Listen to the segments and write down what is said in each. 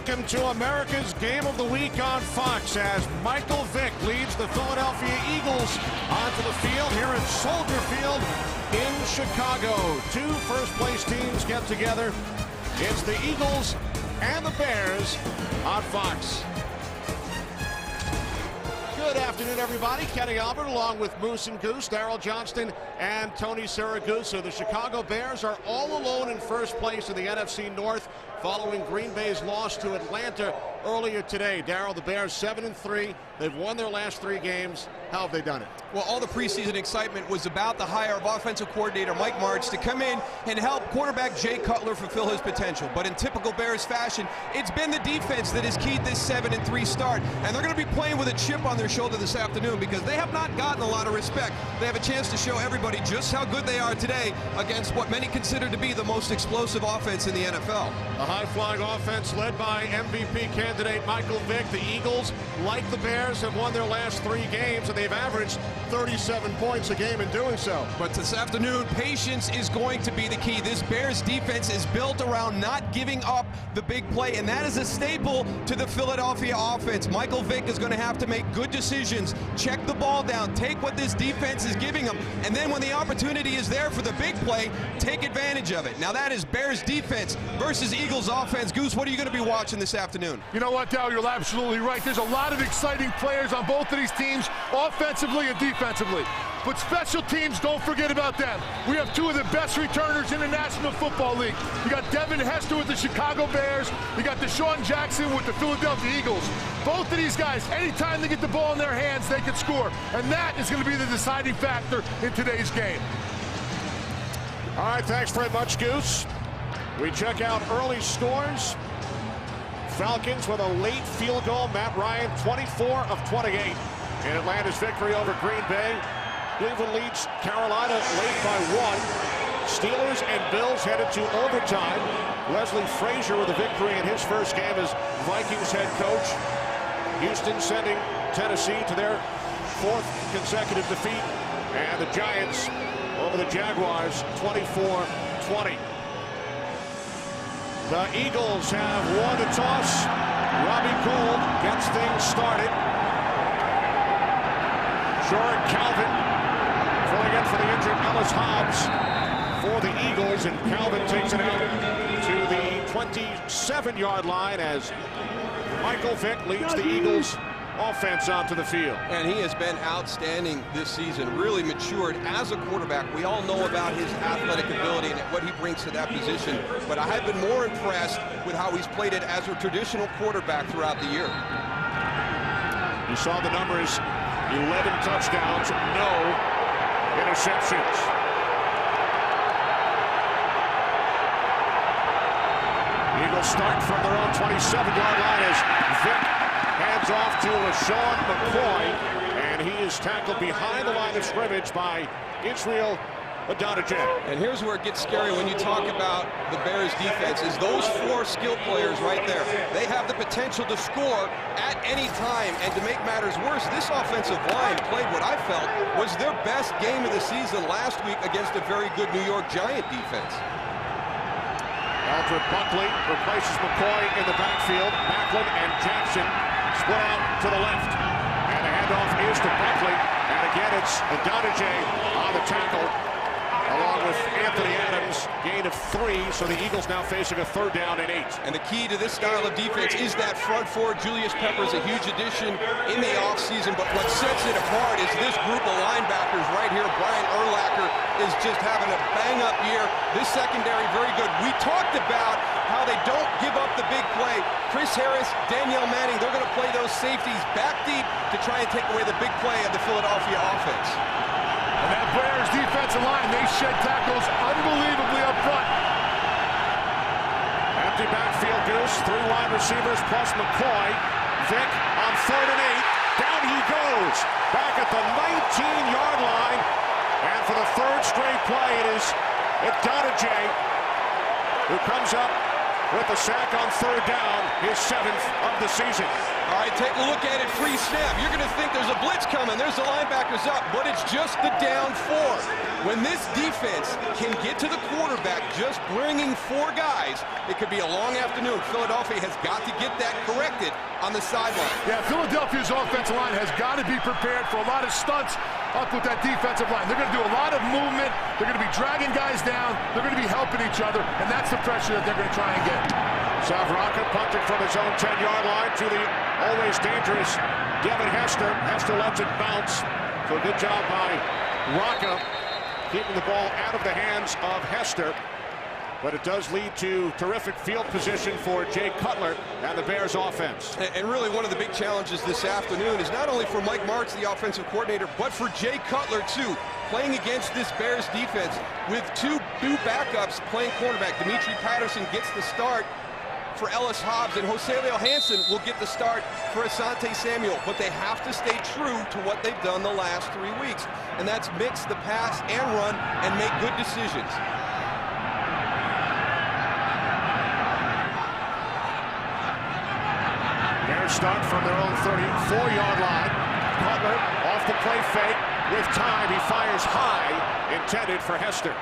Welcome to America's Game of the Week on Fox as Michael Vick leads the Philadelphia Eagles onto the field here at Soldier Field in Chicago. Two first-place teams get together. It's the Eagles and the Bears on Fox. Good afternoon, everybody. Kenny Albert along with Moose and Goose, Daryl Johnston, and Tony Siragusa. The Chicago Bears are all alone in first place in the NFC North following Green Bay's loss to Atlanta earlier today. Daryl, the Bears 7-3. They've won their last 3 games. How have they done it? Well, all the preseason excitement was about the hire of offensive coordinator Mike Martz to come in and help quarterback Jay Cutler fulfill his potential. But in typical Bears fashion, it's been the defense that has keyed this 7-3 start. And they're going to be playing with a chip on their shoulder this afternoon because they have not gotten a lot of respect. They have a chance to show everybody just how good they are today against what many consider to be the most explosive offense in the NFL. A high-flying offense led by MVP candidate Michael Vick. The Eagles, like the Bears, have won their last 3 games, and they've averaged 37 points a game in doing so. But this afternoon, patience is going to be the key. This Bears defense is built around not giving up the big play, and that is a staple to the Philadelphia offense. Michael Vick is going to have to make good decisions, check the ball down, take what this defense is giving him, and then when the opportunity is there for the big play, take advantage of it. Now that is Bears defense versus Eagles offense. Goose, what are you going to be watching this afternoon? You know what, Dow, you're absolutely right. There's a lot of exciting players on both of these teams, offensively and defensively. But special teams, don't forget about them. We have 2 of the best returners in the National Football League. You got Devin Hester with the Chicago Bears. You got Deshaun Jackson with the Philadelphia Eagles. Both of these guys, anytime they get the ball in their hands, they can score. And that is going to be the deciding factor in today's game. All right, thanks very much, Goose. We check out early scores. Falcons with a late field goal. Matt Ryan, 24 of 28 in Atlanta's victory over Green Bay. Cleveland leads Carolina late by 1. Steelers and Bills headed to overtime. Leslie Frazier with a victory in his first game as Vikings head coach. Houston sending Tennessee to their 4th consecutive defeat. And the Giants over the Jaguars, 24-20. The Eagles have won the toss. Robbie Gould gets things started. Jordan Calvin filling in for the injured Ellis Hobbs for the Eagles, and Calvin takes it out to the 27-yard line as Michael Vick leads the Eagles offense onto the field. And he has been outstanding this season, really matured as a quarterback. We all know about his athletic ability and what he brings to that position, but I have been more impressed with how he's played it as a traditional quarterback throughout the year. You saw the numbers, 11 touchdowns, no interceptions. Eagles start from their own 27-yard line as Vick hands off to LaShawn McCoy, and he is tackled behind the line of scrimmage by Israel Adonijah. And here's where it gets scary when you talk about the Bears defense, is those 4 skill players right there. They have the potential to score at any time, and to make matters worse, this offensive line played what I felt was their best game of the season last week against a very good New York Giant defense. Aldred Buckley replaces McCoy in the backfield. Macklin and Jackson split out to the left. And the handoff is to Buckley. And again, it's Adonijah on the tackle, along with Anthony Adams, gain of 3. So the Eagles now facing a 3rd down and 8. And the key to this style of defense is that front 4. Julius Pepper is a huge addition in the offseason, but what sets it apart is this group of linebackers right here. Brian Urlacher is just having a bang-up year. This secondary, very good. We talked about how they don't give up the big play. Chris Harris, Danielle Manning, they're going to play those safeties back deep to try and take away the big play of the Philadelphia offense. And that Bears defensive line, they shed tackles unbelievably up front. Empty backfield, Goose. 3 wide receivers plus McCoy. Vick on 3rd and 8. Down he goes. Back at the 19-yard line. And for the 3rd straight play, it is Adonijah who comes up with the sack on 3rd down, his 7th of the season. All right, take a look at it pre-snap. You're going to think there's a blitz coming and there's the linebackers up, but it's just the down 4. When this defense can get to the quarterback just bringing 4 guys, it could be a long afternoon. Philadelphia has got to get that corrected on the sideline. Yeah, Philadelphia's offensive line has got to be prepared for a lot of stunts up with that defensive line. They're going to do a lot of movement. They're going to be dragging guys down. They're going to be helping each other, and that's the pressure that they're going to try and get. Savraka punted from his own 10-yard line to the always dangerous Devin Hester. Hester lets it bounce. So good job by Rocca keeping the ball out of the hands of Hester. But it does lead to terrific field position for Jay Cutler and the Bears offense. And really one of the big challenges this afternoon is not only for Mike Martz, the offensive coordinator, but for Jay Cutler too, playing against this Bears defense with 2 new backups playing cornerback. Dimitri Patterson gets the start for Ellis Hobbs, and Joselio Hansen will get the start for Asante Samuel. But they have to stay true to what they've done the last 3 weeks, and that's mix the pass and run and make good decisions. Bears start from their own 34-yard line. Cutler off the play fake. With time, he fires high, intended for Hester.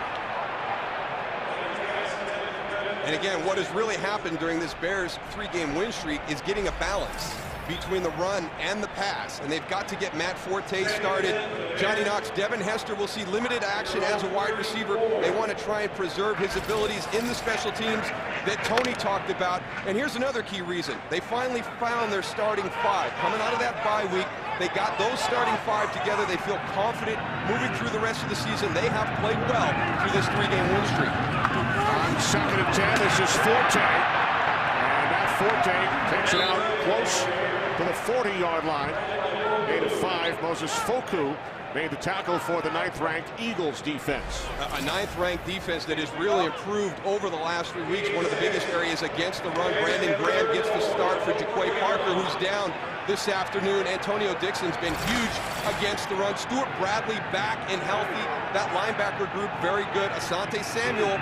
And again, what has really happened during this Bears 3-game win streak is getting a balance between the run and the pass. And they've got to get Matt Forte started. Johnny Knox, Devin Hester will see limited action as a wide receiver. They want to try and preserve his abilities in the special teams that Tony talked about. And here's another key reason. They finally found their starting 5. Coming out of that bye week, they got those starting 5 together. They feel confident moving through the rest of the season. They have played well through this 3-game win streak. On 2nd and 10, this is Forte. And Matt Forte takes it out close to the 40-yard line. 8 of 5. Moses Foku made the tackle for the 9th-ranked Eagles defense. A 9th-ranked defense that has really improved over the last 3 weeks. One of the biggest areas against the run. Brandon Graham gets the start for Jaquay Parker, who's down this afternoon. Antonio Dixon's been huge against the run. Stuart Bradley back and healthy. That linebacker group very good. Asante Samuel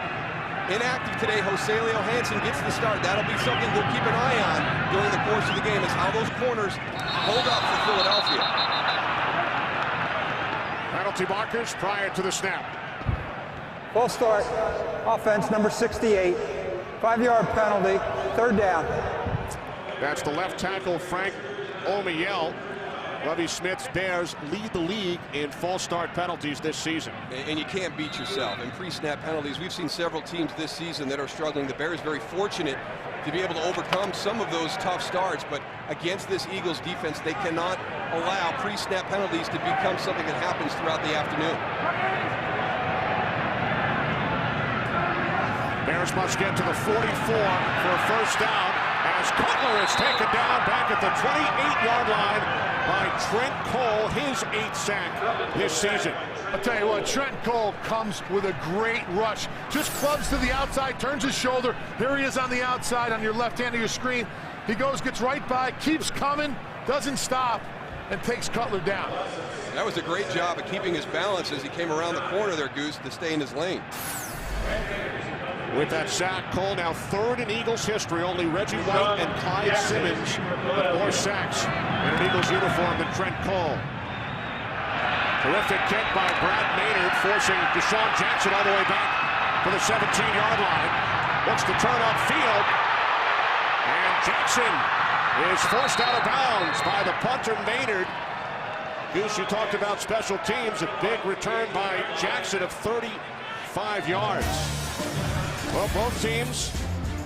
inactive today. Joselio Hansen gets the start. That'll be something we'll keep an eye on during the course of the game, is how those corners hold up for Philadelphia. Penalty markers prior to the snap. Full start. Offense number 68. 5-yard penalty. 3rd down. That's the left tackle, Frank Omiel. Lovie Smith's Bears lead the league in false start penalties this season. And you can't beat yourself in pre-snap penalties. We've seen several teams this season that are struggling. The Bears very fortunate to be able to overcome some of those tough starts, but against this Eagles defense, they cannot allow pre-snap penalties to become something that happens throughout the afternoon. Bears must get to the 44 for a 1st down as Cutler is taken down back at the 28-yard line by Trent Cole, his 8th sack this season. I'll tell you what, Trent Cole comes with a great rush. Just clubs to the outside, turns his shoulder. Here he is on the outside on your left hand of your screen. He goes, gets right by, keeps coming, doesn't stop, and takes Cutler down. That was a great job of keeping his balance as he came around the corner there, Goose, to stay in his lane. With that sack, Cole now 3rd in Eagles history. Only Reggie White and Clyde Simmons with more sacks in an Eagles uniform than Trent Cole. Terrific kick by Brad Maynard, forcing Deshaun Jackson all the way back to the 17-yard line. Looks to turn upfield, and Jackson is forced out of bounds by the punter Maynard. Goose, you talked about special teams. A big return by Jackson of 35 yards. Well, both teams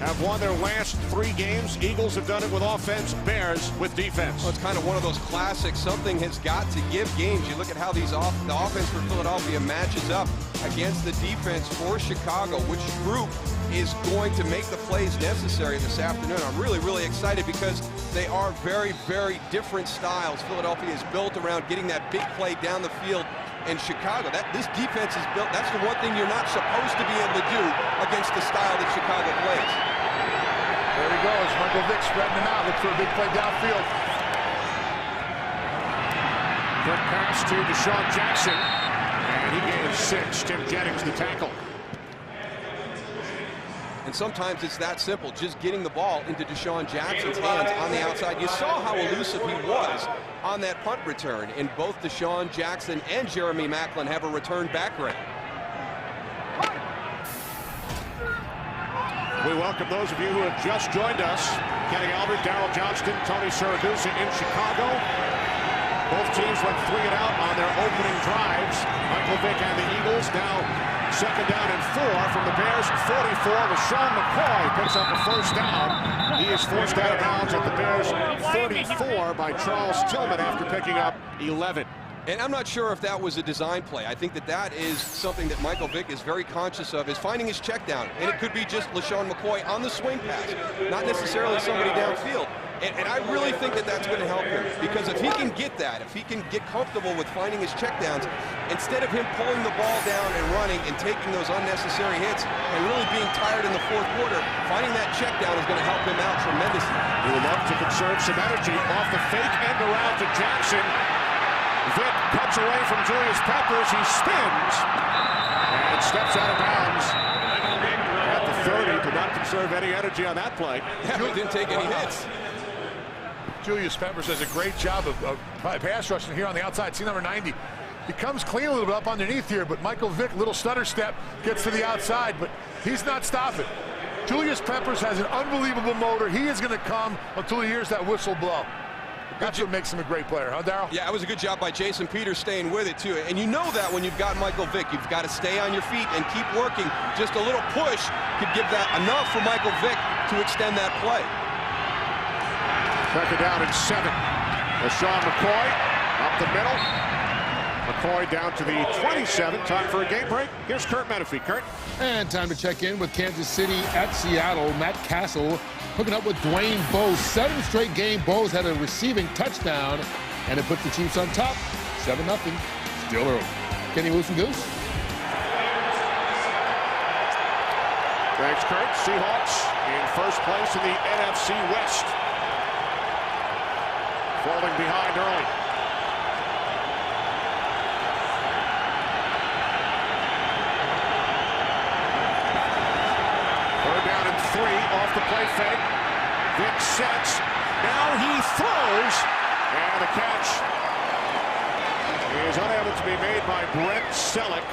have won their last 3 games. Eagles have done it with offense, Bears with defense. Well, it's kind of one of those classics. Something has got to give games. You look at how the offense for Philadelphia matches up against the defense for Chicago. Which group is going to make the plays necessary this afternoon? I'm really, really excited because they are very, very different styles. Philadelphia is built around getting that big play down the field. And Chicago, this defense is built. That's the one thing you're not supposed to be able to do against the style that Chicago plays. There he goes. Michael Vick spreading him out. Look for a big play downfield. Quick pass to Deshaun Jackson. And he gains 6. Tim Jennings the tackle. And And sometimes it's that simple, just getting the ball into Deshaun Jackson's hands on the outside. You saw how elusive he was on that punt return, and both Deshaun Jackson and Jeremy Maclin have a return back rate. We welcome those of you who have just joined us. Kenny Albert, Darryl Johnston, Tony Siragusa in Chicago. Both teams went 3 and out on their opening drives. Michael Vick and the Eagles now 2nd down and 4 from the Bears 44. LaShawn McCoy picks up a first down. He is forced out of bounds at the Bears 34 by Charles Tillman after picking up 11. And I'm not sure if that was a design play. I think that is something that Michael Vick is very conscious of, is finding his check down. And it could be just LaShawn McCoy on the swing pass, not necessarily somebody downfield. And I really think that that's going to help him, because if he can get that, if he can get comfortable with finding his check downs, instead of him pulling the ball down and running and taking those unnecessary hits and really being tired in the 4th quarter, finding that check down is going to help him out tremendously. He would love to conserve some energy off the fake end around to Jackson. Vick cuts away from Julius Peppers. He spins and steps out of bounds at the 30. Did not conserve any energy on that play. Yeah, he didn't take any hits. Julius Peppers does a great job of pass rushing here on the outside. See number 90. He comes clean a little bit up underneath here, but Michael Vick, little stutter step, gets to the outside, but he's not stopping. Julius Peppers has an unbelievable motor. He is going to come until he hears that whistle blow. That's what makes him a great player, huh, Darryl? Yeah, it was a good job by Jason Peters staying with it, too. And you know that when you've got Michael Vick, you've got to stay on your feet and keep working. Just a little push could give that enough for Michael Vick to extend that play. 2nd down and 7. LaShawn McCoy up the middle. McCoy down to the 27. Time for a game break. Here's Kurt Menefee. Kurt. And time to check in with Kansas City at Seattle. Matt Castle hooking up with Dwayne Bose. 7 straight game. Bose had a receiving touchdown, and it puts the Chiefs on top. 7-0. Still early. Kenny Wilson Goose. Thanks, Kurt. Seahawks in first place in the NFC West. Falling behind early. Off the play fake. Vick sets. Now he throws. And the catch is unable to be made by Brent Selleck.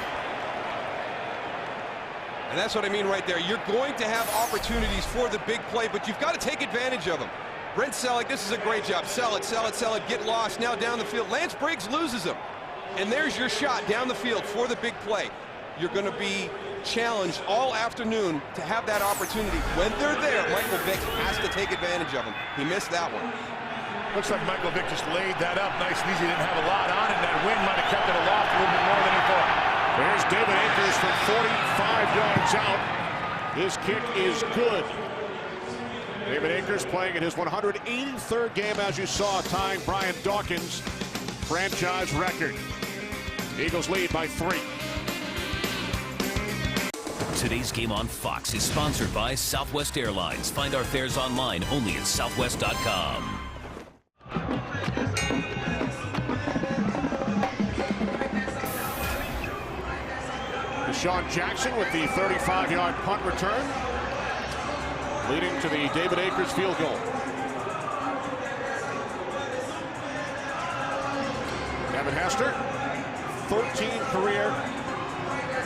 And that's what I mean right there. You're going to have opportunities for the big play, but you've got to take advantage of them. Brent Selleck, this is a great job. Sell it, sell it, sell it. Get lost now down the field. Lance Briggs loses him. And there's your shot down the field for the big play. You're going to be challenged all afternoon to have that opportunity. When they're there, Michael Vick has to take advantage of them. He missed that one. Looks like Michael Vick just laid that up nice and easy. Didn't have a lot on it. That wind might have kept it aloft a little bit more than he thought. There's David Akers from 45 yards out. His kick is good. David Akers playing in his 183rd game, as you saw, tying Brian Dawkins' franchise record. Eagles lead by 3. Today's game on Fox is sponsored by Southwest Airlines. Find our fares online only at southwest.com. Deshaun Jackson with the 35-yard punt return, leading to the David Akers field goal. Devin Hester, 13 career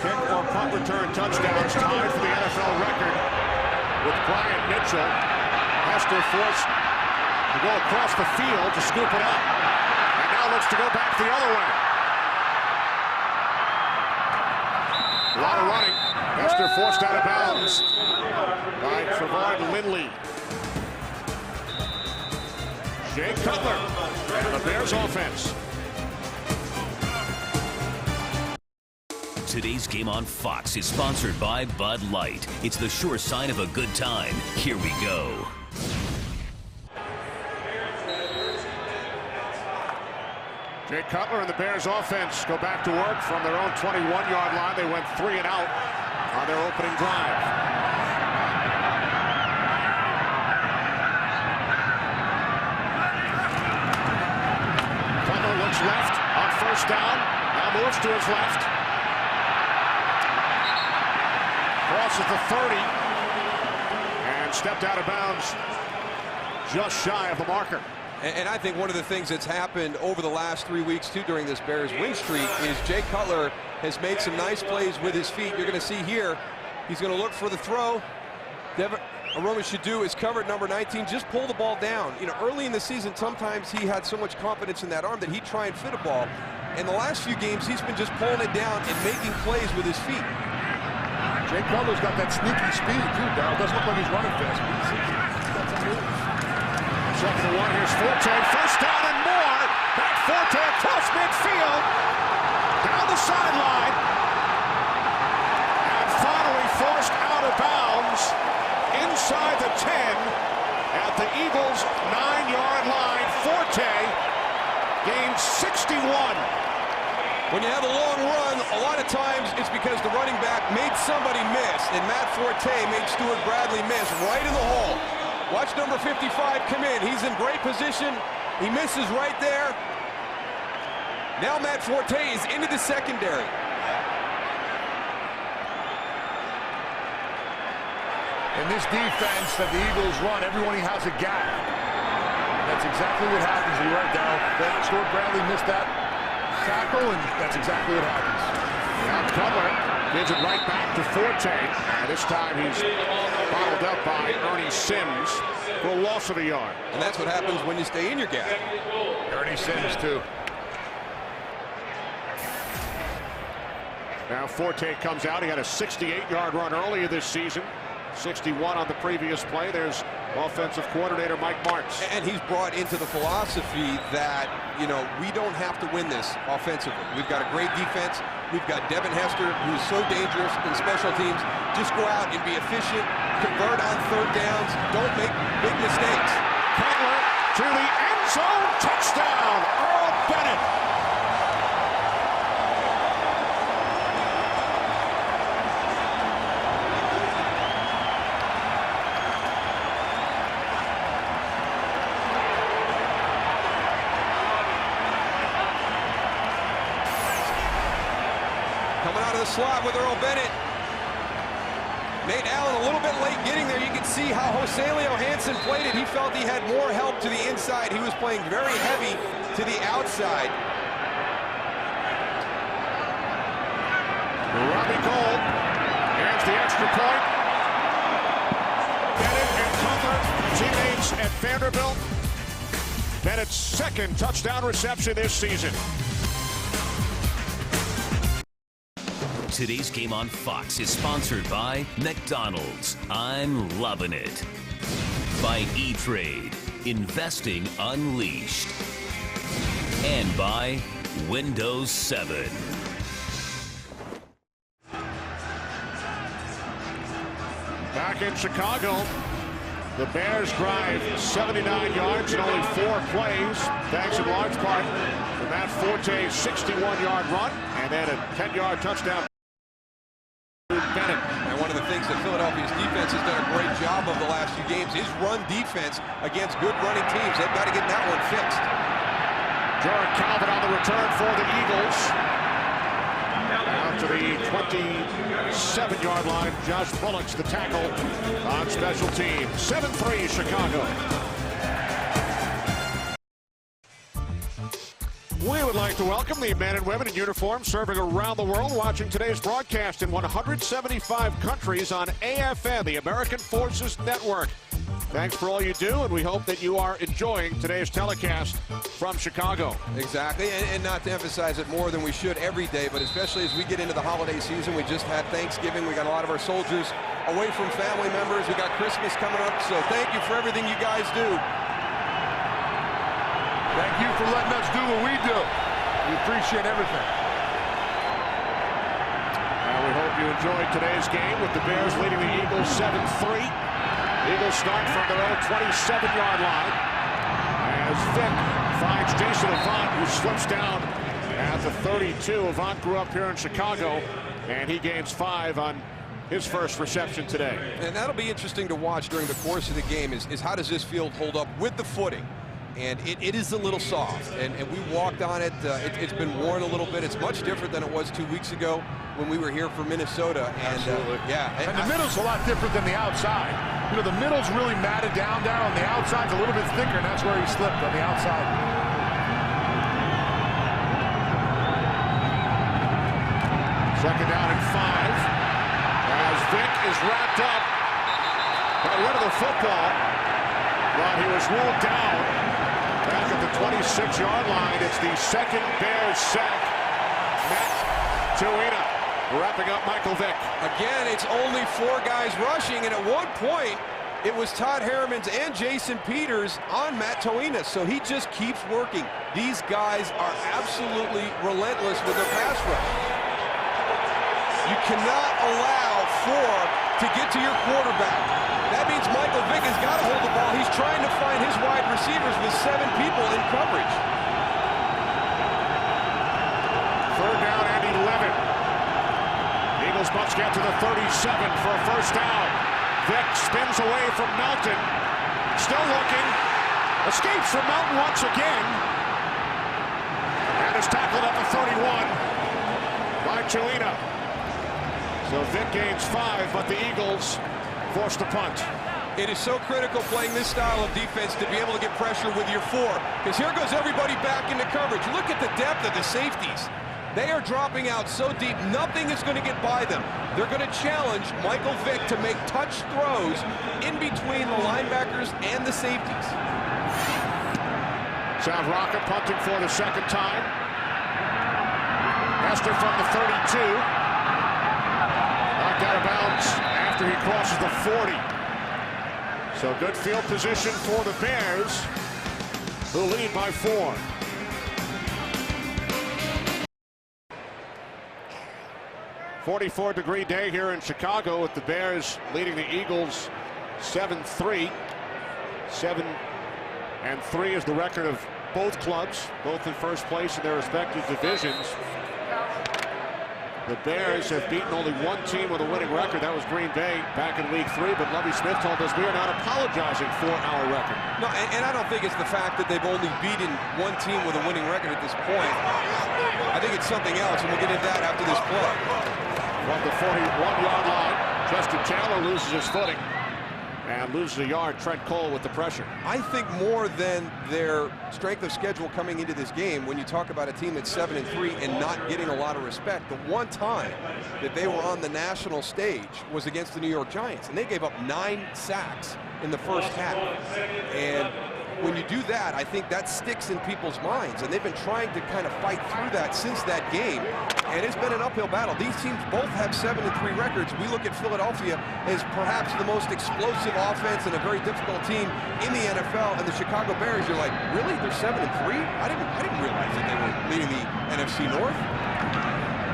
kick or punt return touchdowns, tied for the NFL record with Brian Mitchell. Hester forced to go across the field to scoop it up, and now looks to go back the other way. A lot of running. Hester forced out of bounds by Trevon Lindley. Jay Cutler and the Bears offense. Today's game on Fox is sponsored by Bud Light. It's the sure sign of a good time. Here we go. Jay Cutler and the Bears offense go back to work from their own 21-yard line. They went 3 and out on their opening drive. Cutler looks left on first down. Now moves to his left. Crosses the 30. stepped out of bounds just shy of the marker. And I think one of the things that's happened over the last 3 weeks, too, during this Bears win streak is Jay Cutler has made some nice plays with his feet. You're going to see here, he's going to look for the throw. Aroma should do is cover at number 19, just pull the ball down. You know, early in the season, sometimes he had so much confidence in that arm that he'd try and fit a ball. In the last few games, he's been just pulling it down and making plays with his feet. Jay Cutler's got that sneaky speed, too, Darryl. Doesn't look like he's running fast. Second and 1, here's Forte. First down and more. Back Forte across midfield. Down the sideline. And finally forced out of bounds inside the 10 at the Eagles' 9-yard line. Forte gains 61. When you have a long run, a lot of times it's because the running back made somebody miss, and Matt Forte made Stuart Bradley miss right in the hole. Watch number 55 come in. He's in great position. He misses right there. Now Matt Forte is into the secondary. In this defense that the Eagles run, everyone has a gap. That's exactly what happens. You're right, Darryl. Stuart Bradley missed that tackle, and that's exactly what happens. Now Cutler gives it right back to Forte. And this time he's bottled up by Ernie Sims for a loss of a yard. And that's what happens when you stay in your gap. Ernie Sims, too. Now Forte comes out. He had a 68-yard run earlier this season. 61 on the previous play. There's offensive coordinator Mike Martz. And he's brought into the philosophy that, you know, we don't have to win this offensively. We've got a great defense. We've got Devin Hester, who's so dangerous in special teams. Just go out and be efficient, convert on third downs, don't make big mistakes. Cutler to the end zone, touchdown, Earl Bennett. Coming out of the slot with Earl Bennett. Nate Allen a little bit late getting there. You can see how Joselio Hansen played it. He felt he had more help to the inside. He was playing very heavy to the outside. Robbie Gold hands the extra point. Bennett and Cutler, teammates at Vanderbilt. Bennett's second touchdown reception this season. Today's game on Fox is sponsored by McDonald's. I'm loving it. By E-Trade, investing unleashed. And by Windows 7. Back in Chicago, the Bears drive 79 yards in only 4 plays, thanks in large part to Matt Forte's 61-yard run, and then a 10-yard touchdown. Bennett. And one of the things that Philadelphia's defense has done a great job of the last few games is run defense against good running teams. They've got to get that one fixed. Jarrett Calvin on the return for the Eagles. Out to the 27-yard line. Josh Bullock's the tackle on special teams. 7-3 Chicago. We would like to welcome the men and women in uniform serving around the world, watching today's broadcast in 175 countries on AFN, the American Forces Network. Thanks for all you do, and we hope that you are enjoying today's telecast from Chicago. Exactly, and not to emphasize it more than we should every day, but especially as we get into the holiday season. We just had Thanksgiving. We got a lot of our soldiers away from family members. We got Christmas coming up, so thank you for everything you guys do. Thank you for letting us do what we do. We appreciate everything. And we hope you enjoyed today's game with the Bears leading the Eagles 7-3. Eagles start from their own 27-yard line as Vick finds Jason Avant, who slips down at the 32. Avant grew up here in Chicago, and he gains 5 on his first reception today. And that'll be interesting to watch during the course of the game is how does this field hold up with the footing? and it is a little soft, and we walked on it. It's been worn a little bit. It's much different than it was 2 weeks ago when we were here for Minnesota. And yeah, and the middle's a lot different than the outside. You know, the middle's really matted down there, and the outside's a little bit thicker, and that's where he slipped on the outside. Second down and 5 as Vick is wrapped up. Got rid of the football, but he was ruled down back at the 26-yard line. It's the second Bears sack. Matt Tuina wrapping up Michael Vick. Again, it's only 4 guys rushing, and at one point, it was Todd Harriman's and Jason Peters on Matt Tuina, so he just keeps working. These guys are absolutely relentless with their pass rush. You cannot allow 4 to get to your quarterback. That means Michael Vick has got to hold the ball. He's trying to find his wide receivers with 7 people in coverage. Third down and 11. Eagles must get to the 37 for a first down. Vick spins away from Melton. Still looking. Escapes from Melton once again. And is tackled at the 31 by Tuina. So Vick gains 5, but the Eagles forced to punt. It is so critical playing this style of defense to be able to get pressure with your 4. Because here goes everybody back into coverage. Look at the depth of the safeties. They are dropping out so deep, nothing is going to get by them. They're going to challenge Michael Vick to make touch throws in between the linebackers and the safeties. South Rocket punting for the second time. Hester from the 32. Knocked out of bounds after he crosses the 40. So good field position for the Bears, who lead by 4. A 44-degree day here in Chicago with the Bears leading the Eagles 7-3. 7-3 is the record of both clubs, both in first place in their respective divisions. The Bears have beaten only one team with a winning record. That was Green Bay back in Week 3. But Lovie Smith told us we are not apologizing for our record. No, and I don't think it's the fact that they've only beaten one team with a winning record at this point. I think it's something else, and we'll get into that after this play. From the 41-yard line, Justin Chandler loses his footing and loses a yard. Trent Cole with the pressure. I think more than their strength of schedule coming into this game, when you talk about a team that's 7-3 and not getting a lot of respect, the one time that they were on the national stage was against the New York Giants, and they gave up 9 sacks in the first half. And when you do that, I think that sticks in people's minds, and they've been trying to kind of fight through that since that game, and it's been an uphill battle. These teams both have 7-3 records. We look at Philadelphia as perhaps the most explosive offense and a very difficult team in the NFL, and the Chicago Bears, you're like, really? They're 7-3? I didn't realize that they were leading the NFC North.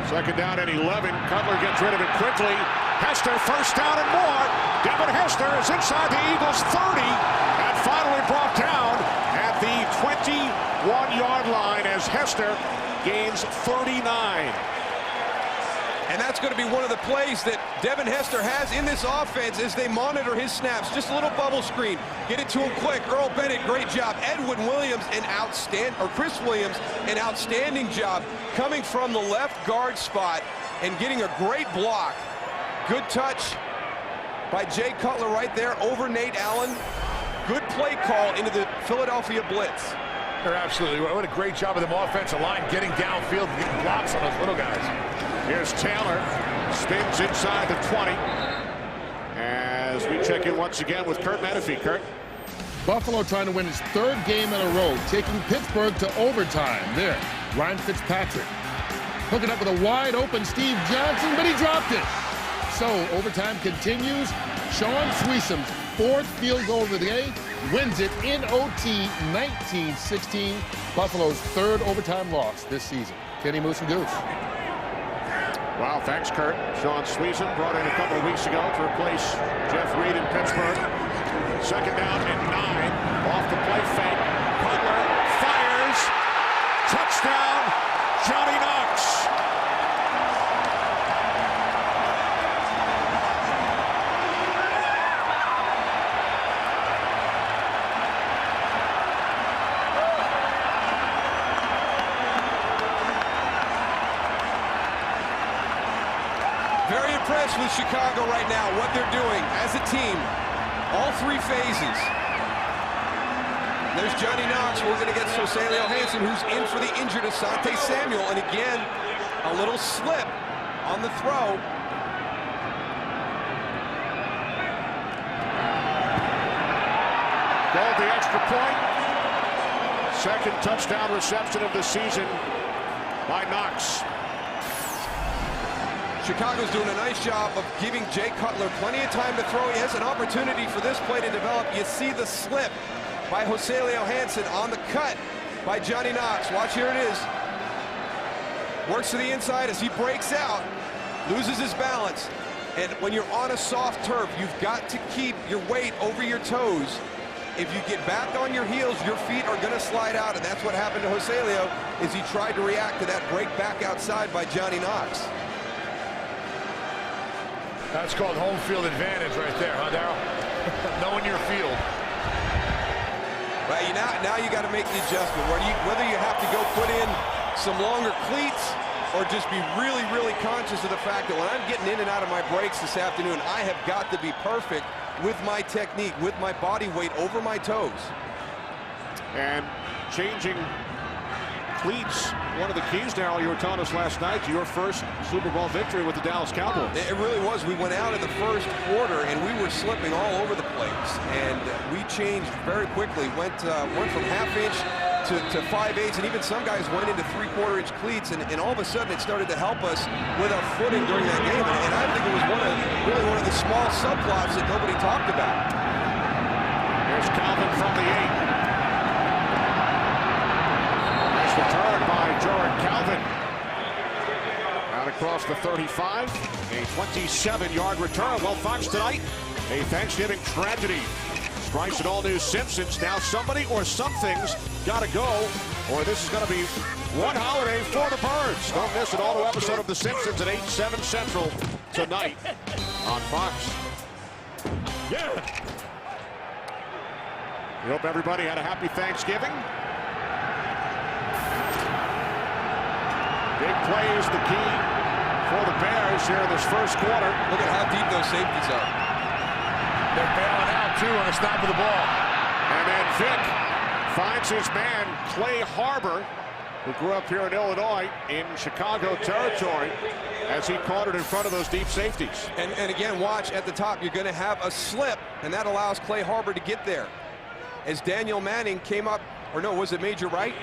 Second down and 11. Cutler gets rid of it quickly. Hester, first down and more. Devin Hester is inside the Eagles 30 and finally brought down at the 21-yard line as Hester gains 39. And that's going to be one of the plays that Devin Hester has in this offense as they monitor his snaps. Just a little bubble screen. Get it to him quick. Earl Bennett, great job. Edwin Williams, Chris Williams, an outstanding job coming from the left guard spot and getting a great block. Good touch by Jay Cutler right there over Nate Allen. Good play call into the Philadelphia blitz. They're absolutely right. What a great job of them offensive line getting downfield and getting blocks on those little guys. Here's Taylor, spins inside the 20. As we check in once again with Kurt Menefee. Kurt. Buffalo trying to win his 3rd game in a row, taking Pittsburgh to overtime. There, Ryan Fitzpatrick hooking up with a wide open Steve Johnson, but he dropped it. So overtime continues. Sean Sweesham's 4th field goal of the day wins it in OT, 19-16. Buffalo's 3rd overtime loss this season. Kenny Moose and Goose. Wow, thanks, Kurt. Sean Sweesham brought in a couple of weeks ago to replace Jeff Reed in Pittsburgh. Second down and 9. Off the play fake. Cutler fires. Touchdown, Johnny Knox. Very impressed with Chicago right now, what they're doing as a team. All three phases. There's Johnny Knox. We're going to get Sosalio Hansen, who's in for the injured Asante Samuel. And again, a little slip on the throw. Called the extra point. Second touchdown reception of the season by Knox. Chicago's doing a nice job of giving Jay Cutler plenty of time to throw. He has an opportunity for this play to develop. You see the slip by Sosalio Hansen on the cut by Johnny Knox. Watch, here it is. Works to the inside as he breaks out, loses his balance. And when you're on a soft turf, you've got to keep your weight over your toes. If you get back on your heels, your feet are going to slide out, and that's what happened to Sosalio, is he tried to react to that break back outside by Johnny Knox. That's called home field advantage right there, huh, Darryl? Knowing your field. Right, now you got to make the adjustment, whether you have to go put in some longer cleats or just be really, really conscious of the fact that when I'm getting in and out of my breaks this afternoon, I have got to be perfect with my technique, with my body weight over my toes. And changing cleats, one of the keys, Darryl, you were telling us last night, to your first Super Bowl victory with the Dallas Cowboys. It really was. We went out in the first quarter and we were slipping all over the place, and we changed very quickly. Went from half-inch to 5/8, and even some guys went into 3/4 inch cleats, and all of a sudden it started to help us with our footing during that game. And I think it was really one of the small subplots that nobody talked about. Here's Calvin from the 8. Nice return by Jordan Calvin. Out across the 35, a 27-yard return. Well, Fox tonight, a Thanksgiving tragedy strikes an all-new Simpsons. Now somebody or something's got to go, or this is going to be one holiday for the birds. Don't miss an all-new episode of The Simpsons at 8, 7 Central tonight on Fox. Yeah. We hope everybody had a happy Thanksgiving. Big play is the key for the Bears here in this first quarter. Look at how deep those safeties are. They're bailing out, too, on the snap of the ball. And then Vick finds his man, Clay Harbor, who grew up here in Illinois in Chicago territory, as he caught it in front of those deep safeties. And again, watch at the top, you're going to have a slip, and that allows Clay Harbor to get there. As Daniel Manning came up, or no, was it Major Wright?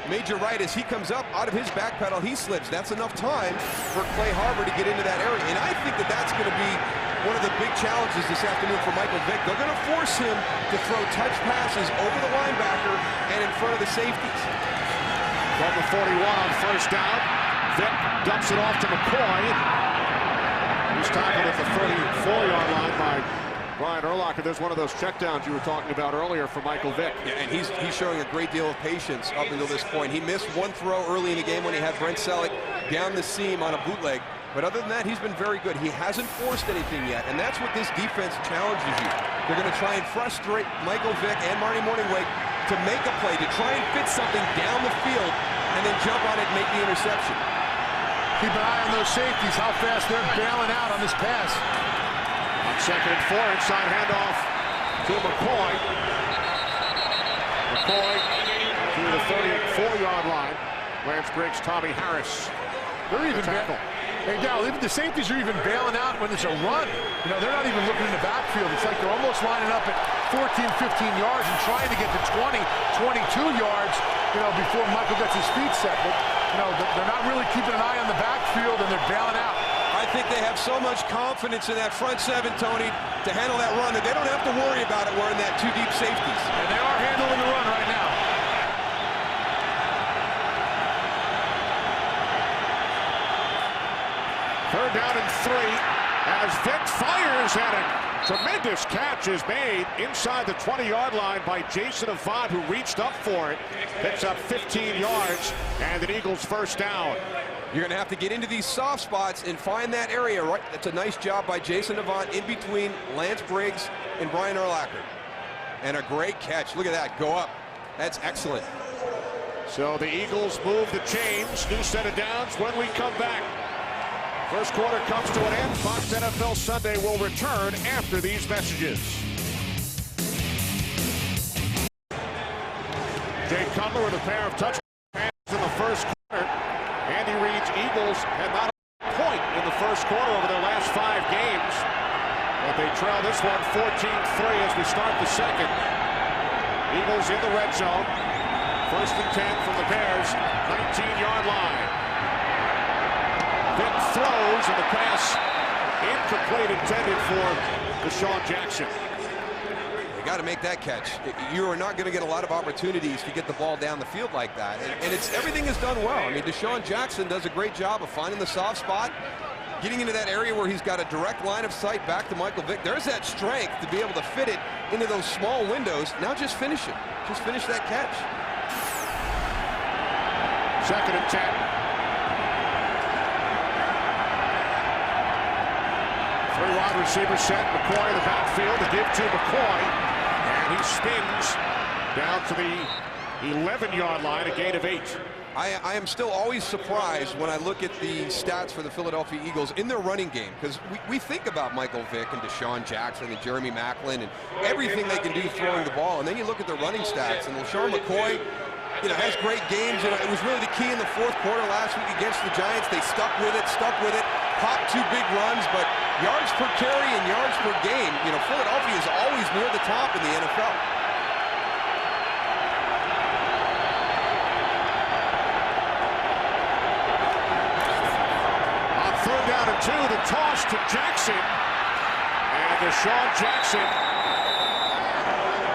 Major Wright, as he comes up out of his back pedal, he slips. That's enough time for Clay Harbor to get into that area. And I think that that's going to be one of the big challenges this afternoon for Michael Vick. They're going to force him to throw touch passes over the linebacker and in front of the safeties. From the 41 on first down, Vick dumps it off to McCoy. He's tackled at the 34-yard line by Brian Urlacher. There's one of those checkdowns you were talking about earlier for Michael Vick. Yeah, and he's showing a great deal of patience up until this point. He missed one throw early in the game when he had Brent Selleck down the seam on a bootleg. But other than that, he's been very good. He hasn't forced anything yet, and that's what this defense challenges you. They're going to try and frustrate Michael Vick and Marty Morningwake to make a play, to try and fit something down the field, and then jump on it and make the interception. Keep an eye on those safeties, how fast they're bailing out on this pass. On 2nd and 4, inside handoff to McCoy. McCoy to the 34-yard line. Lance Briggs, Tommy Harris. They're even tackle. Hey, Darryl, even the safeties are even bailing out when it's a run. You know, they're not even looking in the backfield. It's like they're almost lining up at 14, 15 yards and trying to get to 20, 22 yards, you know, before Michael gets his feet set. But, you know, they're not really keeping an eye on the backfield, and they're bailing out. I think they have so much confidence in that front seven, Tony, to handle that run that they don't have to worry about it wearing that two deep safeties. And they are handling the run right now. Third down and 3 as Vick fires at it. Tremendous catch is made inside the 20-yard line by Jason Avant, who reached up for it. Picks up 15 yards and an Eagles first down. You're going to have to get into these soft spots and find that area, right? That's a nice job by Jason Avant in between Lance Briggs and Brian Urlacher. And a great catch. Look at that. Go up. That's excellent. So the Eagles move the chains. New set of downs when we come back First quarter comes to an end. Fox NFL Sunday will return after these messages. Jay Cutler with a pair of touchdowns in the first quarter. Andy Reid's Eagles had not a point in the first quarter over their last 5 games. But they trail this one 14-3 as we start the second. Eagles in the red zone. First and 10 from the Bears, 19-yard line. Vick throws, and the pass incomplete, intended for DeSean Jackson. You got to make that catch. You are not going to get a lot of opportunities to get the ball down the field like that. And everything is done well. I mean, DeSean Jackson does a great job of finding the soft spot, getting into that area where he's got a direct line of sight back to Michael Vick. There's that strength to be able to fit it into those small windows. Now just finish it. Just finish that catch. Second and 10. 3 wide receivers set. McCoy in the backfield to give to McCoy. And he spins down to the 11-yard line, a gain of 8. I am still always surprised when I look at the stats for the Philadelphia Eagles in their running game, because we think about Michael Vick and DeSean Jackson and Jeremy Maclin and everything they can do throwing the ball, and then you look at the running stats, and LeSean McCoy, has great games. It was really the key in the fourth quarter last week against the Giants. They stuck with it, popped 2 big runs, but yards per carry and yards per game, Philadelphia is always near the top in the NFL. On 3rd down and 2, the toss to Jackson. And DeSean Jackson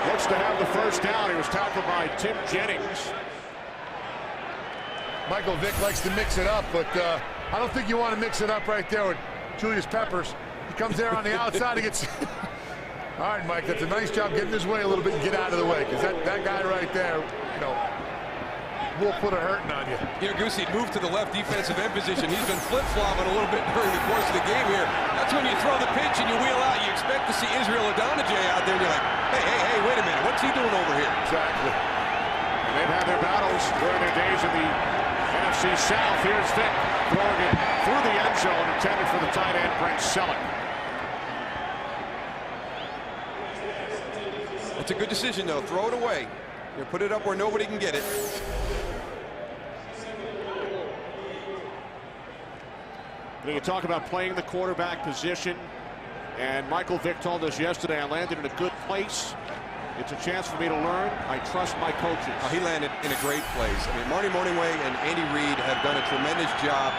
looks to have the first down. He was tackled by Tim Jennings. Michael Vick likes to mix it up, but I don't think you want to mix it up right there with Julius Peppers. He comes there on the outside. He gets... All right, Mike, that's a nice job getting his way a little bit and get out of the way, because that guy right there, will put a hurting on you. Goosey moved to the left defensive end position. He's been flip-flopping a little bit during the course of the game here. That's when you throw the pitch and you wheel out. You expect to see Israel Adonijah out there, and you're like, hey, wait a minute. What's he doing over here? Exactly. And they've had their battles during their days in the NFC South. Here's Vick throwing it through the end zone, intended for the tight end, Brent Selleck. That's a good decision, though. Throw it away. Put it up where nobody can get it. You talk about playing the quarterback position, and Michael Vick told us yesterday, I landed in a good place. It's a chance for me to learn. I trust my coaches. He landed in a great place. I mean, Marty Morningway and Andy Reid have done a tremendous job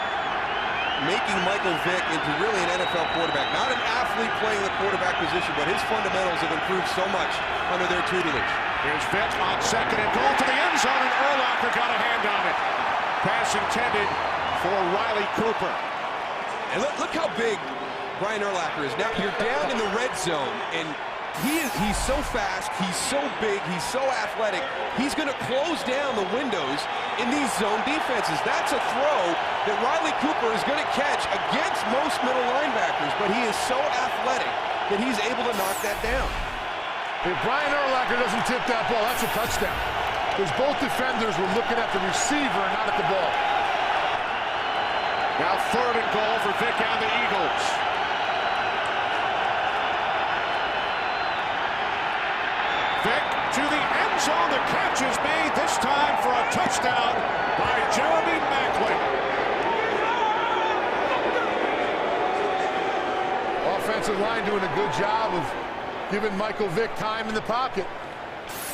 making Michael Vick into really an NFL quarterback. Not an athlete playing the quarterback position, but his fundamentals have improved so much under their tutelage. Here's Vick on 2nd and goal to the end zone, and Urlacher got a hand on it. Pass intended for Riley Cooper. And look how big Brian Urlacher is. Now, you're down in the red zone, and he's so fast, he's so big, he's so athletic. He's going to close down the windows in these zone defenses. That's a throw that Riley Cooper is going to catch against most middle linebackers, but he is so athletic that he's able to knock that down. If Brian Urlacher doesn't tip that ball, that's a touchdown. Because both defenders were looking at the receiver and not at the ball. Now 3rd and goal for Vick and the Eagles. Vick to the end zone. The catch is made this time for a touchdown by Jeremy Maclin. Offensive line doing a good job of giving Michael Vick time in the pocket.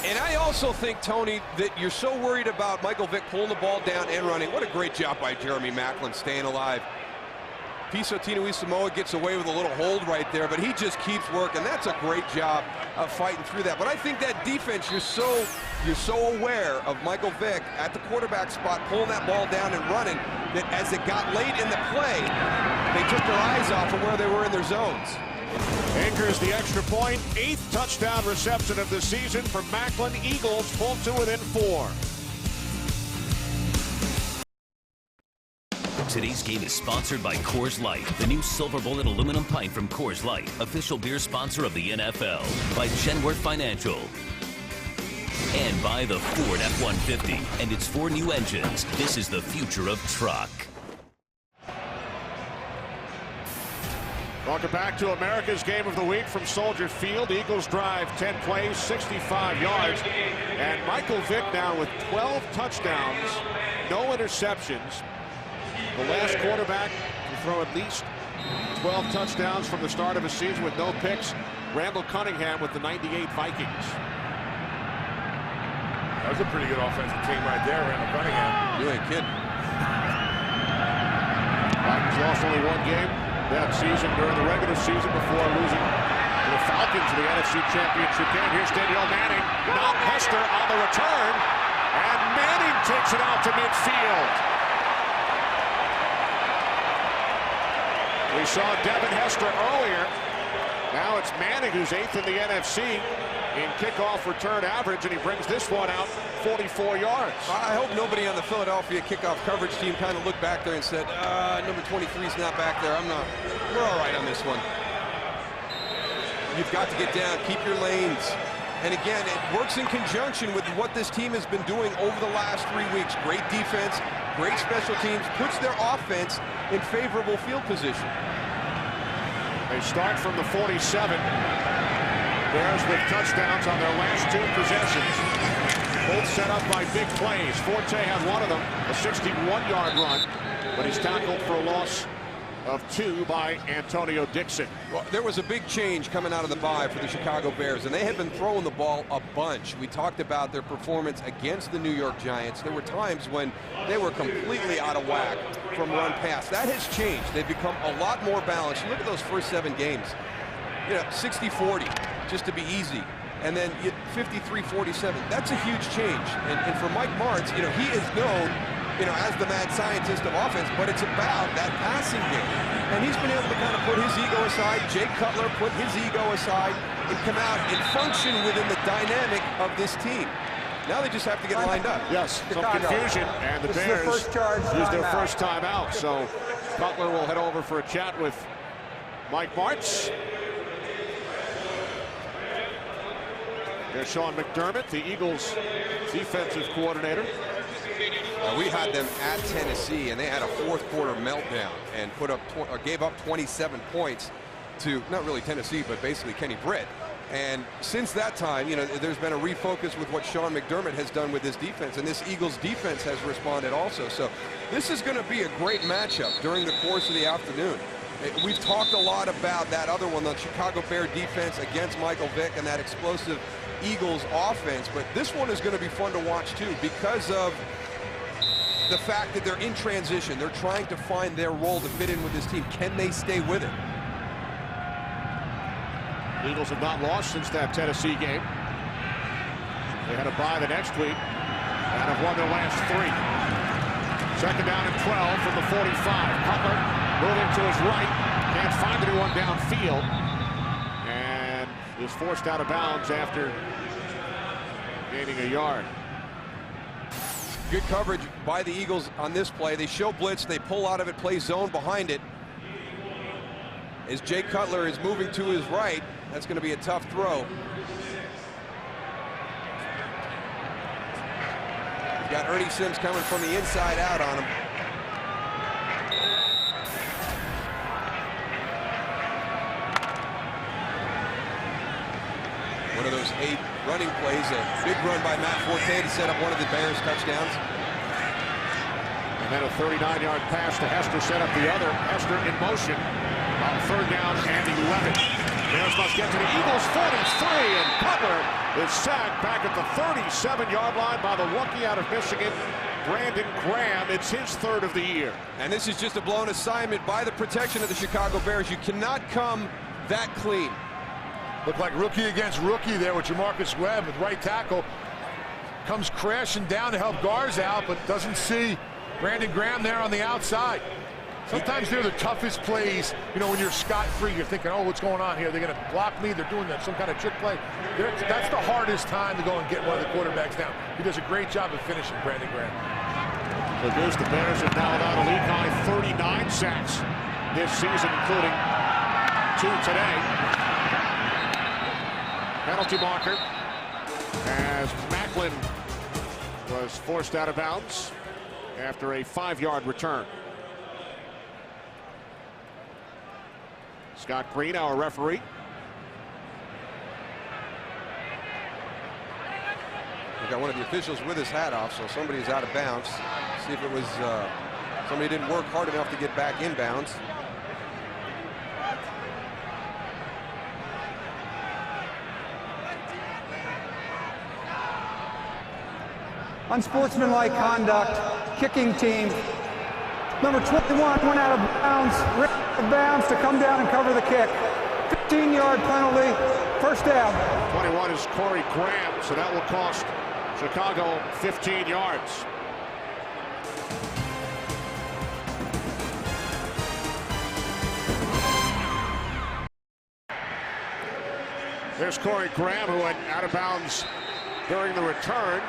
And I also think, Tony, that you're so worried about Michael Vick pulling the ball down and running. What a great job by Jeremy Maclin staying alive. Piso Tinui-Samoa gets away with a little hold right there, but he just keeps working. That's a great job of fighting through that. But I think that defense, you're so aware of Michael Vick at the quarterback spot, pulling that ball down and running, that as it got late in the play, they took their eyes off of where they were in their zones. Anchors the extra point. 8th touchdown reception of the season for Maclin. Eagles pull to within 4. Today's game is sponsored by Coors Light, the new silver bullet aluminum pint from Coors Light, official beer sponsor of the NFL, by Genworth Financial, and by the Ford F-150 and its 4 new engines. This is the future of truck. Welcome back to America's Game of the Week from Soldier Field. Eagles drive 10 plays, 65 yards. And Michael Vick now with 12 touchdowns, no interceptions. The last quarterback to throw at least 12 touchdowns from the start of a season with no picks. Randall Cunningham with the 98 Vikings. That was a pretty good offensive team right there, Randall Cunningham. You ain't kidding. Vikings lost only one game that season during the regular season before losing to the Falcons in the NFC Championship game. Here's Danielle Manning, not Hester on the return, and Manning takes it out to midfield. We saw Devin Hester earlier. Now it's Manning who's 8th in the NFC in kickoff return average, and he brings this one out 44 yards. I hope nobody on the Philadelphia kickoff coverage team kind of looked back there and said, number 23 is not back there. We're all right on this one. You've got to get down, keep your lanes. And again, it works in conjunction with what this team has been doing over the last 3 weeks. Great defense, great special teams, puts their offense in favorable field position. They start from the 47. Bears with touchdowns on their last 2 possessions. Both set up by big plays. Forte had one of them, a 61-yard run, but he's tackled for a loss of 2 by Antonio Dixon. Well, there was a big change coming out of the bye for the Chicago Bears, and they had been throwing the ball a bunch. We talked about their performance against the New York Giants. There were times when they were completely out of whack from run pass. That has changed. They've become a lot more balanced. You look at those first 7 games, 60-40, just to be easy. And then 53-47. That's a huge change. And for Mike Martz, he is known as the mad scientist of offense, but it's about that passing game. And he's been able to kind of put his ego aside. Jay Cutler put his ego aside and come out and function within the dynamic of this team. Now they just have to get lined up. Yes, some confusion, and the Bears use their first time out. So Cutler will head over for a chat with Mike Martz. There's Sean McDermott, the Eagles' defensive coordinator. We had them at Tennessee, and they had a fourth-quarter meltdown and gave up 27 points to not really Tennessee, but basically Kenny Britt. And since that time, there's been a refocus with what Sean McDermott has done with his defense, and this Eagles defense has responded also. So this is going to be a great matchup during the course of the afternoon. We've talked a lot about that other one, the Chicago Bear defense against Michael Vick and that explosive Eagles offense, but this one is going to be fun to watch too because of the fact that they're in transition. They're trying to find their role to fit in with this team. Can they stay with it? Eagles have not lost since that Tennessee game. They had a bye the next week and have won their last 3. Second down and 12 from the 45. Cutler moving to his right. Can't find anyone downfield. And is forced out of bounds after gaining a yard. Good coverage by the Eagles on this play. They show blitz. They pull out of it, play zone behind it. As Jay Cutler is moving to his right, that's going to be a tough throw. You've got Ernie Sims coming from the inside out on him. One of those 8 running plays, a big run by Matt Forte to set up one of the Bears' touchdowns. And then a 39-yard pass to Hester set up the other. Hester in motion on 3rd down and 11. Bears must get to the Eagles 43, and Cutler is sacked back at the 37-yard line by the rookie out of Michigan, Brandon Graham. It's his 3rd of the year. And this is just a blown assignment by the protection of the Chicago Bears. You cannot come that clean. Looked like rookie against rookie there with Jamarcus Webb with right tackle. Comes crashing down to help Garza out, but doesn't see Brandon Graham there on the outside. Sometimes they're the toughest plays, when you're scot-free. You're thinking, oh, what's going on here? They're going to block me. They're doing some kind of trick play. That's the hardest time to go and get one of the quarterbacks down. He does a great job of finishing, Brandon Graham. So goes the Bears have now allowed a league high 39 sacks this season, including 2 today. Penalty marker as Macklin was forced out of bounds after a 5-yard return. Scott Green, our referee. We got one of the officials with his hat off, so somebody's out of bounds. See if it was somebody didn't work hard enough to get back inbounds. Unsportsmanlike conduct, kicking team. Number 21 went out of bounds, ran out of bounds to come down and cover the kick. 15-yard penalty, first down. 21 is Corey Graham, so that will cost Chicago 15 yards. There's Corey Graham, who went out of bounds during the return.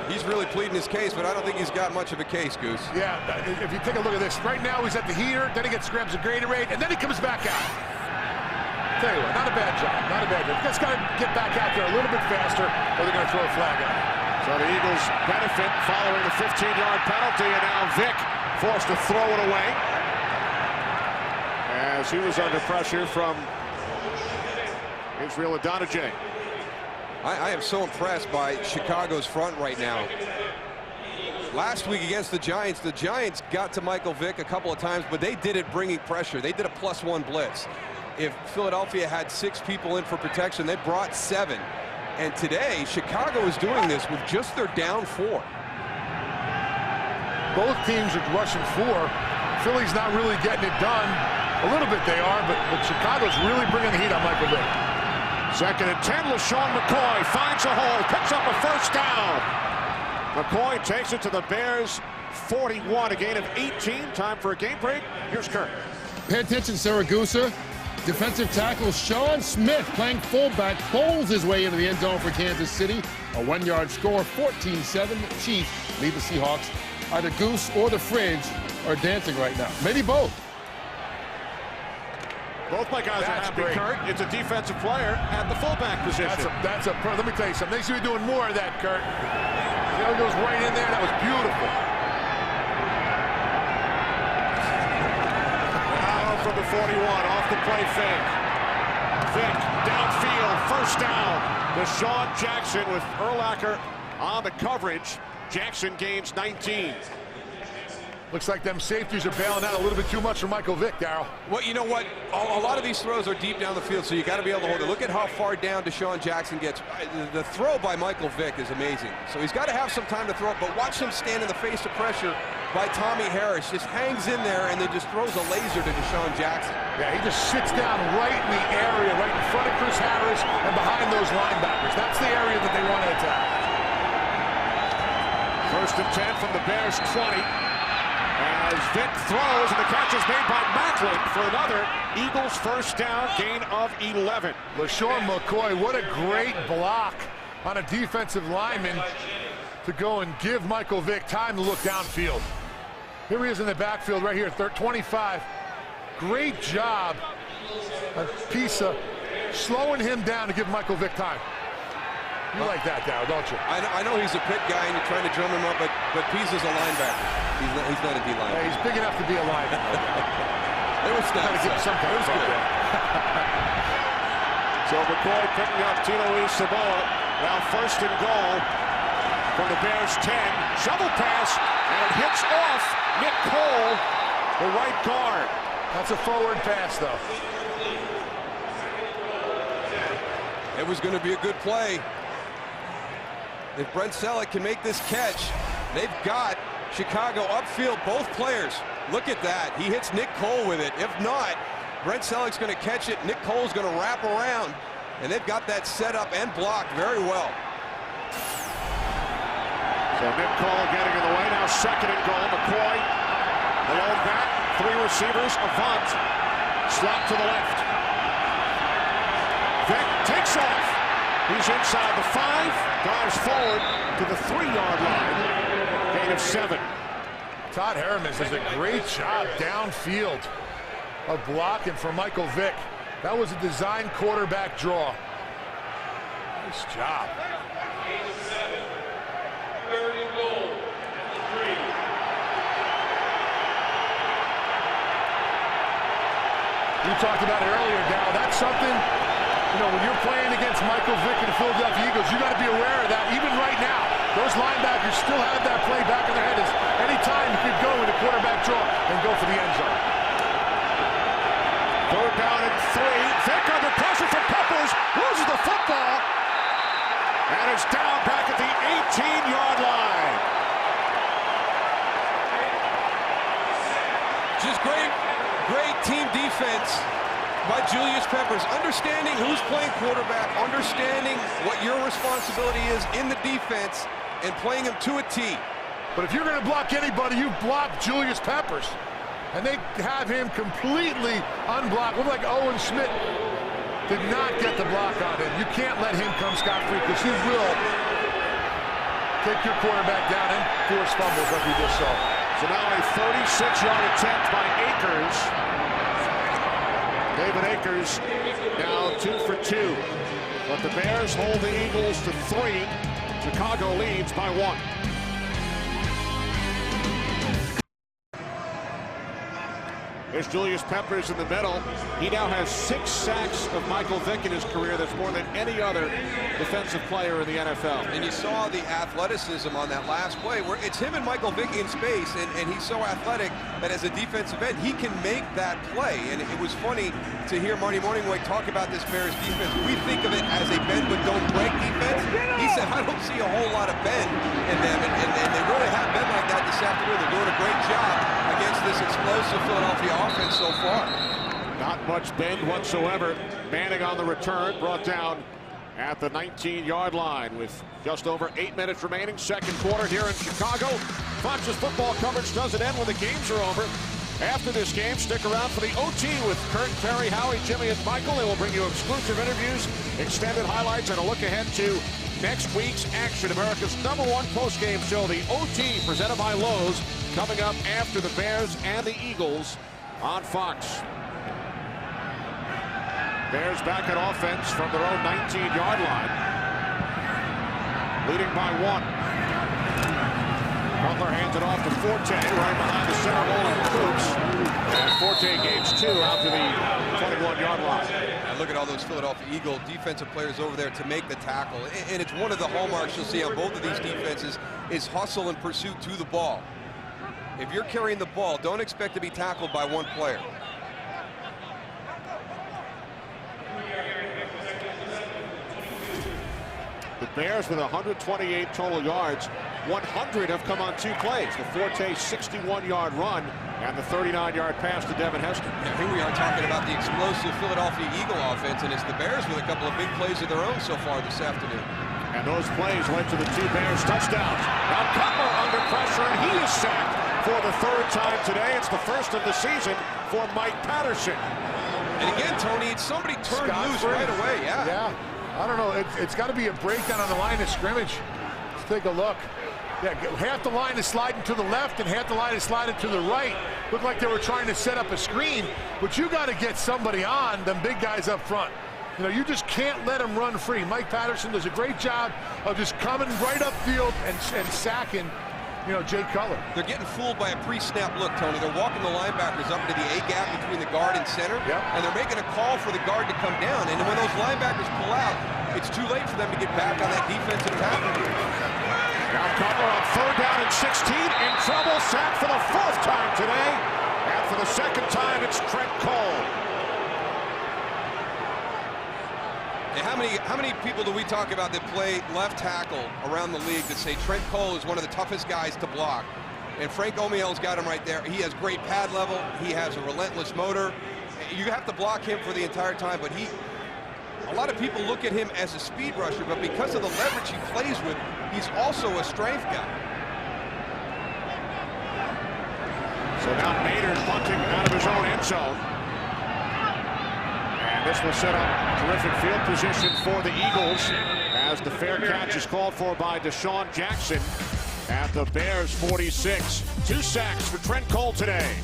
He's really pleading his case, but I don't think he's got much of a case, Goose. Yeah, if you take a look at this, right now he's at the heater, then he gets grabs a Gatorade, and then he comes back out. Tell you what, not a bad job, not a bad job. Just got to get back out there a little bit faster, or they're going to throw a flag out. So the Eagles benefit following the 15-yard penalty, and now Vick forced to throw it away as he was under pressure from Israel Adonijah. I am so impressed by Chicago's front right now. Last week against the Giants got to Michael Vick a couple of times, but they did it bringing pressure. They did a +1 blitz. If Philadelphia had 6 people in for protection, they brought 7. And today, Chicago is doing this with just their down 4. Both teams are rushing 4. Philly's not really getting it done. A little bit they are, but Chicago's really bringing the heat on Michael Vick. 2nd and 10, LaShawn McCoy finds a hole, picks up a first down. McCoy takes it to the Bears' 41, a gain of 18. Time for a game break. Here's Kurt. Pay attention, Saragusa. Defensive tackle Sean Smith, playing fullback, bowls his way into the end zone for Kansas City. A 1-yard score, 14-7. Chiefs lead the Seahawks. Either Goose or the Fridge are dancing right now. Maybe both. Both my guys are happy, great. Kurt. It's a defensive player at the fullback position. Let me tell you something. They should be doing more of that, Kurt. The other goes right in there. That was beautiful. Now from the 41, off the play fake. Vick, downfield, first down. Deshaun Jackson with Urlacher on the coverage. Jackson gains 19. Looks like them safeties are bailing out a little bit too much for Michael Vick, Darryl. Well, you know what? A lot of these throws are deep down the field, so you got to be able to hold it. Look at how far down Deshaun Jackson gets. The throw by Michael Vick is amazing. So he's got to have some time to throw it, but watch him stand in the face of pressure by Tommy Harris. Just hangs in there and then just throws a laser to Deshaun Jackson. Yeah, he just sits down right in the area, right in front of Chris Harris and behind those linebackers. That's the area that they want to attack. 1st and 10 from the Bears' 20. As Vick throws, and the catch is made by Macklin for another Eagles first down, gain of 11. LaShawn McCoy, what a great block on a defensive lineman to go and give Michael Vick time to look downfield. Here he is in the backfield right here, 25. Great job of Pisa slowing him down to give Michael Vick time. You like that, Darryl, don't you? I know he's a pit guy and you're trying to drum him up, but Pisa's a linebacker. He's not a D linebacker. Yeah, he's big enough to be a linebacker. It was Got to give some kind of good. So McCoy picking up Tino Saboa. Now 1st and goal from the Bears' 10. Shovel pass, and it hits off Nick Cole, the right guard. That's a forward pass, though. It was going to be a good play. If Brent Selleck can make this catch, they've got Chicago upfield, both players. Look at that. He hits Nick Cole with it. If not, Brent Selleck's going to catch it. Nick Cole's going to wrap around, and they've got that set up and blocked very well. So Nick Cole getting in the way. Now 2nd and goal. McCoy, alone back. 3 receivers. Avant. Slot to the left. Vick takes off. He's inside the 5. Dives forward to the 3-yard line. Gain of 7. Todd Harriman does a great job downfield of blocking for Michael Vick. That was a design quarterback draw. Nice job. 3rd and goal. 3. You talked about it earlier, Dow. That's something, you know, when you're playing against Michael Vick and the Philadelphia Eagles, you got to be aware of that. Even right now, those linebackers still have that play back in their head. Anytime you could go in the quarterback draw and go for the end zone. 3rd down and 3. Vick under pressure from Peppers. Loses the football. And it's down back at the 18-yard line. Just great team defense by Julius Peppers. Understanding who's playing quarterback, understanding what your responsibility is in the defense, and playing him to a T. But if you're going to block anybody, you block Julius Peppers. And they have him completely unblocked. Look like Owen Smith did not get the block on him. You can't let him come scot-free because he will take your quarterback down and force fumbles like we just saw. So now a 36-yard attempt by Akers. David Akers now 2 for 2. But the Bears hold the Eagles to 3. Chicago leads by 1. There's Julius Peppers in the middle. He now has 6 sacks of Michael Vick in his career. That's more than any other defensive player in the NFL. And you saw the athleticism on that last play where it's him and Michael Vick in space, and he's so athletic that as a defensive end, he can make that play. And it was funny to hear Marty Morningweg talk about this Bears defense. We think of it as a bend but don't break defense. He said, I don't see a whole lot of bend in them, and they really have been like that this afternoon. They're doing a great job against this explosive Philadelphia offense so far. Not much bend whatsoever. Manning on the return, brought down at the 19-yard line with just over 8 minutes remaining. Second quarter here in Chicago. Fox's football coverage doesn't end when the games are over. After this game, stick around for the OT with Kurt, Terry, Howie, Jimmy, and Michael. They will bring you exclusive interviews, extended highlights, and a look ahead to next week's action. America's #1 post-game show, the OT, presented by Lowe's, coming up after the Bears and the Eagles on Fox. Bears back at offense from their own 19-yard line, leading by 1. Cutler hands it off to Forte, right behind the center rolling Cooks. And Forte gains 2 out to the 21-yard line. And look at all those Philadelphia Eagle defensive players over there to make the tackle. And it's one of the hallmarks you'll see on both of these defenses is hustle and pursuit to the ball. If you're carrying the ball, don't expect to be tackled by one player. The Bears with 128 total yards. 100 have come on 2 plays. The Forte 61-yard run and the 39-yard pass to Devin Hester. Now here we are talking about the explosive Philadelphia Eagle offense, and it's the Bears with a couple of big plays of their own so far this afternoon. And those plays led to the 2 Bears touchdowns. Now Cutler under pressure, and he is sacked for the 3rd time today. It's the first of the season for Mike Patterson. And again, Tony, it's somebody turned loose right away. Yeah. I don't know. It's got to be a breakdown on the line of scrimmage. Let's take a look. Yeah, half the line is sliding to the left and half the line is sliding to the right. Looked like they were trying to set up a screen, but you got to get somebody on them big guys up front. You know, you just can't let them run free. Mike Patterson does a great job of just coming right upfield and sacking, you know, Jay Cutler. They're getting fooled by a pre-snap look, Tony. They're walking the linebackers up into the A gap between the guard and center, and they're making a call for the guard to come down. And when those linebackers pull out, it's too late for them to get back on that defensive tackle. Now Cutler on 3rd down and 16, in trouble, sacked for the 4th time today. And for the 2nd time, it's Trent Cole. And how many people do we talk about that play left tackle around the league that say Trent Cole is one of the toughest guys to block? And Frank Omiel's got him right there. He has great pad level. He has a relentless motor. You have to block him for the entire time, but a lot of people look at him as a speed rusher, but because of the leverage he plays with, he's also a strength guy. So now Maynard punting out of his own end zone. And this will set up terrific field position for the Eagles as the fair catch is called for by Deshaun Jackson at the Bears 46. 2 sacks for Trent Cole today.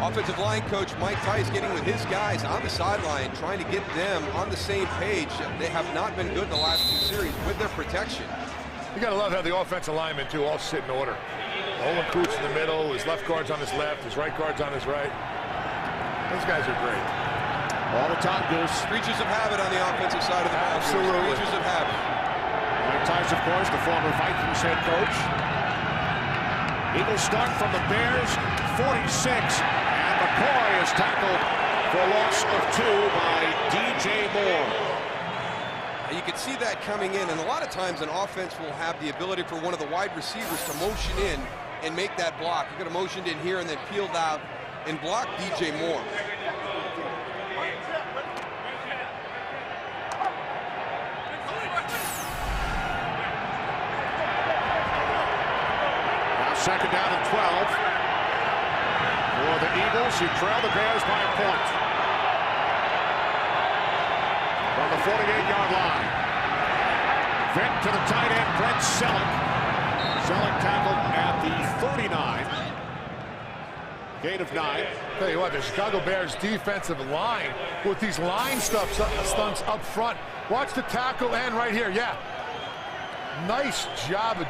Offensive line coach Mike Tice getting with his guys on the sideline, trying to get them on the same page. They have not been good the last 2 series with their protection. You got to love how the offensive linemen, too, all sit in order. Olin Kreutz in the middle, his left guard's on his left, his right guard's on his right. Those guys are great. All the time, Goose. Creatures of habit on the offensive side of the ball. Absolutely. Creatures of habit. Mike Tice, of course, the former Vikings head coach. Eagles start from the Bears, 46, and McCoy is tackled for a loss of 2 by DJ Moore. You can see that coming in, and a lot of times an offense will have the ability for one of the wide receivers to motion in and make that block. You could have motioned in here and then peeled out and blocked DJ Moore. Now second down and 12 for the Eagles, who trail the Bears by a point. From the 48-yard line. Vick to the tight end, Brent Selleck. Selleck tackled at the 39. Gain of 9. Tell you what, the Chicago Bears defensive line with these line stunts up front. Watch the tackle end right here. Yeah. Nice job.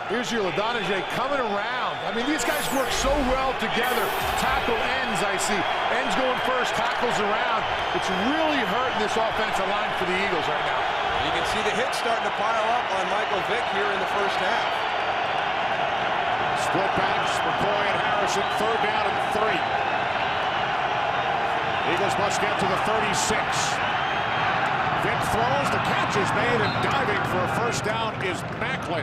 Here's your Ladonije coming around. I mean, these guys work so well together. Tackle ends, I see. Ends going first, tackles around. It's really hurting this offensive line for the Eagles right now. You can see the hits starting to pile up on Michael Vick here in the first half. Split backs, McCoy and Harrison, third down and 3. Eagles must get to the 36. Vick throws, the catch is made, and diving for a first down is Macklin.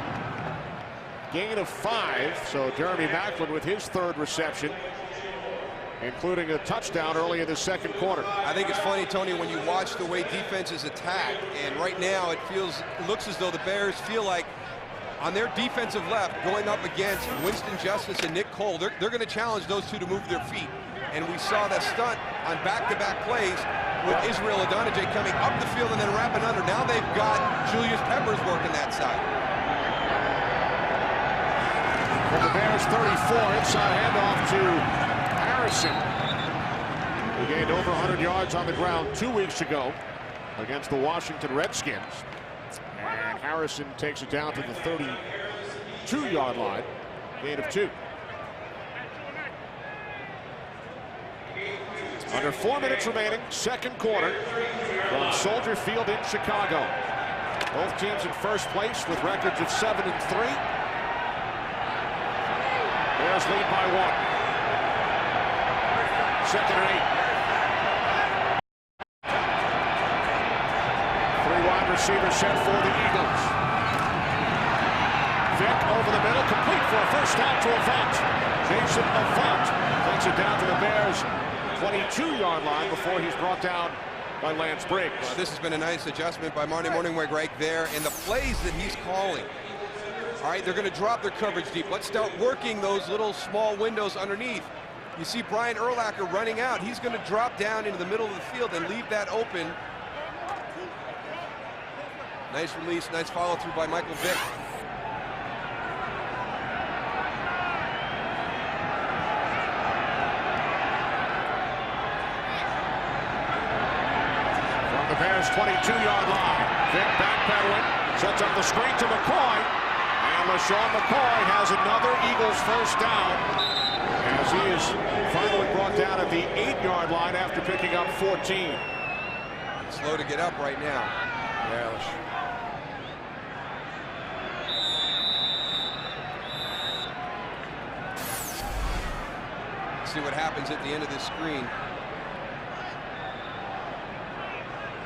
Gain of 5, so Jeremy Macklin with his third reception, including a touchdown early in the second quarter. I think it's funny, Tony, when you watch the way defenses attack, and right now it looks as though the Bears feel like on their defensive left, going up against Winston Justice and Nick Cole, they're going to challenge those two to move their feet. And we saw that stunt on back-to-back plays with Israel Ladonije coming up the field and then wrapping under. Now they've got Julius Peppers working that side. From the Bears 34, inside handoff to Harrison, who gained over 100 yards on the ground 2 weeks ago against the Washington Redskins. And Harrison takes it down to the 32-yard line, gain of 2. Under 4 minutes remaining, second quarter from Soldier Field in Chicago. Both teams in first place with records of 7 and 3. Bears lead by 1. Second and 8. 3 wide receivers set for the Eagles. Vick over the middle, complete for a first down to Avant. Jason Avant takes it down to the Bears' 22-yard line before he's brought down by Lance Briggs. Well, this has been a nice adjustment by Marty Morningweg right there, and the plays that he's calling. All right, they're going to drop their coverage deep. Let's start working those little small windows underneath. You see Brian Urlacher running out. He's going to drop down into the middle of the field and leave that open. Nice release, nice follow through by Michael Vick. From the Bears' 22-yard line, Vick backpedaling, sets up the screen to McCoy. And LaShawn McCoy has another Eagles first down as he is finally brought down at the 8-yard line after picking up 14. Slow to get up right now. Yeah. See what happens at the end of this screen.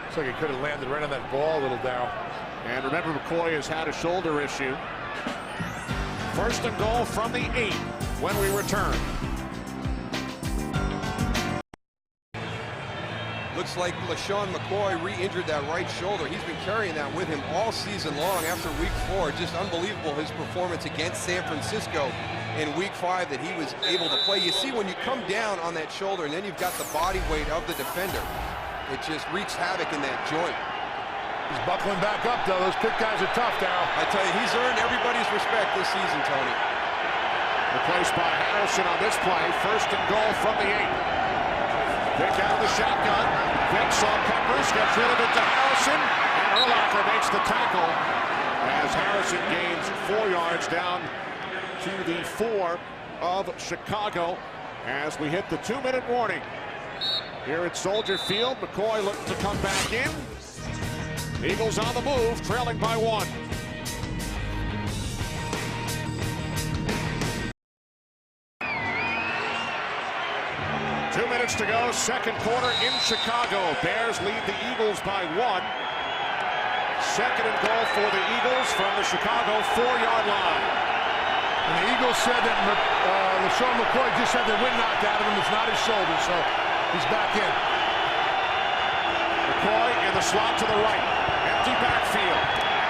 Looks like he could have landed right on that ball, little Darryl. And remember, McCoy has had a shoulder issue. First and goal from the 8 when we return. Looks like LaShawn McCoy re-injured that right shoulder. He's been carrying that with him all season long after week 4. Just unbelievable his performance against San Francisco in week 5 that he was able to play. You see, when you come down on that shoulder and then you've got the body weight of the defender, it just wreaks havoc in that joint. He's buckling back up, though. Those kick guys are tough, Darryl. I tell you, he's earned everybody's respect this season, Tony. Replaced by Harrison on this play. First and goal from the 8. Vick out of the shotgun. Vick saw Peppers, gets rid of it to Harrison, and Urlacher makes the tackle as Harrison gains 4 yards down to the 4 of Chicago as we hit the 2-minute warning. Here at Soldier Field, McCoy looking to come back in. Eagles on the move, trailing by 1. To go, second quarter in Chicago. Bears lead the Eagles by 1. Second and goal for the Eagles from the Chicago 4-yard line. And the Eagles said that LaShawn McCoy just had the wind knocked out of him. It's not his shoulder, so he's back in. McCoy in the slot to the right. Empty backfield.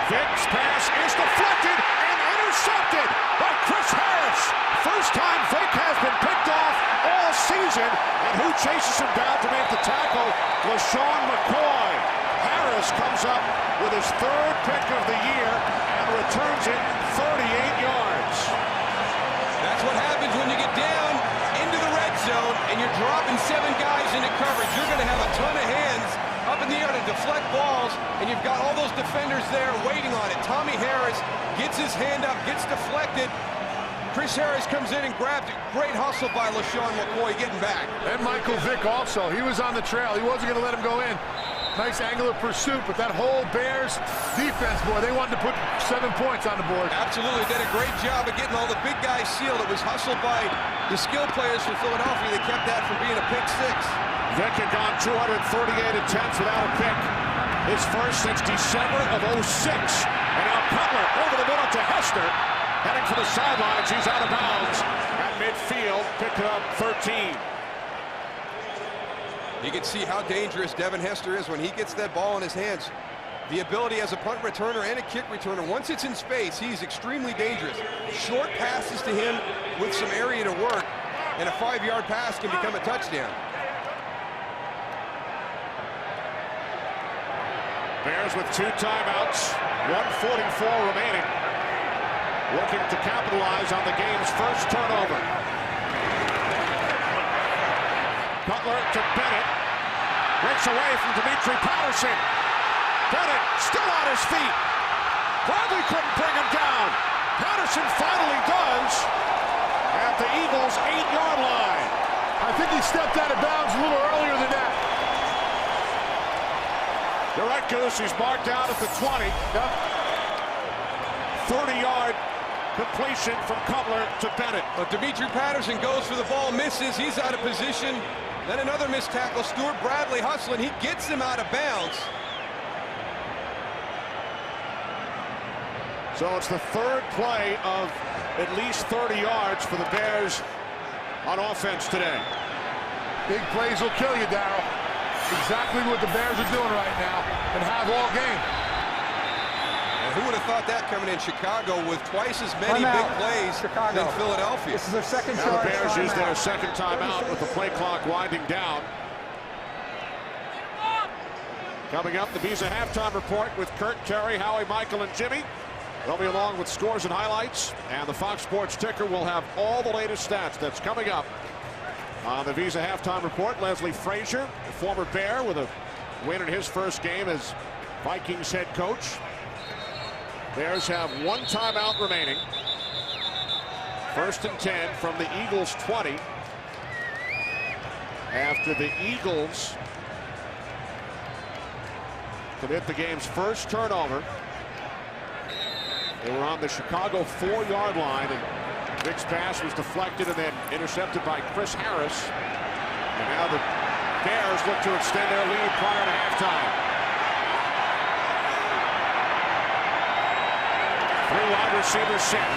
Vick's pass is deflected and intercepted by Chris Harris. First time Vick has been picked off all season. And who chases him down to make the tackle? LaShawn McCoy. Harris comes up with his 3rd pick of the year and returns it 38 yards. That's what happens when you get down into the red zone and you're dropping 7 guys into coverage. You're going to have a ton of hands up in the air to deflect balls, and you've got all those defenders there waiting on it. Tommy Harris gets his hand up, gets deflected. Chris Harris comes in and grabs it. Great hustle by LaShawn McCoy getting back. And Michael Vick also. He was on the trail. He wasn't going to let him go in. Nice angle of pursuit, but that whole Bears defense, boy, they wanted to put 7 points on the board. Absolutely. Did a great job of getting all the big guys sealed. It was hustled by the skill players from Philadelphia. They kept that from being a pick 6. Vick had gone 238 attempts without a pick. His first since December of 06. And now Cutler over the middle to Hester. Heading for the sidelines. He's out of bounds at midfield. Picked up 13. You can see how dangerous Devin Hester is when he gets that ball in his hands. The ability as a punt returner and a kick returner, once it's in space, he's extremely dangerous. Short passes to him with some area to work, and a 5-yard pass can become a touchdown. Bears with 2 timeouts, 1:44 remaining. Looking to capitalize on the game's first turnover. Cutler to Bennett. Breaks away from Dimitri Patterson. Bennett still on his feet. Bradley couldn't bring him down. Patterson finally does at the Eagles' 8-yard line. I think he stepped out of bounds a little earlier than that. Direct goose, he's marked out at the 20. Yep. 30-yard completion from Cutler to Bennett. But Dimitri Patterson goes for the ball, misses. He's out of position. Then another missed tackle. Stuart Bradley hustling. He gets him out of bounds. So it's the 3rd play of at least 30 yards for the Bears on offense today. Big plays will kill you, Darryl. Exactly what the Bears are doing right now and have all game. And who would have thought that coming in Chicago with twice as many big plays than Philadelphia? This is their second Now charge. the Bears use their second timeout. timeout with the play clock winding down. Coming up, the Visa halftime report with Kurt, Terry, Howie, Michael, and Jimmy. They'll be along with scores and highlights, and the Fox Sports ticker will have all the latest stats. That's coming up on the Visa halftime report. Leslie Frazier, a former Bear, with a win in his first game as Vikings head coach. Bears have 1 timeout remaining. 1st and 10 from the Eagles' 20. After the Eagles commit the game's first turnover. They were on the Chicago 4-yard line, and Vick's pass was deflected and then intercepted by Chris Harris. And now the Bears look to extend their lead prior to halftime. 3 wide receivers set.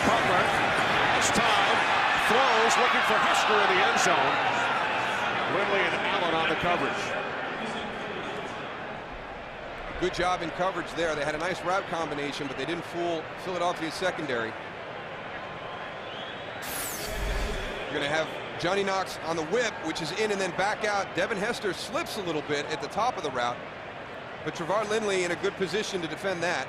Cutler, this time, throws, looking for Hester in the end zone. Lindley and Allen on the coverage. Good job in coverage there. They had a nice route combination, but they didn't fool Philadelphia's secondary. You're going to have Johnny Knox on the whip, which is in and then back out. Devin Hester slips a little bit at the top of the route, but Trevor Lindley in a good position to defend that.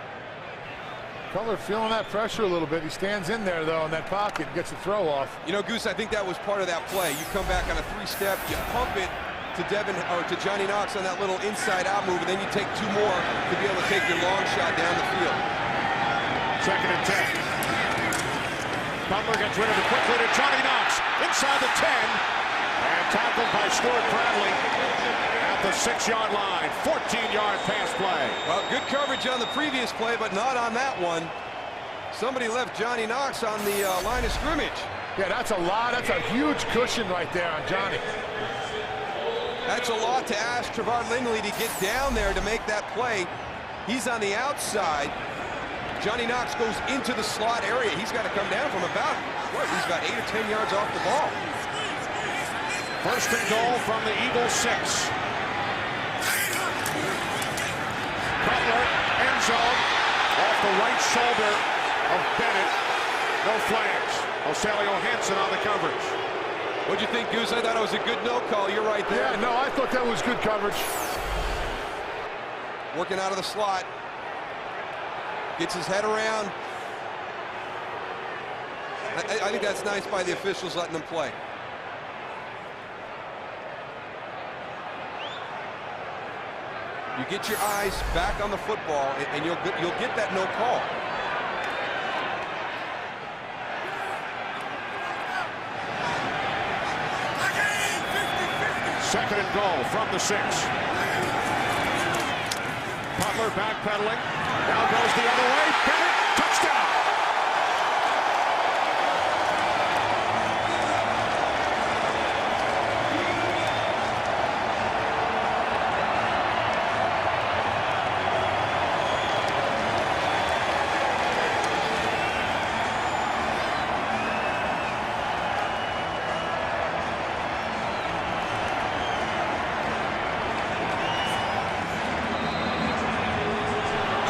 Cutler feeling that pressure a little bit. He stands in there, though, in that pocket and gets a throw off. You know, Goose, I think that was part of that play. You come back on a 3-step, you pump it to to Johnny Knox on that little inside-out move, and then you take 2 more to be able to take your long shot down the field. 2nd and 10. Cutler gets rid of it quickly to Johnny Knox. Inside the 10. And tackled by Stuart Bradley at the 6-yard line. 14-yard pass play. Well, good coverage on the previous play, but not on that one. Somebody left Johnny Knox on the line of scrimmage. Yeah, that's a lot. That's a huge cushion right there on Johnny. That's a lot to ask Trevon Lindley to get down there to make that play. He's on the outside. Johnny Knox goes into the slot area. He's got to come down from about, what, he's about 8 or 10 yards off the ball. First and goal from the Eagles 6. Cutler, end zone, off the right shoulder of Bennett. No flags. Osalio Hansen on the coverage. What'd you think, Goose? I thought it was a good no call. You're right there. Yeah, no, I thought that was good coverage. Working out of the slot. Gets his head around. I think that's nice by the officials letting them play. You get your eyes back on the football, and you'll get that no call. Second and goal from the 6. Cutler backpedaling. Now goes the other way. Bennett, touchdown.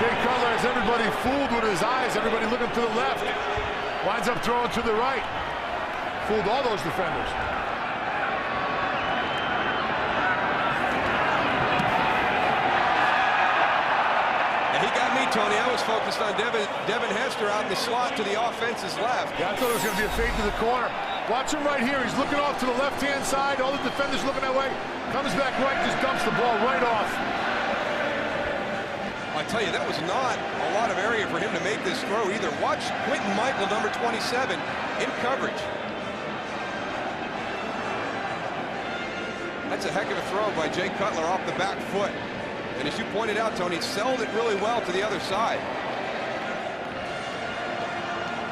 Jay Cutler has everybody fooled with his eyes. Everybody looking to the left. Winds up throwing to the right. Fooled all those defenders. And he got me, Tony. I was focused on Devin Hester out in the slot to the offense's left. Yeah, I thought it was going to be a fade to the corner. Watch him right here. He's looking off to the left-hand side. All the defenders looking that way. Comes back right, just dumps the ball right off. I tell you, that was not a lot of area for him to make this throw either. Watch Quentin Michael, number 27, in coverage. That's a heck of a throw by Jay Cutler off the back foot. And as you pointed out, Tony, sold it really well to the other side.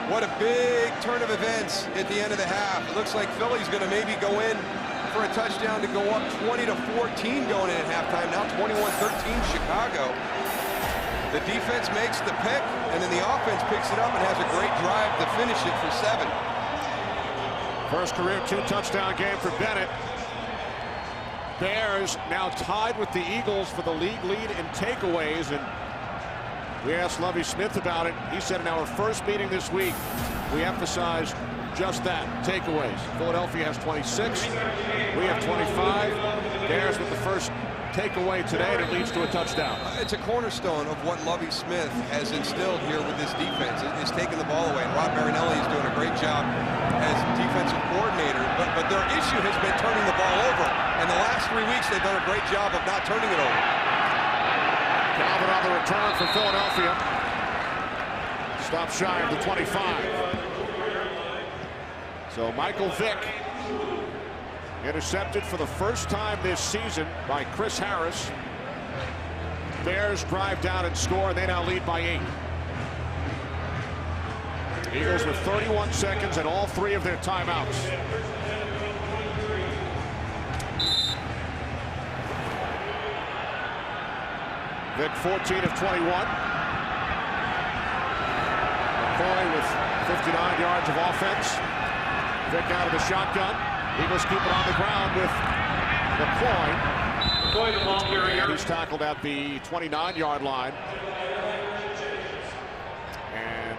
What a big turn of events at the end of the half. It looks like Philly's going to maybe go in for a touchdown to go up 20-14 going in at halftime. Now 21-13 Chicago. The defense makes the pick, and then the offense picks it up and has a great drive to finish it for 7. First career 2-touchdown game for Bennett. Bears now tied with the Eagles for the league lead in takeaways, and we asked Lovie Smith about it. He said in our first meeting this week, we emphasized just that, takeaways. Philadelphia has 26. We have 25. Bears with the first takeaway today that leads to a touchdown. It's a cornerstone of what Lovie Smith has instilled here with this defense. Is taking the ball away. And Rod Marinelli is doing a great job as defensive coordinator. But their issue has been turning the ball over. And the last 3 weeks, they've done a great job of not turning it over. Calvin on the return for Philadelphia. Stop shy of the 25. So Michael Vick intercepted for the first time this season by Chris Harris. Bears drive down and score, and they now lead by 8. Eagles with 31 seconds and all 3 of their timeouts. Vick 14 of 21. McCoy with 59 yards of offense. Vick out of the shotgun. Eagles keep it on the ground with McCoy. And he's tackled at the 29-yard line. And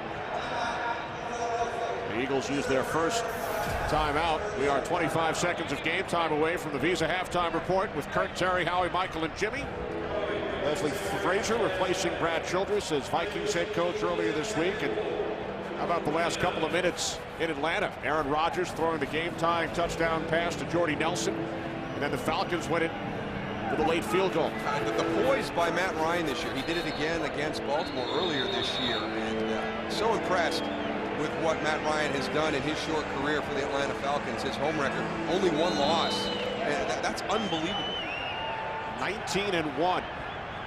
the Eagles use their first timeout. We are 25 seconds of game time away from the Visa halftime report with Kirk, Terry, Howie, Michael, and Jimmy. Leslie Frazier replacing Brad Childress as Vikings head coach earlier this week. And how about the last couple of minutes in Atlanta? Aaron Rodgers throwing the game-tying touchdown pass to Jordy Nelson. And then the Falcons went in with a late field goal. The poise by Matt Ryan this year. He did it again against Baltimore earlier this year. And so impressed with what Matt Ryan has done in his short career for the Atlanta Falcons. His home record, only 1 loss. That's unbelievable. 19-1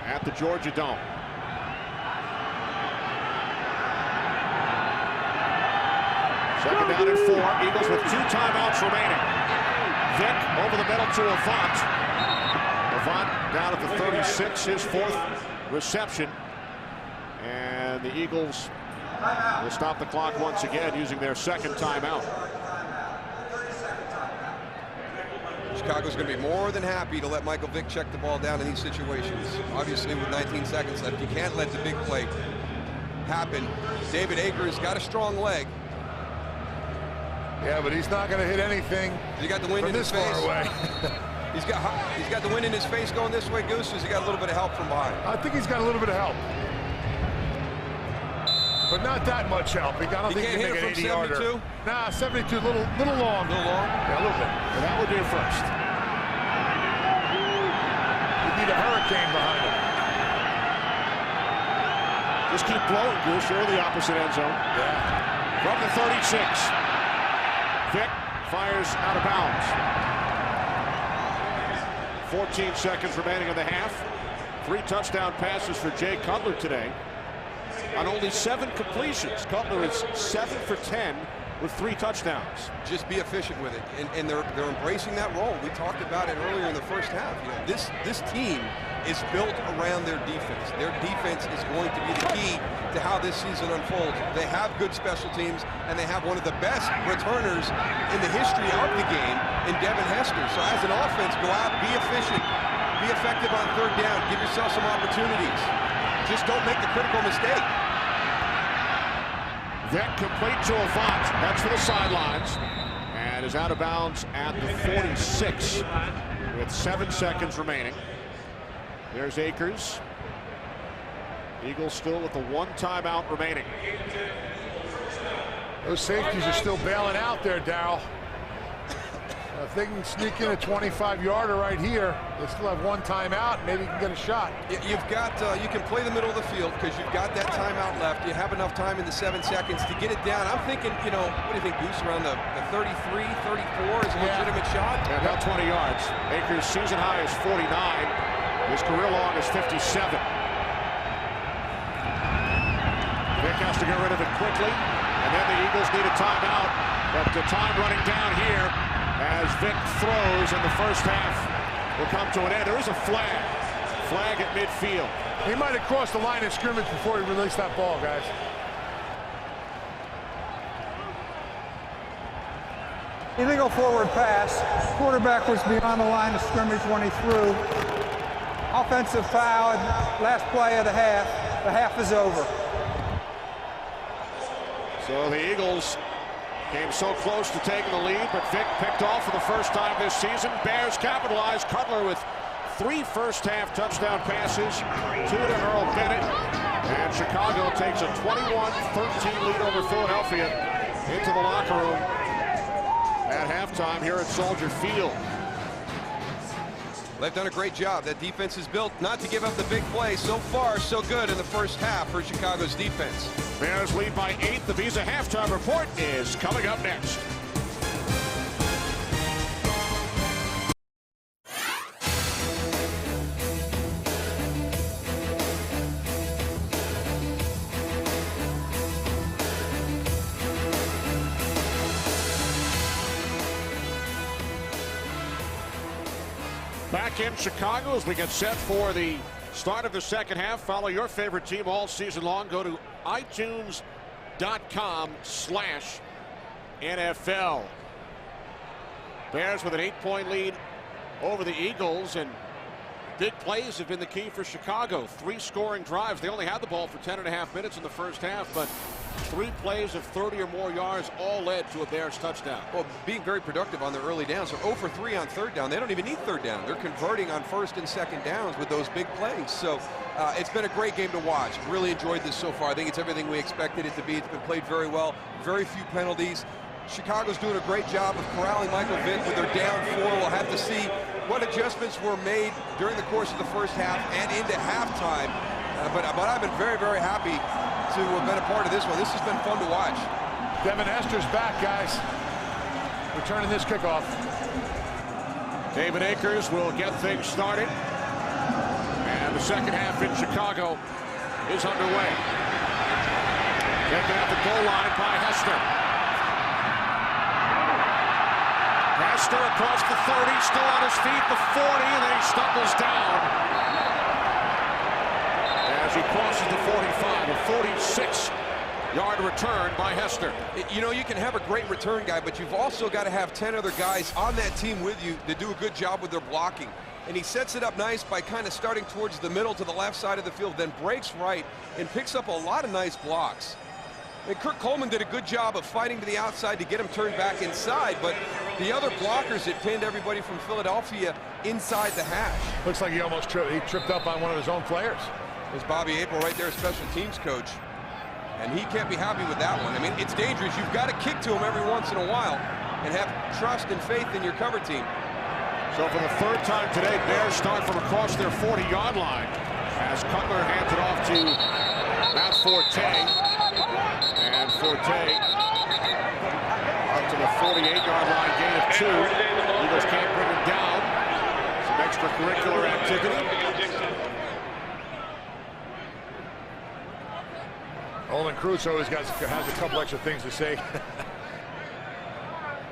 at the Georgia Dome. Second down and 4. Eagles with 2 timeouts remaining. Vick over the middle to Avant. Avant down at the 36, his 4th reception. And the Eagles will stop the clock once again using their 2nd timeout. Chicago's going to be more than happy to let Michael Vick check the ball down in these situations. Obviously, with 19 seconds left, you can't let the big play happen. David Akers got a strong leg. Yeah, but he's not going to hit anything. He got the wind in his face. Far away. he's got the wind in his face going this way, Goose. Has he got a little bit of help from behind? I think he's got a little bit of help, but not that much help. I don't think he can make an 80-yarder. Nah, 72, little long. Little long? Yeah, a little bit. And that would be a first. You need a hurricane behind him. Just keep blowing, Goose. You're in the opposite end zone. Yeah. From the 36. Vick fires out of bounds. 14 seconds remaining in the half. 3 touchdown passes for Jay Cutler today. On only 7 completions. Cutler is 7 for 10 with 3 touchdowns. Just be efficient with it, and they're embracing that role. We talked about it earlier in the first half. You know, this team is built around their defense. Their defense is going to be the key to how this season unfolds. They have good special teams, and they have one of the best returners in the history of the game in Devin Hester. So as an offense, go out, be efficient, be effective on 3rd down, give yourself some opportunities. Just don't make the critical mistake. Vick complete to Avant. That's for the sidelines. And is out of bounds at the 46 with 7 seconds remaining. There's Akers. Eagles still with the 1 timeout remaining. Those safeties are still bailing out there, Darryl. If they can sneak in a 25-yarder right here, they still have 1 timeout. Maybe you can get a shot. You've got, you can play the middle of the field because you've got that timeout left. You have enough time in the 7 seconds to get it down. I'm thinking, you know, what do you think, Goose, around the 33, 34 is a legitimate shot? Yeah, about 20 yards. Akers' season high is 49. His career long is 57. Vick has to get rid of it quickly, and then the Eagles need a timeout. But the time running down here as Vick throws in the first half will come to an end. There is a flag. Flag at midfield. He might have crossed the line of scrimmage before he released that ball, guys. Illegal forward pass. Quarterback was beyond the line of scrimmage when he threw. Offensive foul, last play of the half. The half is over. So the Eagles came so close to taking the lead, but Vick picked off for the first time this season. Bears capitalized. Cutler with 3 first-half touchdown passes, 2 to Earl Bennett. And Chicago takes a 21-13 lead over Philadelphia into the locker room at halftime here at Soldier Field. They've done a great job. That defense is built not to give up the big play. So far, so good in the first half for Chicago's defense. Bears lead by 8. The Visa halftime report is coming up next. Back in Chicago as we get set for the start of the second half. Follow your favorite team all season long. Go to iTunes.com/NFL. Bears with an 8-point lead over the Eagles, and big plays have been the key for Chicago. 3 scoring drives. They only had the ball for 10.5 minutes in the first half, but 3 plays of 30 or more yards all led to a Bears touchdown. Well, being very productive on their early downs. So 0 for 3 on 3rd down. They don't even need 3rd down. They're converting on 1st and 2nd downs with those big plays. So it's been a great game to watch. Really enjoyed this so far. I think it's everything we expected it to be. It's been played very well. Very few penalties. Chicago's doing a great job of corralling Michael Vick with their down 4. We'll have to see what adjustments were made during the course of the first half and into halftime. But I've been very, very happy to have been a part of this one. This has been fun to watch. Devin Hester's back, guys. Returning this kickoff. David Akers will get things started. And the second half in Chicago is underway. Taken at the goal line by Hester. Hester across the 30, still on his feet, the 40, and then he stumbles down as he crosses the 45, a 46-yard return by Hester. You know, you can have a great return guy, but you've also got to have 10 other guys on that team with you to do a good job with their blocking. And he sets it up nice by kind of starting towards the middle to the left side of the field, then breaks right and picks up a lot of nice blocks. I mean, Kurt Coleman did a good job of fighting to the outside to get him turned back inside, but the other blockers that pinned everybody from Philadelphia inside the hash. Looks like he almost tripped up on one of his own players. There's Bobby April right there, special teams coach. And he can't be happy with that one. I mean, it's dangerous. You've got to kick to him every once in a while and have trust and faith in your cover team. So for the third time today, Bears start from across their 40-yard line as Cutler hands it off to Matt Forte. And Forte up to the 48-yard line, gain of 2. Eagles can't bring him down. Some extracurricular activity. Olin Kreutz always has a couple extra things to say.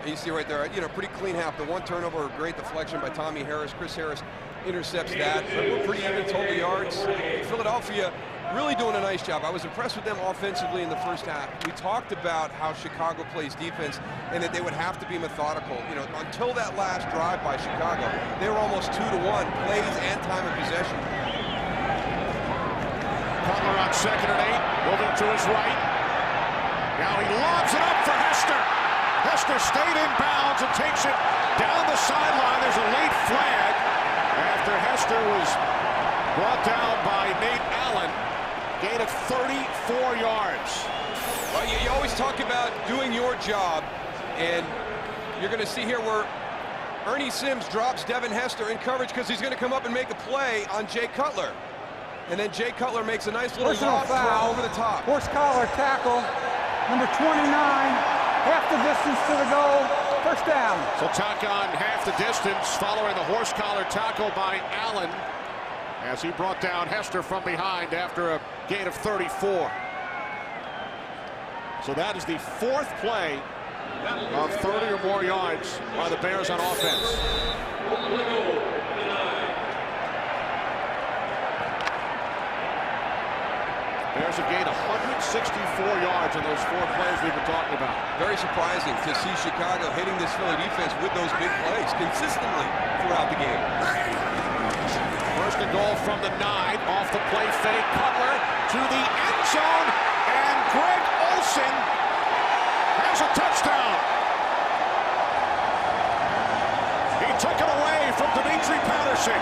You see right there, you know, pretty clean half. The one turnover, great deflection by Tommy Harris. Chris Harris intercepts that. But we're pretty even total yards. Philadelphia really doing a nice job. I was impressed with them offensively in the first half. We talked about how Chicago plays defense and that they would have to be methodical. You know, until that last drive by Chicago, they were almost 2-to-1 plays and time of possession. Cutler on 2nd and 8, moving to his right. Now he lobs it up for Hester. Hester stayed in bounds and takes it down the sideline. There's a late flag after Hester was brought down by Nate Allen. Gain of 34 yards. Well, you always talk about doing your job, and you're going to see here where Ernie Sims drops Devin Hester in coverage because he's going to come up and make a play on Jay Cutler. And then Jay Cutler makes a nice little lob throw over the top. Horse collar tackle, number 29, half the distance to the goal, first down. So tack on half the distance following the horse collar tackle by Allen as he brought down Hester from behind after a gain of 34. So that is the 4th play of 30 or more yards by the Bears on offense. Bears have gained 164 yards on those 4 plays we've been talking about. Very surprising to see Chicago hitting this Philly defense with those big plays consistently throughout the game. First and goal from the 9, off the play fake. Cutler to the end zone, and Greg Olsen has a touchdown. He took it away from Dimitri Patterson.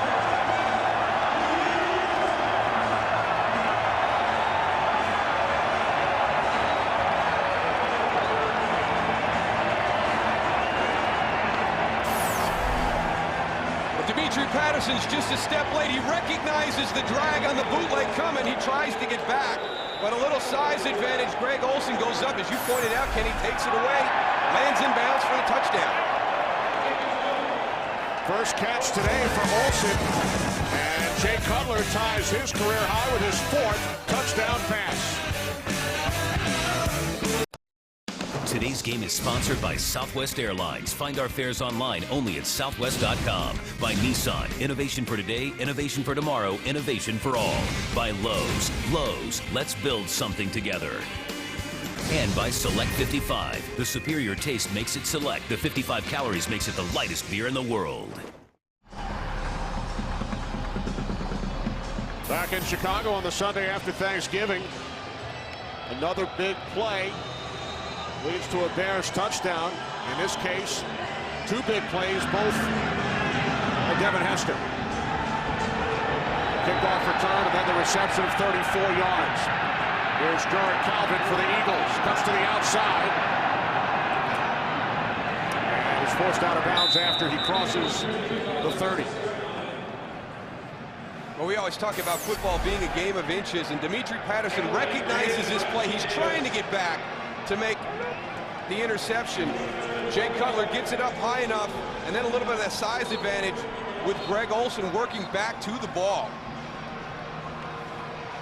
Patterson's just a step late. He recognizes the drag on the bootleg coming. He tries to get back, but a little size advantage. Greg Olsen goes up, as you pointed out. Kenny takes it away, lands in bounds for the touchdown. First catch today from Olsen, and Jay Cutler ties his career high with his 4th touchdown pass. Today's game is sponsored by Southwest Airlines. Find our fares online only at southwest.com. By Nissan, innovation for today, innovation for tomorrow, innovation for all. By Lowe's. Lowe's, let's build something together. And by Select 55. The superior taste makes it Select. The 55 calories makes it the lightest beer in the world. Back in Chicago on the Sunday after Thanksgiving. Another big play leads to a Bears touchdown. In this case, 2 big plays, both by Devin Hester. Kickoff return, and then the reception of 34 yards. Here's Gerard Calvin for the Eagles. Cuts to the outside. And is forced out of bounds after he crosses the 30. Well, we always talk about football being a game of inches, and Dimitri Patterson recognizes this play. He's trying to get back to make the interception. Jay Cutler gets it up high enough, and then a little bit of that size advantage with Greg Olsen working back to the ball.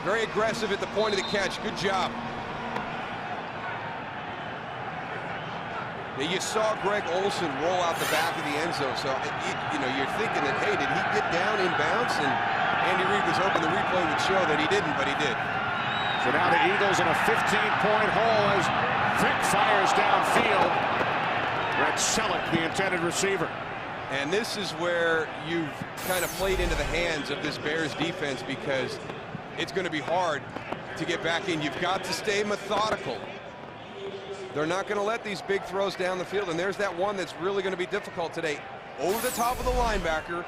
Very aggressive at the point of the catch. Good job. Yeah, you saw Greg Olsen roll out the back of the end zone, so you know, you're thinking that, hey, did he get down in bounds? And Andy Reid was hoping the replay would show that he didn't, but he did. So now the Eagles in a 15-point hole as Vick fires downfield. Red Selleck, the intended receiver. And this is where you've kind of played into the hands of this Bears defense, because it's going to be hard to get back in. You've got to stay methodical. They're not going to let these big throws down the field, and there's that one that's really going to be difficult today. Over the top of the linebacker,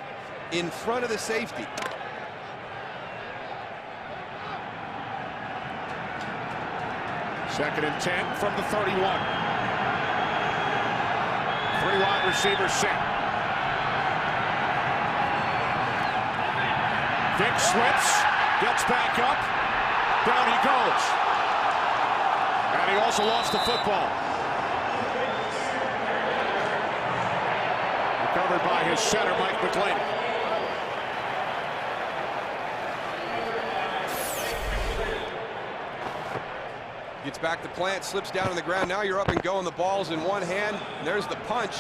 in front of the safety. Second and 10 from the 31. 3 wide receivers set. Vick slips, gets back up, down he goes. And he also lost the football. Recovered by his center, Mike McClain. Gets back to plant, slips down on the ground. Now you're up and going. The ball's in one hand. And there's the punch.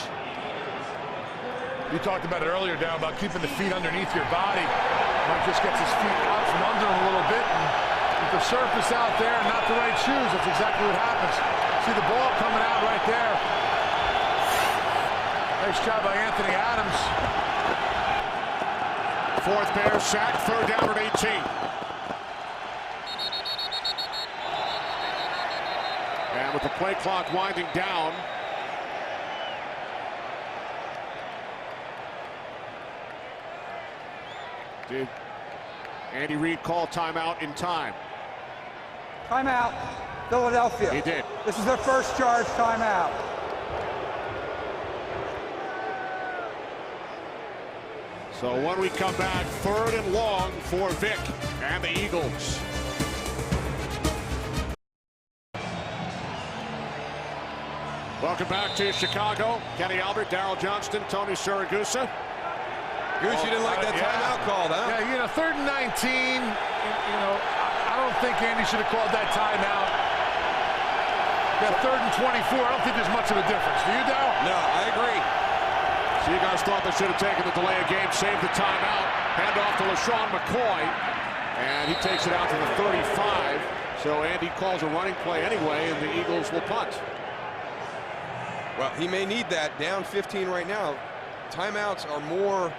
You talked about it earlier, Darryl, about keeping the feet underneath your body. Mike just gets his feet out from under him a little bit. And with the surface out there and not the right shoes, that's exactly what happens. See the ball coming out right there. Nice job by Anthony Adams. Fourth Bears sack, third down at 18. And with the play clock winding down, did Andy Reid call timeout in time? Timeout, Philadelphia. He did. This is their first charge timeout. So when we come back, third and long for Vick and the Eagles. Welcome back to Chicago. Kenny Albert, Darryl Johnston, Tony Siragusa. Goose, you didn't like that timeout call, huh? Yeah, you know, 3rd and 19, you know, I don't think Andy should have called that timeout. That 3rd and 24, I don't think there's much of a difference. Do you, Darryl? No, I agree. So you guys thought they should have taken the delay of game, saved the timeout, hand off to LaShawn McCoy, and he takes it out to the 35. So Andy calls a running play anyway, and the Eagles will punt. Well, he may need that. Down 15 right now. Timeouts are more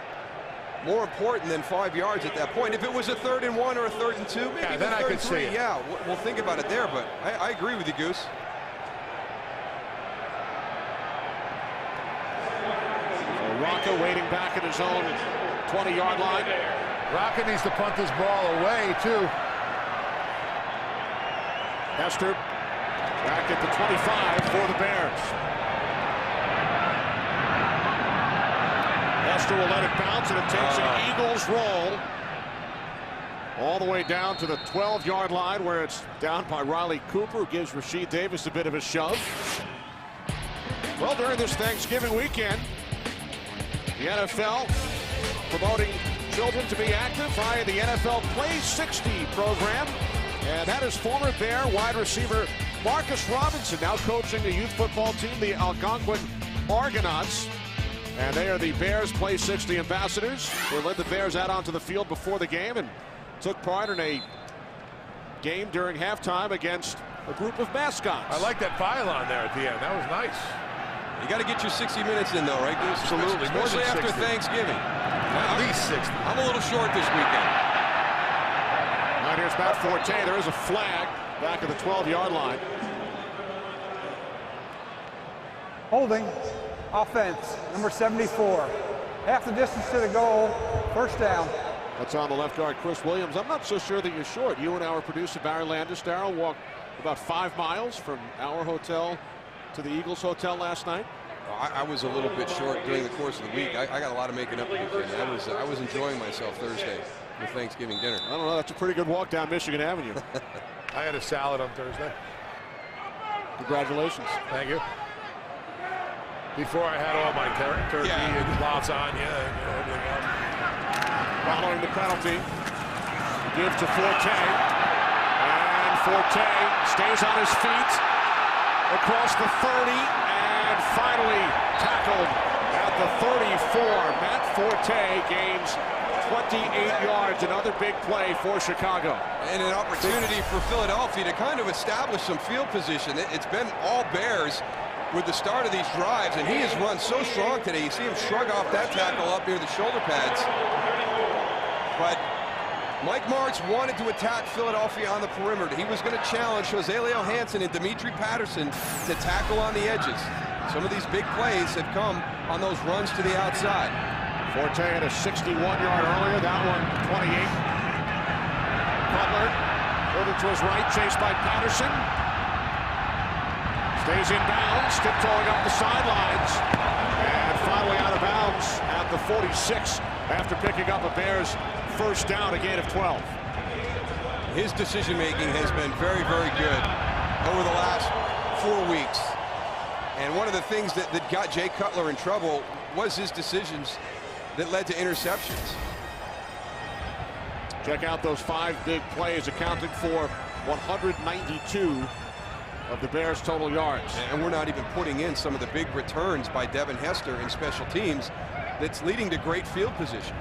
important than 5 yards at that point. If it was a 3rd and 1 or a 3rd and 2, maybe yeah, then I could see it. Yeah, we'll think about it there, but I agree with you, Goose. Rocca waiting back at his own 20-yard line. Rocca needs to punt this ball away, too. Hester back at the 25 for the Bears. Hester will let it bounce, and it takes an Eagles roll all the way down to the 12-yard line, where it's down by Riley Cooper, who gives Rasheed Davis a bit of a shove. Well, during this Thanksgiving weekend, the NFL promoting children to be active via the NFL Play 60 program. And that is former Bear wide receiver Marcus Robinson, now coaching the youth football team, the Algonquin Argonauts. And they are the Bears Play 60 ambassadors. They led the Bears out onto the field before the game and took part in a game during halftime against a group of mascots. I like that pylon there at the end. That was nice. You got to get your 60 minutes in, though, right, Goose? Absolutely. Especially after 60. Thanksgiving. At least 60. I'm a little short this weekend. Now here's Matt Forte. There is a flag back at the 12-yard line. Holding, offense, number 74. Half the distance to the goal, first down. That's on the left guard, Chris Williams. I'm not so sure that you're short. You and our producer, Barry Landis, Darryl, walked about 5 miles from our hotel to the Eagles hotel last night. I was a little bit short during the course of the week. I got a lot of making up to do. I was enjoying myself Thursday with Thanksgiving dinner. I don't know. That's a pretty good walk down Michigan Avenue. I had a salad on Thursday. Congratulations. Thank you. Before I had all my turkey and lasagna and everything else. Following the penalty, give to Forte. And Forte stays on his feet across the 30 and finally tackled at the 34. Matt Forte gains 28 yards, another big play for Chicago. And an opportunity for Philadelphia to kind of establish some field position. It's been all Bears with the start of these drives, and he has run so strong today. You see him shrug off that tackle up near the shoulder pads. But Mike Martz wanted to attack Philadelphia on the perimeter. He was going to challenge Jose-Leo Hansen and Dimitri Patterson to tackle on the edges. Some of these big plays have come on those runs to the outside. Forte had a 61-yard earlier, that one 28. Cutler over to his right, chased by Patterson. Stays in bounds, tiptoeing up the sidelines. And finally out of bounds at the 46 after picking up a Bears first down, a gain of 12. His decision-making has been very, very good over the last 4 weeks. And one of the things that got Jay Cutler in trouble was his decisions that led to interceptions. Check out those 5 big plays, accounted for 192 of the Bears' total yards. And we're not even putting in some of the big returns by Devin Hester in special teams that's leading to great field position.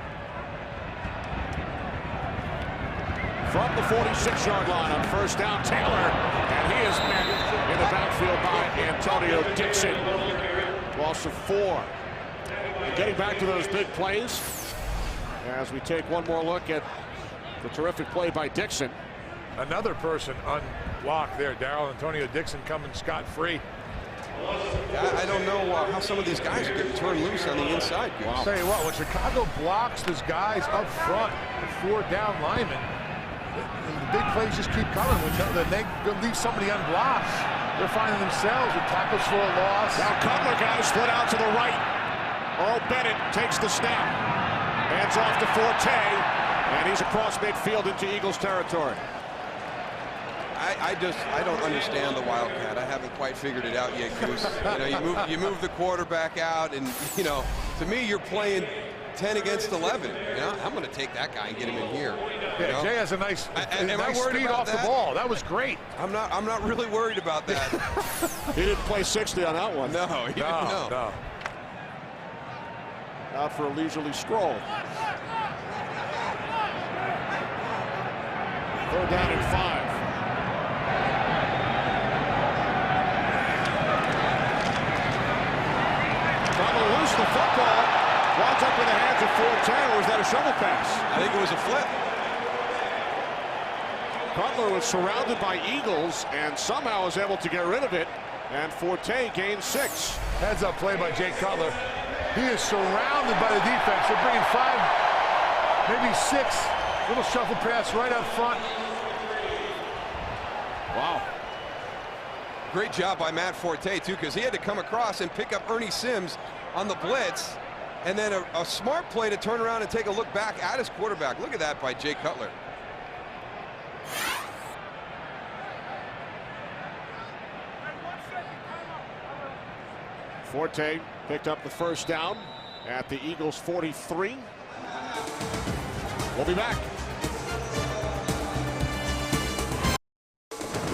From the 46-yard line on first down, Taylor, and he is met in the backfield by Antonio Dixon. Loss of 4. And getting back to those big plays, as we take one more look at the terrific play by Dixon. Another person unblocked there, Darrell. Antonio Dixon coming scot-free. I don't know how some of these guys are getting turned loose on the inside. Wow. I'll tell you what, when Chicago blocks those guys up front, the 4 down linemen, the big plays just keep coming. When they leave somebody unblocked, they're finding themselves with tackles for a loss. Now Cutler got split out to the right. Earl Bennett takes the snap. Hands off to Forte, and he's across midfield into Eagles territory. I don't understand the Wildcat. I haven't quite figured it out yet, Goose. You move the quarterback out, and to me, you're playing 10 against 11. I'm going to take that guy and get him in here. Yeah, Jay has a nice speed off the ball. That was great. I'm not really worried about that. He didn't play 60 on that one. No, he didn't. No. Out for a leisurely stroll. 3rd down and 5. Loose the football, winds up in the hands of Forte, or was that a shovel pass? I think it was a flip. Cutler was surrounded by Eagles and somehow was able to get rid of it, and Forte gained 6. Heads up play by Jay Cutler. He is surrounded by the defense. They're bringing 5, maybe 6. Little shuffle pass right up front. Wow. Great job by Matt Forte, too, because he had to come across and pick up Ernie Sims on the blitz, and then a smart play to turn around and take a look back at his quarterback. Look at that by Jay Cutler. Forte picked up the first down at the Eagles 43. We'll be back.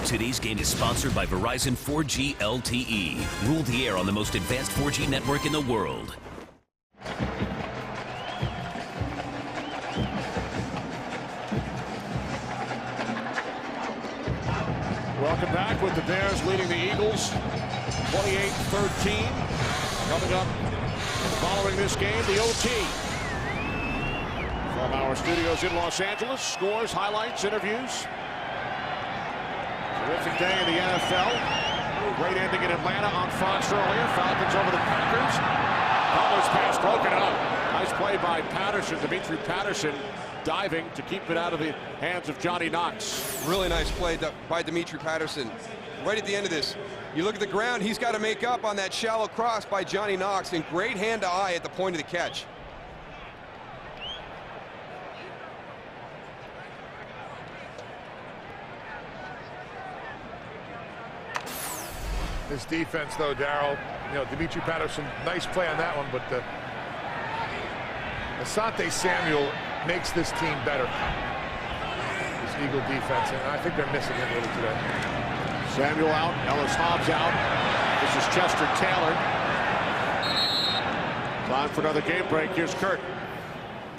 Today's game is sponsored by Verizon 4G LTE. Rule the air on the most advanced 4G network in the world. Welcome back with the Bears leading the Eagles 28-13. Coming up following this game, the OT. From our studios in Los Angeles, scores, highlights, interviews. Terrific day in the NFL. Great ending in Atlanta on Fox earlier. Falcons over the Packers. Cutler's pass broken up. Nice play by Patterson, Dimitri Patterson, diving to keep it out of the hands of Johnny Knox. Really nice play by Dimitri Patterson. Right at the end of this, you look at the ground, he's got to make up on that shallow cross by Johnny Knox, and great hand-to-eye at the point of the catch. This defense, though, Darryl, Dimitri Patterson, nice play on that one, but Asante Samuel makes this team better. This Eagle defense, and I think they're missing him a little today. Samuel out, Ellis Hobbs out. This is Chester Taylor. Time for another game break. Here's Kurt.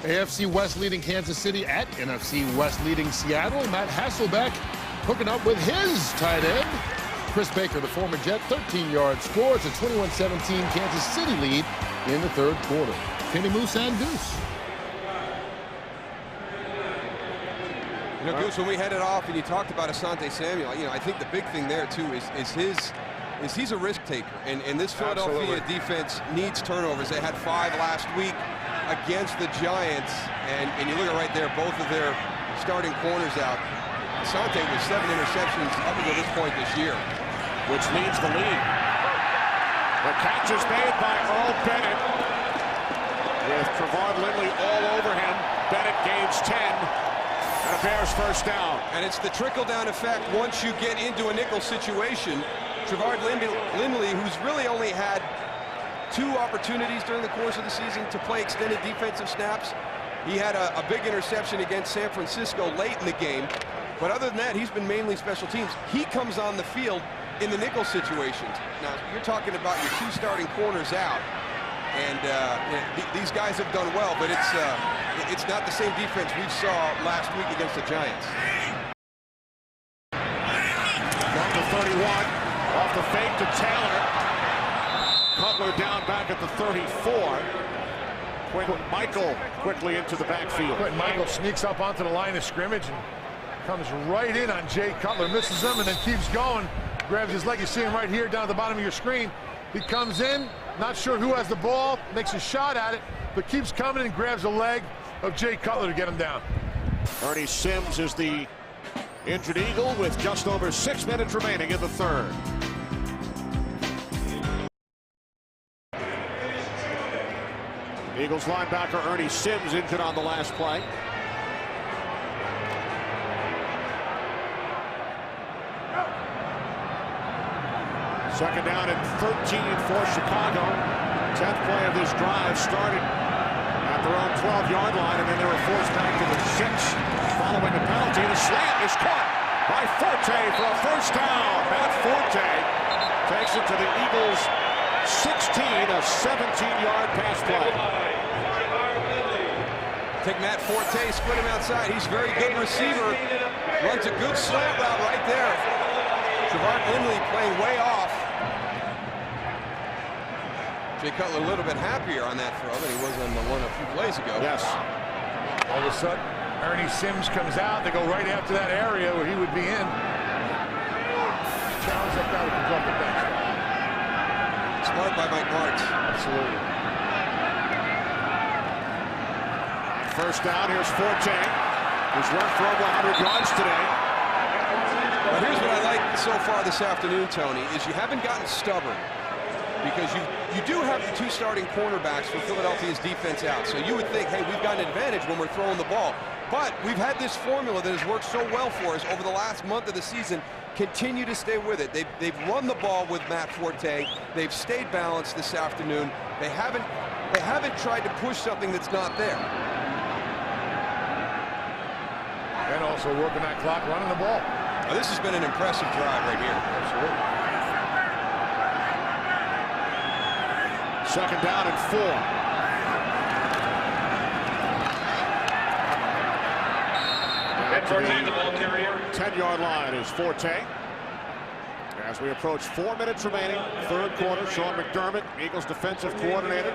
AFC West leading Kansas City at NFC West leading Seattle. Matt Hasselbeck hooking up with his tight end. Chris Baker, the former Jet, 13-yard score. It's a 21-17 Kansas City lead in the third quarter. Kenny Moose and Deuce. Goose, when we headed off and you talked about Asante Samuel, I think the big thing there too is he's a risk taker, and this Philadelphia defense needs turnovers. They had 5 last week against the Giants, and you look at right there, both of their starting corners out. Asante with 7 interceptions up until this point this year, which leads the lead. The catch is made by Earl Bennett with Trevard Lindley all over him. Bennett gains 10. And a Bears first down. And it's the trickle-down effect once you get into a nickel situation. Trevard Lindley, who's really only had 2 opportunities during the course of the season to play extended defensive snaps. He had a big interception against San Francisco late in the game. But other than that, he's been mainly special teams. He comes on the field in the nickel situations. Now, you're talking about your 2 starting corners out. And these guys have done well, but it's not the same defense we saw last week against the Giants. From the 31, off the fake to Taylor. Cutler down back at the 34. Quentin Michael quickly into the backfield. Quentin Michael sneaks up onto the line of scrimmage and comes right in on Jay Cutler, misses him, and then keeps going. Grabs his leg. You see him right here down at the bottom of your screen. He comes in, not sure who has the ball, makes a shot at it, but keeps coming and grabs the leg of Jay Cutler to get him down. Ernie Sims is the injured Eagle with just over 6 minutes remaining in the third. Eagles linebacker Ernie Sims injured on the last play. Second down and 13 for Chicago. 10th play of this drive started at their own 12-yard line, and then they were forced back to the 6 following the penalty. The slant is caught by Forte for a first down. Matt Forte takes it to the Eagles' 16, a 17-yard pass play. Take Matt Forte, split him outside. He's a very good receiver. Runs a good slant route right there. Trevard Lindley playing way off. Jay Cutler a little bit happier on that throw than he was on the one a few plays ago. Yes. All of a sudden, Ernie Sims comes out. They go right after that area where he would be in. Challenge that guy to come off the bench. Smart by Mike Martz. Absolutely. First down, here's Forte, who's run for over 100 yards today. Well, here's what I like so far this afternoon, Tony, is you haven't gotten stubborn. Because you do have the 2 starting cornerbacks for Philadelphia's defense out. So you would think, hey, we've got an advantage when we're throwing the ball. But we've had this formula that has worked so well for us over the last month of the season. Continue to stay with it. They've run the ball with Matt Forte. They've stayed balanced this afternoon. They haven't tried to push something that's not there. And also working that clock, running the ball. Now, this has been an impressive drive right here. Absolutely. Second down and 4. At the 10-yard line is Forte. As we approach 4 minutes remaining, third quarter, Sean McDermott, Eagles defensive coordinator.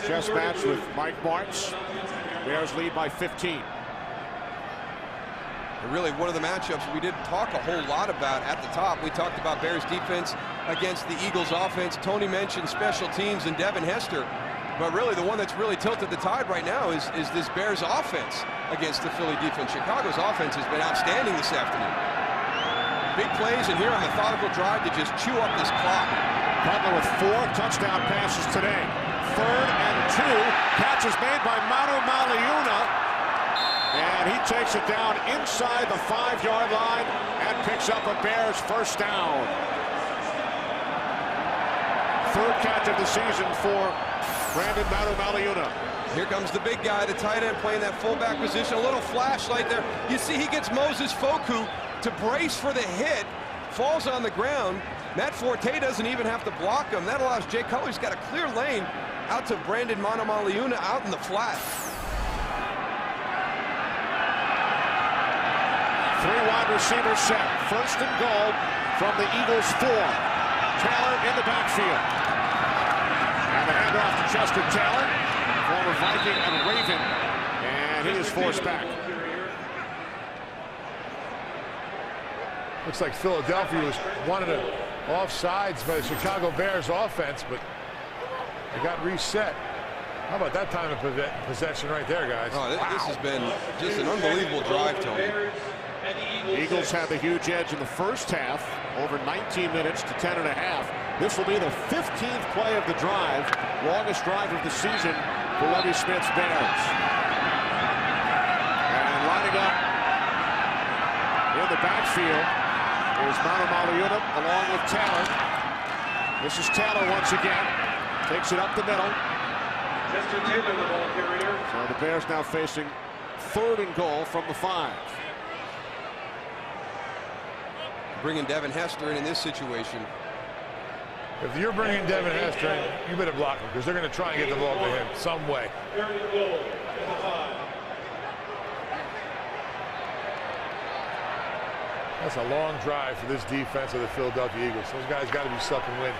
Chess match with Mike Martz. Bears lead by 15. Really one of the matchups we didn't talk a whole lot about at the top. We talked about Bears defense against the Eagles offense. Tony mentioned special teams and Devin Hester. But really the one that's really tilted the tide right now is this Bears offense against the Philly defense. Chicago's offense has been outstanding this afternoon. Big plays, and here a methodical drive to just chew up this clock. Cutler with 4 touchdown passes today. Third and 2. Catch is made by Manu Maliuna. And he takes it down inside the 5-yard line and picks up a Bears first down. third catch of the season for Brandon Maliuna. Here comes the big guy, the tight end, playing that fullback position. A little flashlight there. You see he gets Moses Foku to brace for the hit. Falls on the ground. Matt Forte doesn't even have to block him. That allows Jay Cutler. He's got a clear lane out to Brandon Maliuna out in the flat. 3 wide receivers set. First and goal from the Eagles 4. Taylor in the backfield. And the handoff to Justin Taylor, former Viking and Raven. And he is forced back. Looks like Philadelphia was wanted to offsides by the Chicago Bears offense, but they got reset. How about that time of possession right there, guys? Oh, this has been just an unbelievable drive, Tony. The Eagles had the huge edge in the first half, over 19 minutes to 10.5. This will be the 15th play of the drive, longest drive of the season for Lovie Smith's Bears. And lining up in the backfield is Maliuna along with Taylor. This is Taylor once again. Takes it up the middle. So the Bears now facing 3rd and goal from the 5. Bringing Devin Hester in this situation. If you're bringing Devin Hester in, you better block him, because they're going to try and get the ball to him some way. That's a long drive for this defense of the Philadelphia Eagles. Those guys got to be sucking wind.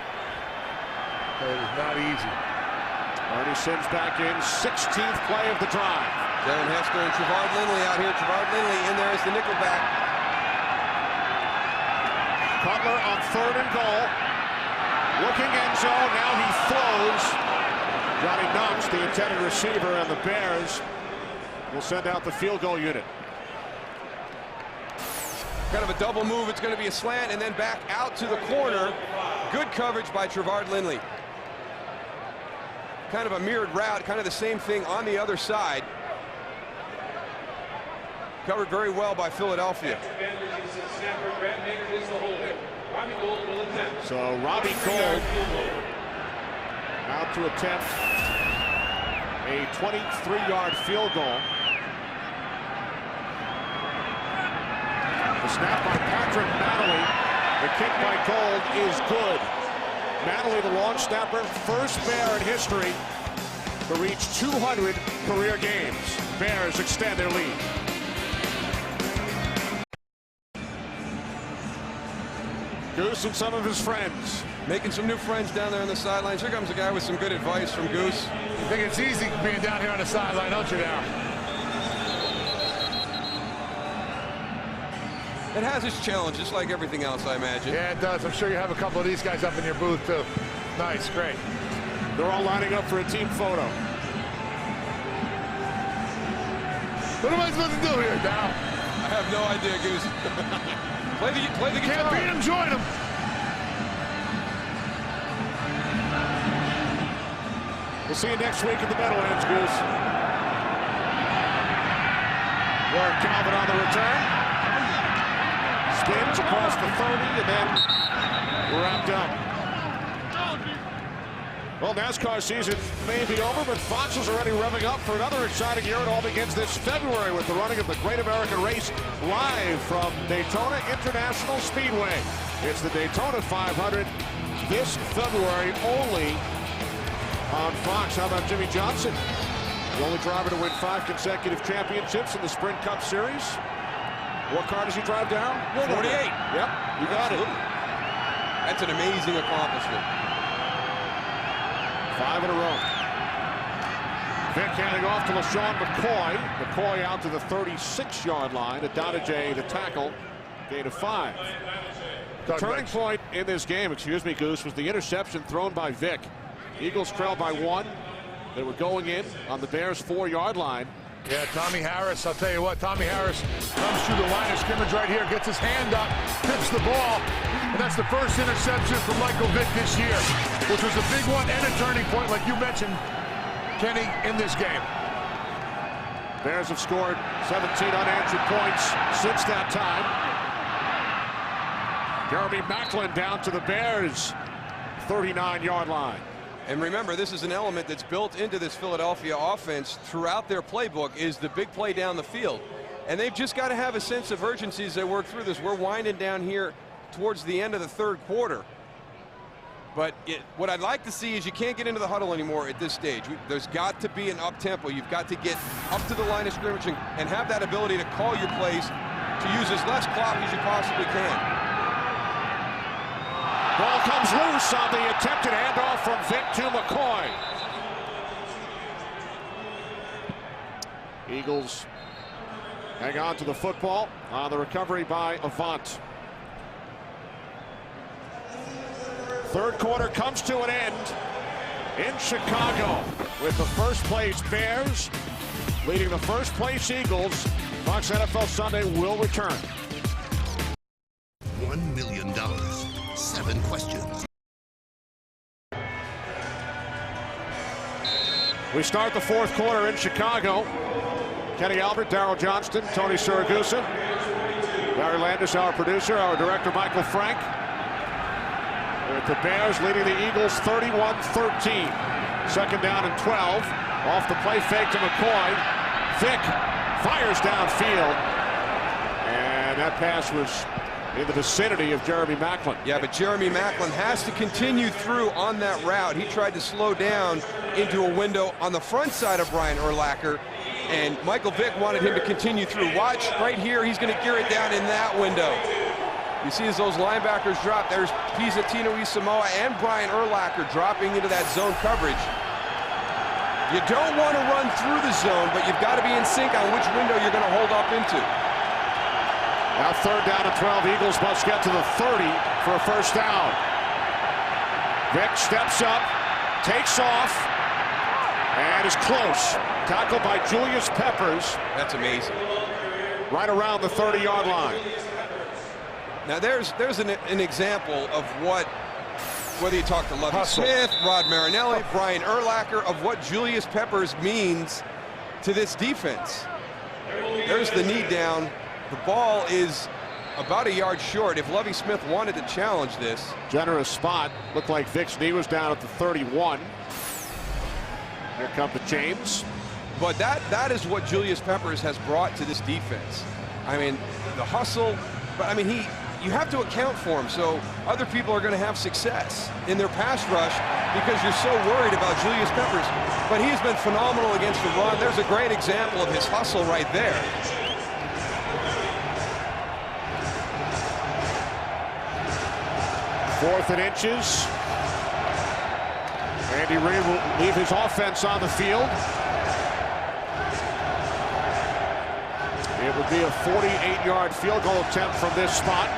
It is not easy. Ernie Sims back in, 16th play of the drive. Devin Hester and Trevard Lindley out here. Trevard Lindley in there as the nickelback. Cutler on 3rd and goal. Looking end zone, now he throws. Johnny Knox, the intended receiver, and the Bears will send out the field goal unit. Kind of a double move. It's going to be a slant and then back out to the corner. Good coverage by Trevard Lindley. Kind of a mirrored route, kind of the same thing on the other side. Covered very well by Philadelphia. So Robbie Gould out to attempt a 23-yard field goal. The snap by Patrick Manley. The kick by Gould is good. Manley, the long snapper, first Bear in history to reach 200 career games. Bears extend their lead. Goose and some of his friends. Making some new friends down there on the sidelines. Here comes a guy with some good advice from Goose. You think it's easy being down here on the sideline, don't you now? It has its challenge, just like everything else, I imagine. Yeah, it does. I'm sure you have a couple of these guys up in your booth, too. Nice, great. They're all lining up for a team photo. What am I supposed to do here, Dow? I have no idea, Goose. play the guitar. Can't beat him, join him. We'll see you next week at the Meadowlands, Goose. Warren Calvin on the return. Spins across the 30, and then we're wrapped up. Well, NASCAR season may be over, but Fox is already revving up for another exciting year. It all begins this February with the running of the Great American Race live from Daytona International Speedway. It's the Daytona 500 this February only on Fox. How about Jimmy Johnson? The only driver to win 5 consecutive championships in the Sprint Cup Series. What car does he drive down? 48. Yep, you got Absolutely. it. That's an amazing accomplishment. 5 in a row. Vick handing off to LaShawn McCoy. McCoy out to the 36-yard line. Adonijay, the tackle, gain of 5. The turning point in this game, excuse me, Goose, was the interception thrown by Vick. Eagles trailed by 1. They were going in on the Bears' 4-yard line. Yeah, Tommy Harris, I'll tell you what, Tommy Harris comes through the line of scrimmage right here, gets his hand up, tips the ball, and that's the first interception from Michael Vick this year, which was a big one and a turning point, like you mentioned, Kenny, in this game. Bears have scored 17 unanswered points since that time. Jeremy Maclin down to the Bears' 39-yard line. And remember, this is an element that's built into this Philadelphia offense throughout their playbook, is the big play down the field. And they've just got to have a sense of urgency as they work through this. We're winding down here towards the end of the third quarter. But what I'd like to see is you can't get into the huddle anymore at this stage. There's got to be an up-tempo. You've got to get up to the line of scrimmage and have that ability to call your plays, to use as less clock as you possibly can. Ball comes loose on the attempted handoff from Vick to McCoy. Eagles hang on to the football on the recovery by Avant. Third quarter comes to an end in Chicago with the first place Bears leading the first place Eagles. Fox NFL Sunday will return. $1 million, 7 questions. We start the fourth quarter in Chicago. Kenny Albert, Darryl Johnston, Tony Siragusa, Larry Landis, our producer, our director Michael Frank. With the Bears leading the Eagles 31-13. Second down and 12. Off the play fake to McCoy. Vick fires downfield. And that pass was in the vicinity of Jeremy Maclin. Yeah, but Jeremy Maclin has to continue through on that route. He tried to slow down into a window on the front side of Brian Urlacher, and Michael Vick wanted him to continue through. Watch right here, he's going to gear it down in that window. You see as those linebackers drop, there's Pizzatino Isamoa and Brian Urlacher dropping into that zone coverage. You don't want to run through the zone, but you've got to be in sync on which window you're going to hold up into. Now third down and 12. Eagles must get to the 30 for a first down. Vick steps up, takes off, and is close. Tackled by Julius Peppers. That's amazing. Right around the 30-yard line. Now there's an example of what, whether you talk to Lovie Smith, Rod Marinelli, Brian Urlacher, of what Julius Peppers means to this defense. There's the knee down. The ball is about a yard short. If Lovie Smith wanted to challenge this. Generous spot. Looked like Vick's knee was down at the 31. Here come the chains. But that is what Julius Peppers has brought to this defense. I mean, the hustle, but I mean, you have to account for him, so other people are going to have success in their pass rush because you're so worried about Julius Peppers. But he's been phenomenal against the run. There's a great example of his hustle right there. Fourth and inches. Andy Reid will leave his offense on the field. It would be a 48-yard field goal attempt from this spot,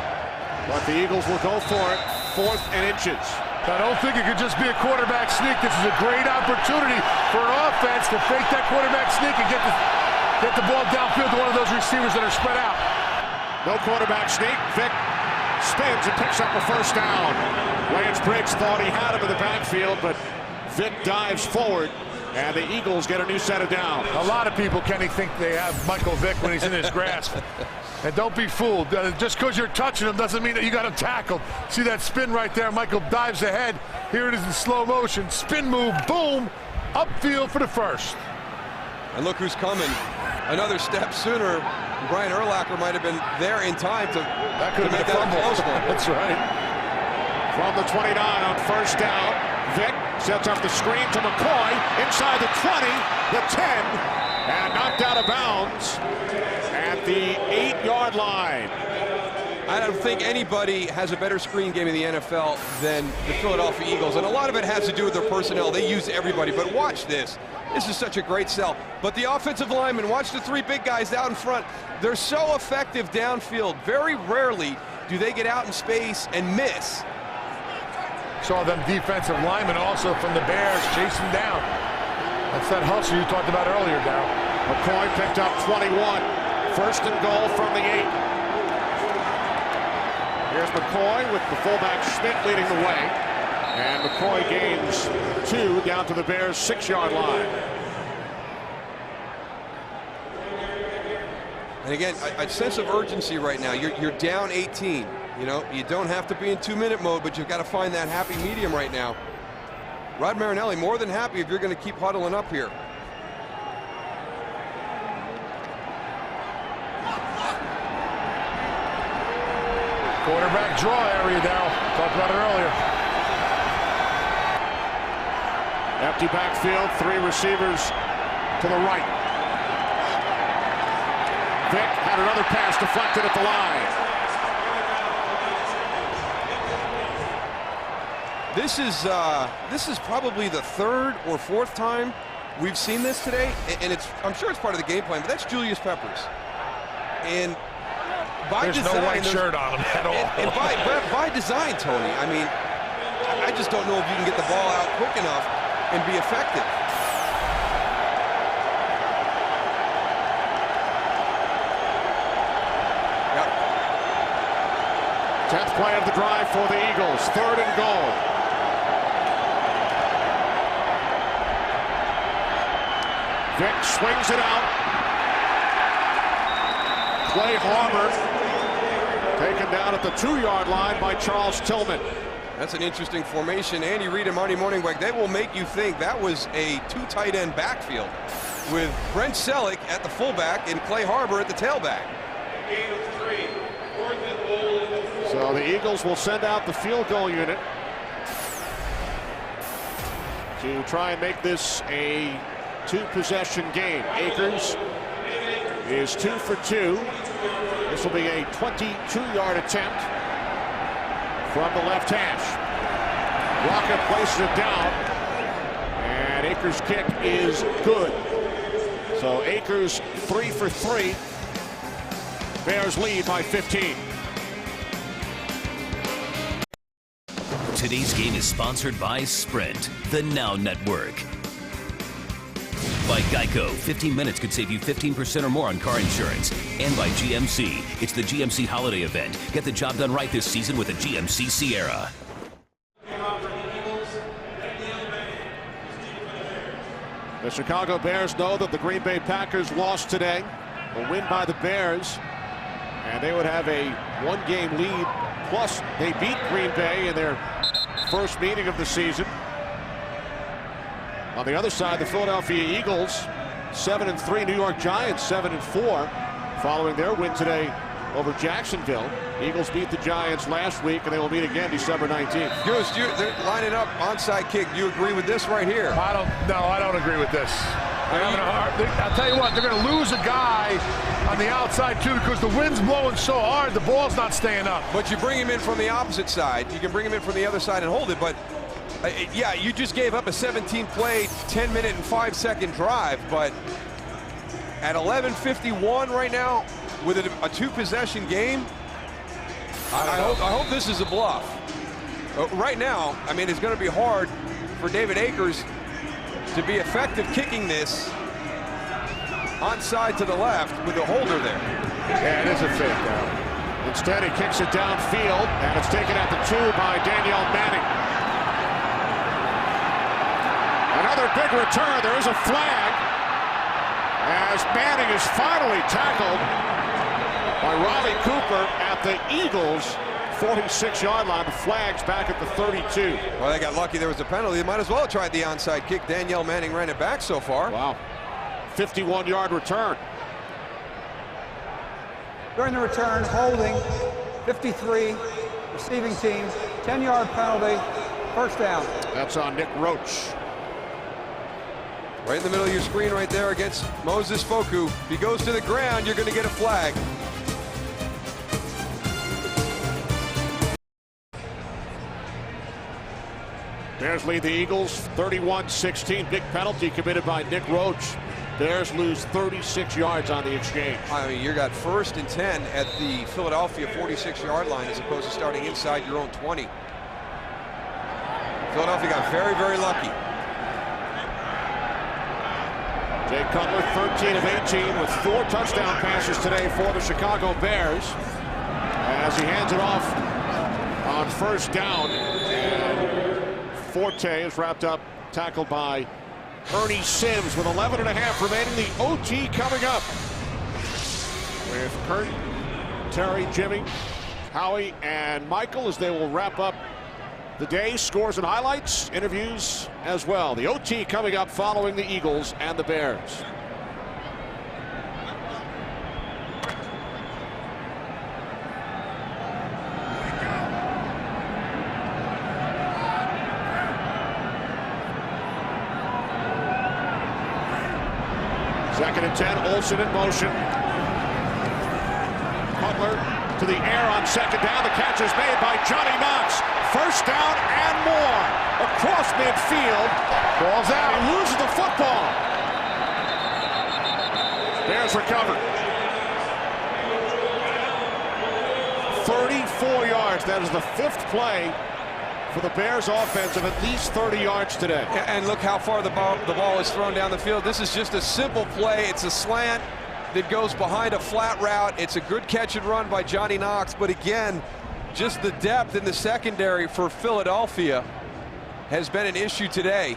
but the Eagles will go for it. Fourth and inches. I don't think it could just be a quarterback sneak. This is a great opportunity for an offense to fake that quarterback sneak and get the ball downfield to one of those receivers that are spread out. No quarterback sneak. Vick spins and picks up a first down. Lance Briggs thought he had him in the backfield, but Vick dives forward, and the Eagles get a new set of downs. A lot of people, Kenny, think they have Michael Vick when he's in his grasp. And don't be fooled. Just because you're touching him doesn't mean that you got him tackled. See that spin right there? Michael dives ahead. Here it is in slow motion. Spin move, boom, upfield for the first. And look who's coming. Another step sooner. Brian Urlacher might have been there in time to make that a close one. That's right. From the 29 on first down, Vick sets up the screen to McCoy inside the 20, the 10, and knocked out of bounds at the 8-yard line. I don't think anybody has a better screen game in the NFL than the Philadelphia Eagles, and a lot of it has to do with their personnel. They use everybody, but watch this. This is such a great sell. But the offensive linemen, watch the three big guys out in front. They're so effective downfield. Very rarely do they get out in space and miss. Saw them defensive linemen also from the Bears chasing down. That's that hustle you talked about earlier, Darryl. McCoy picked up 21. First and goal from the 8. Here's McCoy with the fullback Schmidt leading the way. And McCoy gains 2 down to the Bears' 6-yard line. And again, a sense of urgency right now. You're down 18. You know, you don't have to be in 2-minute mode, but you've got to find that happy medium right now. Rod Marinelli more than happy if you're going to keep huddling up here. Quarterback draw area now. Talked about it earlier. Empty backfield, 3 receivers to the right. Vick had another pass deflected at the line. This is probably the 3rd or 4th time we've seen this today, and I'm sure it's part of the game plan, but that's Julius Peppers. And by there's design, no white shirt on him at all. And by design, Tony, I mean, I just don't know if you can get the ball out quick enough and be effective. Yep. 10th play of the drive for the Eagles. 3rd and goal. Vick swings it out. Clay Harbor taken down at the 2-yard line by Charles Tillman. That's an interesting formation. Andy Reid and Marty Morningweg, they will make you think that was a 2 tight end backfield with Brent Selleck at the fullback and Clay Harbor at the tailback. So the Eagles will send out the field goal unit to try and make this a 2-possession game. Akers is 2 for 2. This will be a 22-yard attempt from the left hash. Rocket places it down, and Akers' kick is good. So Akers 3 for 3. Bears lead by 15. Today's game is sponsored by Sprint, the Now Network. By Geico, 15 minutes could save you 15% or more on car insurance. And by GMC, it's the GMC holiday event. Get the job done right this season with a GMC Sierra. The Chicago Bears know that the Green Bay Packers lost today. A win by the Bears, and they would have a 1-game lead. Plus, they beat Green Bay in their first meeting of the season. On the other side, the Philadelphia Eagles, 7-3. New York Giants, 7-4, following their win today over Jacksonville. Eagles beat the Giants last week, and they will meet again December 19th. Goose, they're lining up onside kick. Do you agree with this right here? I don't agree with this. I'll tell you what, they're going to lose a guy on the outside too, because the wind's blowing so hard, the ball's not staying up. But you bring him in from the opposite side. You can bring him in from the other side and hold it, but yeah, you just gave up a 17-play, 10-minute and 5-second drive, but at 11:51 right now, with a 2-possession game, I hope this is a bluff. Right now, I mean, it's going to be hard for David Akers to be effective kicking this onside to the left with a holder there. Yeah, it is a fake down. Instead, he kicks it downfield, and it's taken at the 2 by Danielle Manning. Another big return. There is a flag as Manning is finally tackled by Riley Cooper at the Eagles' 46-yard line. The flag's back at the 32. Well, they got lucky there was a penalty. They might as well have tried the onside kick. Danielle Manning ran it back so far. Wow. 51-yard return. During the return, holding, 53, receiving team, 10-yard penalty, first down. That's on Nick Roach. Right in the middle of your screen right there against Moses Foku. If he goes to the ground, you're going to get a flag. Bears lead the Eagles 31-16. Big penalty committed by Nick Roach. Bears lose 36 yards on the exchange. I mean, you got 1st and 10 at the Philadelphia 46-yard line as opposed to starting inside your own 20. Philadelphia got very, very lucky. Jay Cutler, 13 of 18 with 4 touchdown passes today for the Chicago Bears as he hands it off on first down. And Forte is wrapped up, tackled by Ernie Sims with 11.5 remaining. The OT coming up with Kurt, Terry, Jimmy, Howie and Michael as they will wrap up the day. Scores and highlights, interviews as well. The OT coming up following the Eagles and the Bears. Second and 10, Olsen in motion. Cutler to the air on second down. The catch is made by Johnny Knox. First down and more. Across midfield. Ball's out. He loses the football. Bears recover. 34 yards. That is the 5th play for the Bears offense of at least 30 yards today. And look how far the ball is thrown down the field. This is just a simple play. It's a slant that goes behind a flat route. It's a good catch and run by Johnny Knox, but again, just the depth in the secondary for Philadelphia has been an issue today.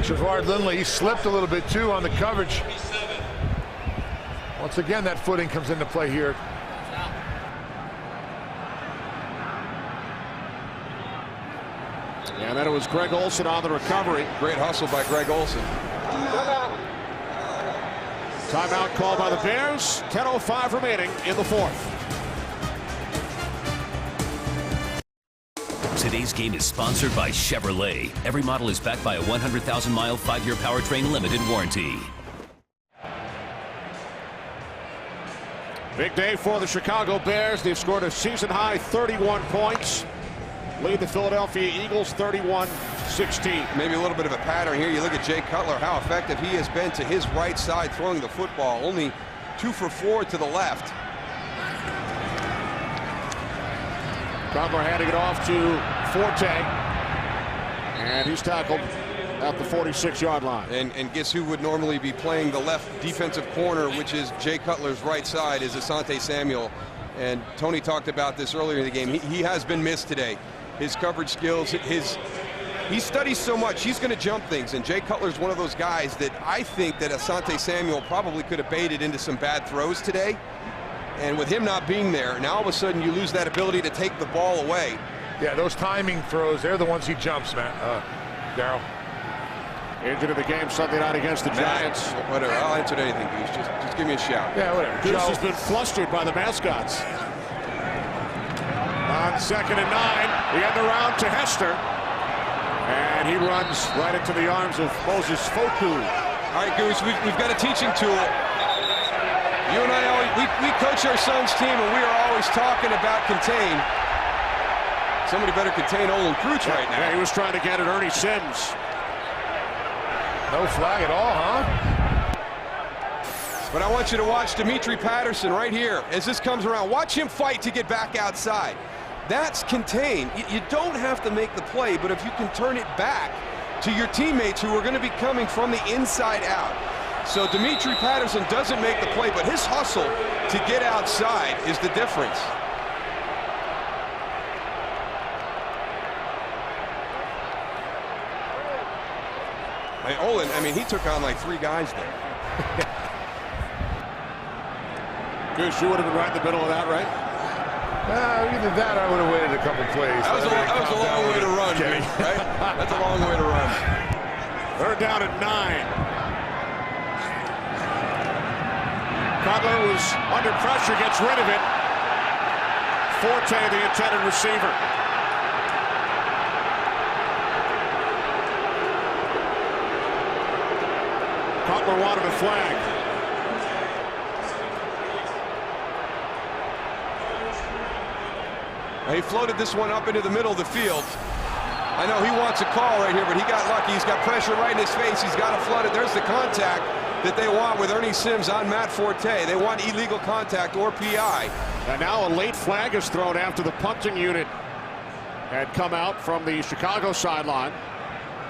Javard Lindley, he slipped a little bit too on the coverage. Once again, that footing comes into play here. And then it was Greg Olsen on the recovery. Great hustle by Greg Olsen. Timeout called by the Bears. 10:05 remaining in the 4th. Today's game is sponsored by Chevrolet. Every model is backed by a 100,000-mile, 5-year powertrain limited warranty. Big day for the Chicago Bears. They've scored a season-high 31 points. Lead the Philadelphia Eagles 31-16. Maybe a little bit of a pattern here. You look at Jay Cutler, how effective he has been to his right side throwing the football. Only 2 for 4 to the left. Cutler handing it off to Forte. And he's tackled at the 46-yard line. And guess who would normally be playing the left defensive corner, which is Jay Cutler's right side, is Asante Samuel. And Tony talked about this earlier in the game. He has been missed today. His coverage skills, he studies so much, he's going to jump things. And Jay Cutler's one of those guys that I think that Asante Samuel probably could have baited into some bad throws today. And with him not being there, now all of a sudden you lose that ability to take the ball away. Yeah, those timing throws, they're the ones he jumps, man. Darryl. Injured in the game Sunday night against the Giants. Whatever, I'll answer anything, Goose. Just give me a shout. Yeah, whatever. Goose has been flustered by the mascots. On second and 9, the end around to Hester. And he runs right into the arms of Moses Foku. All right, Goose, we've got a teaching tool. You and I always, we coach our son's team, and we are always talking about contain. Somebody better contain Olin Krutz right now. Yeah, he was trying to get at Ernie Sims. No flag at all, huh? But I want you to watch Dimitri Patterson right here as this comes around. Watch him fight to get back outside. That's contain. You don't have to make the play, but if you can turn it back to your teammates who are going to be coming from the inside out. So Dimitri Patterson doesn't make the play, but his hustle to get outside is the difference. Olin, I mean, he took on like 3 guys there. Goose, you would have been right in the middle of that, right? Either that or I would have waited a couple plays. That was a long way to run, right? That's a long way to run. Third down at 9. Cutler was under pressure, gets rid of it. Forte, the intended receiver. Cutler wanted a flag. He floated this one up into the middle of the field. I know he wants a call right here, but he got lucky. He's got pressure right in his face. He's got to flood it. There's the contact that they want with Ernie Sims on Matt Forte. They want illegal contact or PI. And now a late flag is thrown after the punting unit had come out from the Chicago sideline.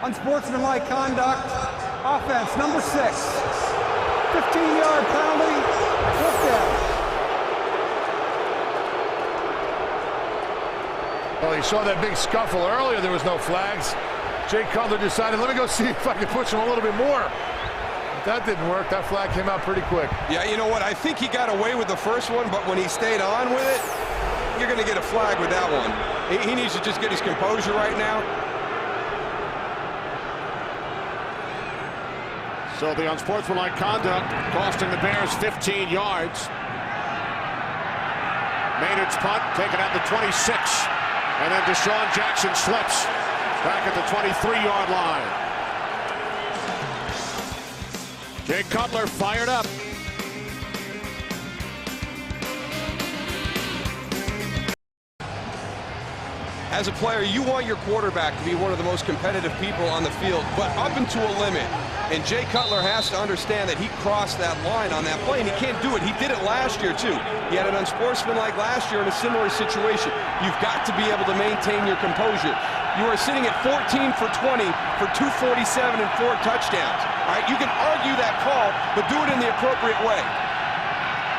Unsportsmanlike conduct, offense number 6. 15-yard penalty, fourth down. Well, you saw that big scuffle earlier. There was no flags. Jay Cutler decided, let me go see if I can push him a little bit more. But that didn't work. That flag came out pretty quick. Yeah, you know what? I think he got away with the first one, but when he stayed on with it, you're going to get a flag with that one. He needs to just get his composure right now. So the unsportsmanlike conduct costing the Bears 15 yards. Maynard's punt taken at the 26. And then Deshaun Jackson slips back at the 23-yard line. Jay Cutler fired up. As a player, you want your quarterback to be one of the most competitive people on the field, but up into a limit. And Jay Cutler has to understand that he crossed that line on that play, and he can't do it. He did it last year, too. He had an unsportsmanlike last year in a similar situation. You've got to be able to maintain your composure. You are sitting at 14 for 20 for 247 and 4 touchdowns. All right, you can argue that call, but do it in the appropriate way.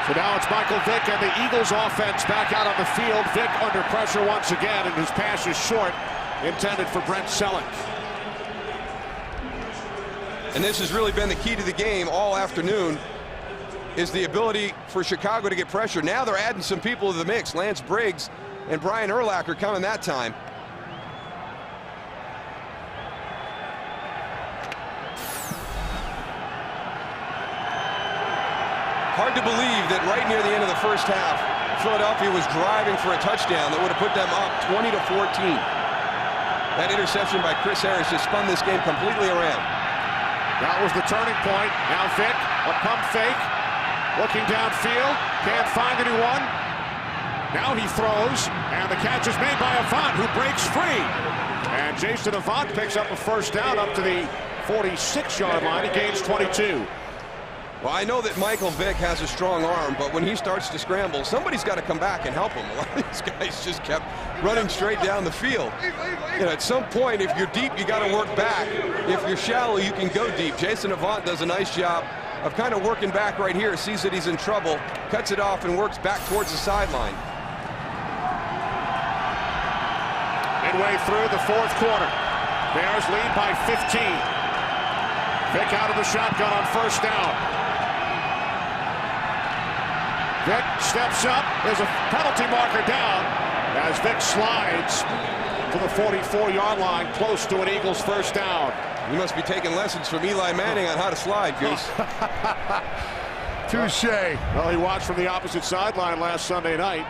So now it's Michael Vick and the Eagles offense back out on the field. Vick under pressure once again, and his pass is short, intended for Brent Selleck. And this has really been the key to the game all afternoon, is the ability for Chicago to get pressure. Now they're adding some people to the mix. Lance Briggs and Brian Urlacher coming that time. Hard to believe that right near the end of the first half, Philadelphia was driving for a touchdown that would have put them up 20-14. That interception by Chris Harris just spun this game completely around. That was the turning point. Now Vick, a pump fake, looking downfield, can't find anyone. Now he throws, and the catch is made by Avant, who breaks free. And Jason Avant picks up a first down up to the 46-yard line. He gains 22. Well, I know that Michael Vick has a strong arm, but when he starts to scramble, somebody's got to come back and help him. A lot of these guys just kept running straight down the field. You know, at some point, if you're deep, you got to work back. If you're shallow, you can go deep. Jason Avant does a nice job of kind of working back right here, sees that he's in trouble, cuts it off, and works back towards the sideline. Midway through the fourth quarter, Bears lead by 15. Vick out of the shotgun on first down. Vick steps up. There's a penalty marker down as Vick slides to the 44-yard line, close to an Eagles first down. You must be taking lessons from Eli Manning on how to slide, Goose. Touche. Well, he watched from the opposite sideline last Sunday night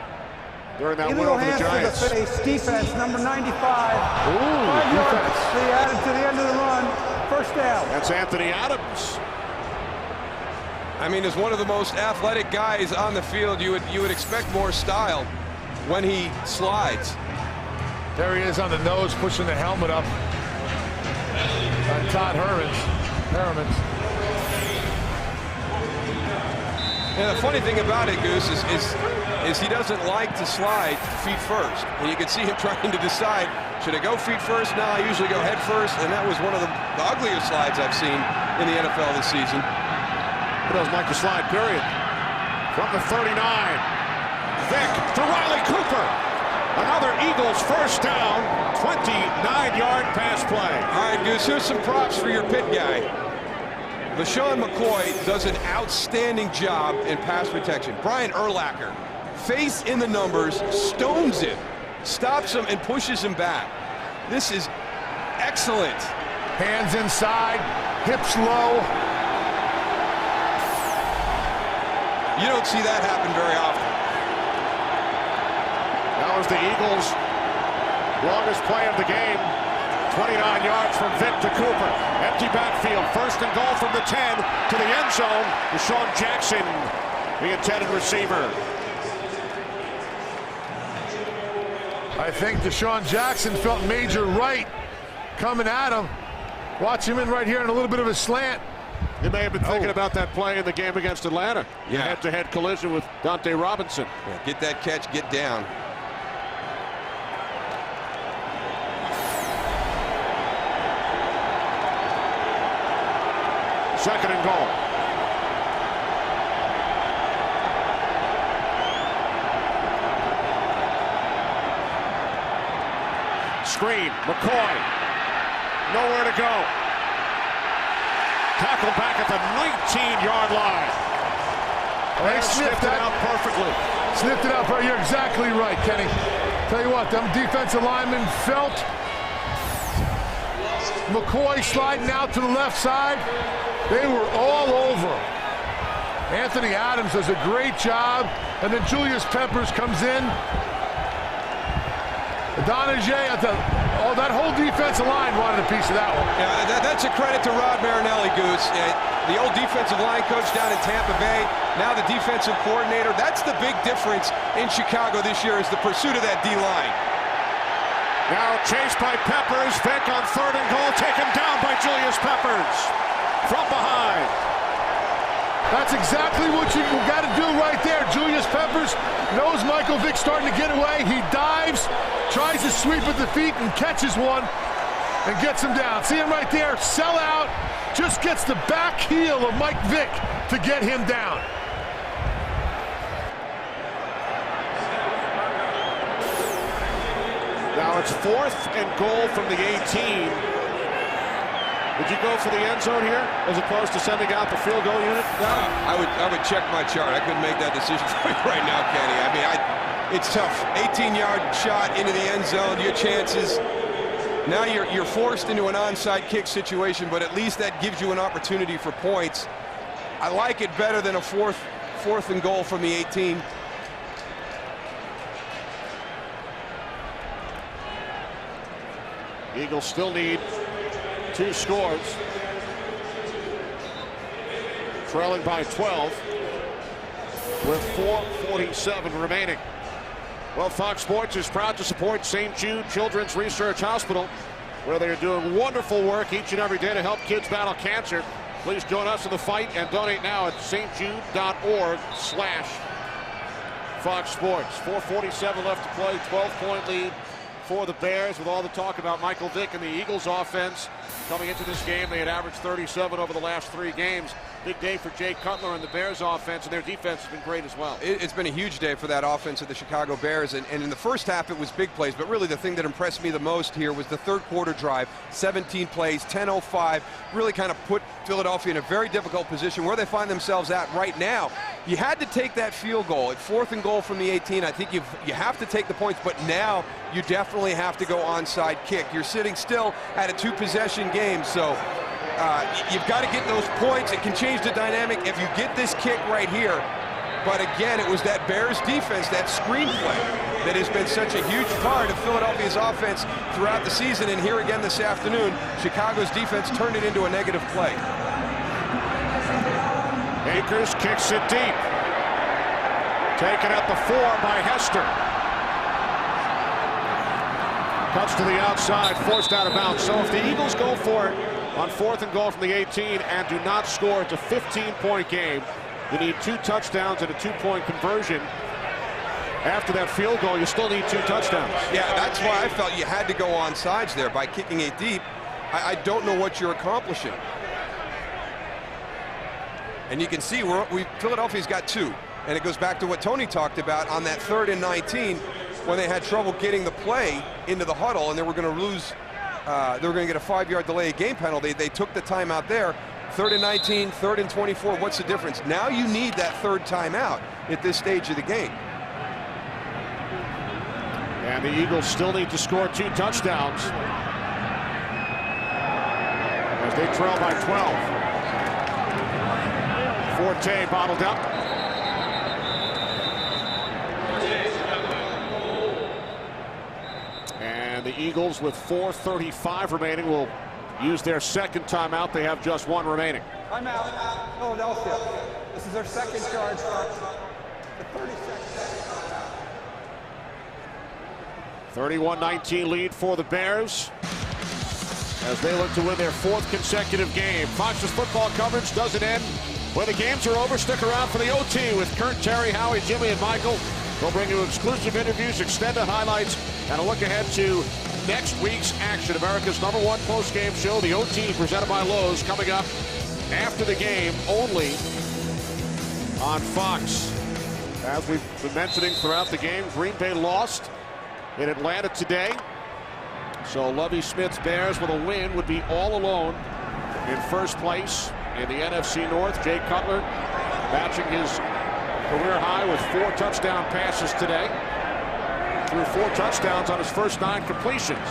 during that win Illegal over the hands Giants. to the face. Defense, number 95. Ooh, 5 yards. defense. They added to the end of the run. First down. That's Anthony Adams. I mean, as one of the most athletic guys on the field, you would expect more style when he slides. There he is on the nose, pushing the helmet up on Todd Herman's. And the funny thing about it, Goose, is he doesn't like to slide feet first. And you can see him trying to decide, should I go feet first? No, I usually go head first. And that was one of the uglier slides I've seen in the NFL this season. He doesn't like to slide, period. From the 39, Vick to Riley Cooper. Another Eagles first down, 29-yard pass play. All right, Goose, here's some props for your pit guy. LaShawn McCoy does an outstanding job in pass protection. Brian Urlacher, face in the numbers, stones him, stops him, and pushes him back. This is excellent. Hands inside, hips low. You don't see that happen very often. That was the Eagles' longest play of the game. 29 yards from Vick to Cooper. Empty backfield. First and goal from the 10 to the end zone. Deshaun Jackson, the intended receiver. I think Deshaun Jackson felt Major Wright coming at him. Watch him in right here in a little bit of a slant. They may have been thinking about that play in the game against Atlanta. Yeah. Head-to-head collision with Dante Robinson. Yeah, get that catch, get down. Second and goal. Screen, McCoy. Nowhere to go. Tackle back at the 19-yard line. They Sniffed it out perfectly. Sniffed it up. You're exactly right, Kenny. Tell you what, them defensive linemen felt McCoy sliding out to the left side. They were all over. Anthony Adams does a great job, and then Julius Peppers comes in. Donajay at that whole defensive line wanted a piece of that one. Yeah, that's a credit to Rod Marinelli, Goose. The old defensive line coach down in Tampa Bay, now the defensive coordinator. That's the big difference in Chicago this year, is the pursuit of that D-line. Now chased by Peppers. Vick on 3rd and goal, taken down by Julius Peppers from behind. That's exactly what you got to do right there. Julius Peppers knows Michael Vick starting to get away. He dives, tries to sweep at the feet, and catches one and gets him down. See him right there? Sell out. Just gets the back heel of Mike Vick to get him down. Now it's 4th and goal from the 18. Would you go for the end zone here as opposed to sending out the field goal unit? I would check my chart. I couldn't make that decision for you right now, Kenny. I mean, it's tough. 18-yard shot into the end zone. Your chances. Now you're forced into an onside kick situation, but at least that gives you an opportunity for points. I like it better than a fourth and goal from the 18. Eagles still need 2 scores. Trailing by 12 with 4:47 remaining. Well, Fox Sports is proud to support St. Jude Children's Research Hospital, where they are doing wonderful work each and every day to help kids battle cancer. Please join us in the fight and donate now at stjude.org/Fox Sports. 4:47 left to play, 12-point lead for the Bears, with all the talk about Michael Vick and the Eagles offense. Coming into this game, they had averaged 37 over the last 3 games. Big day for Jay Cutler and the Bears offense, and their defense has been great as well. It's been a huge day for that offense of the Chicago Bears, and in the first half it was big plays, but really the thing that impressed me the most here was the 3rd quarter drive. 17 plays, 10:05, really kind of put Philadelphia in a very difficult position where they find themselves at right now. You had to take that field goal at 4th and goal from the 18. I think you have to take the points, but now you definitely have to go onside kick. You're sitting still at a 2-possession game, so you've got to get those points. It can change the dynamic if you get this kick right here. But again, it was that Bears defense, that screenplay, that has been such a huge part of Philadelphia's offense throughout the season. And here again this afternoon, Chicago's defense turned it into a negative play. Akers kicks it deep. Taken at the 4 by Hester. Cuts to the outside, forced out of bounds. So if the Eagles go for it on 4th and goal from the 18 and do not score, it's a 15-point game. You need 2 touchdowns and a 2-point conversion. After that field goal, you still need 2 touchdowns. Yeah, that's why I felt you had to go on sides there by kicking it deep. I don't know what you're accomplishing. And you can see Philadelphia's got 2. And it goes back to what Tony talked about on that 3rd and 19 when they had trouble getting the play into the huddle and they were going to lose. They were going to get a 5-yard delay game penalty. They took the timeout there. 3rd and 19, 3rd and 24. What's the difference? Now you need that 3rd timeout at this stage of the game. And the Eagles still need to score 2 touchdowns as they trail by 12. Forte bottled up. And the Eagles, with 4:35 remaining, will use their 2nd timeout. They have just 1 remaining. Timeout, Philadelphia. This is their 2nd charge for 30 seconds. 31-19 lead for the Bears as they look to win their 4th consecutive game. Fox's football coverage doesn't end when the games are over. Stick around for the OT with Kurt, Terry, Howie, Jimmy, and Michael. We'll bring you exclusive interviews, extended highlights, and a look ahead to next week's action. America's #1 post-game show, the OT, presented by Lowe's, coming up after the game only on Fox. As we've been mentioning throughout the game, Green Bay lost in Atlanta today. So Lovie Smith's Bears with a win would be all alone in 1st place in the NFC North. Jay Cutler matching his career high with 4 touchdown passes today. Threw 4 touchdowns on his first 9 completions.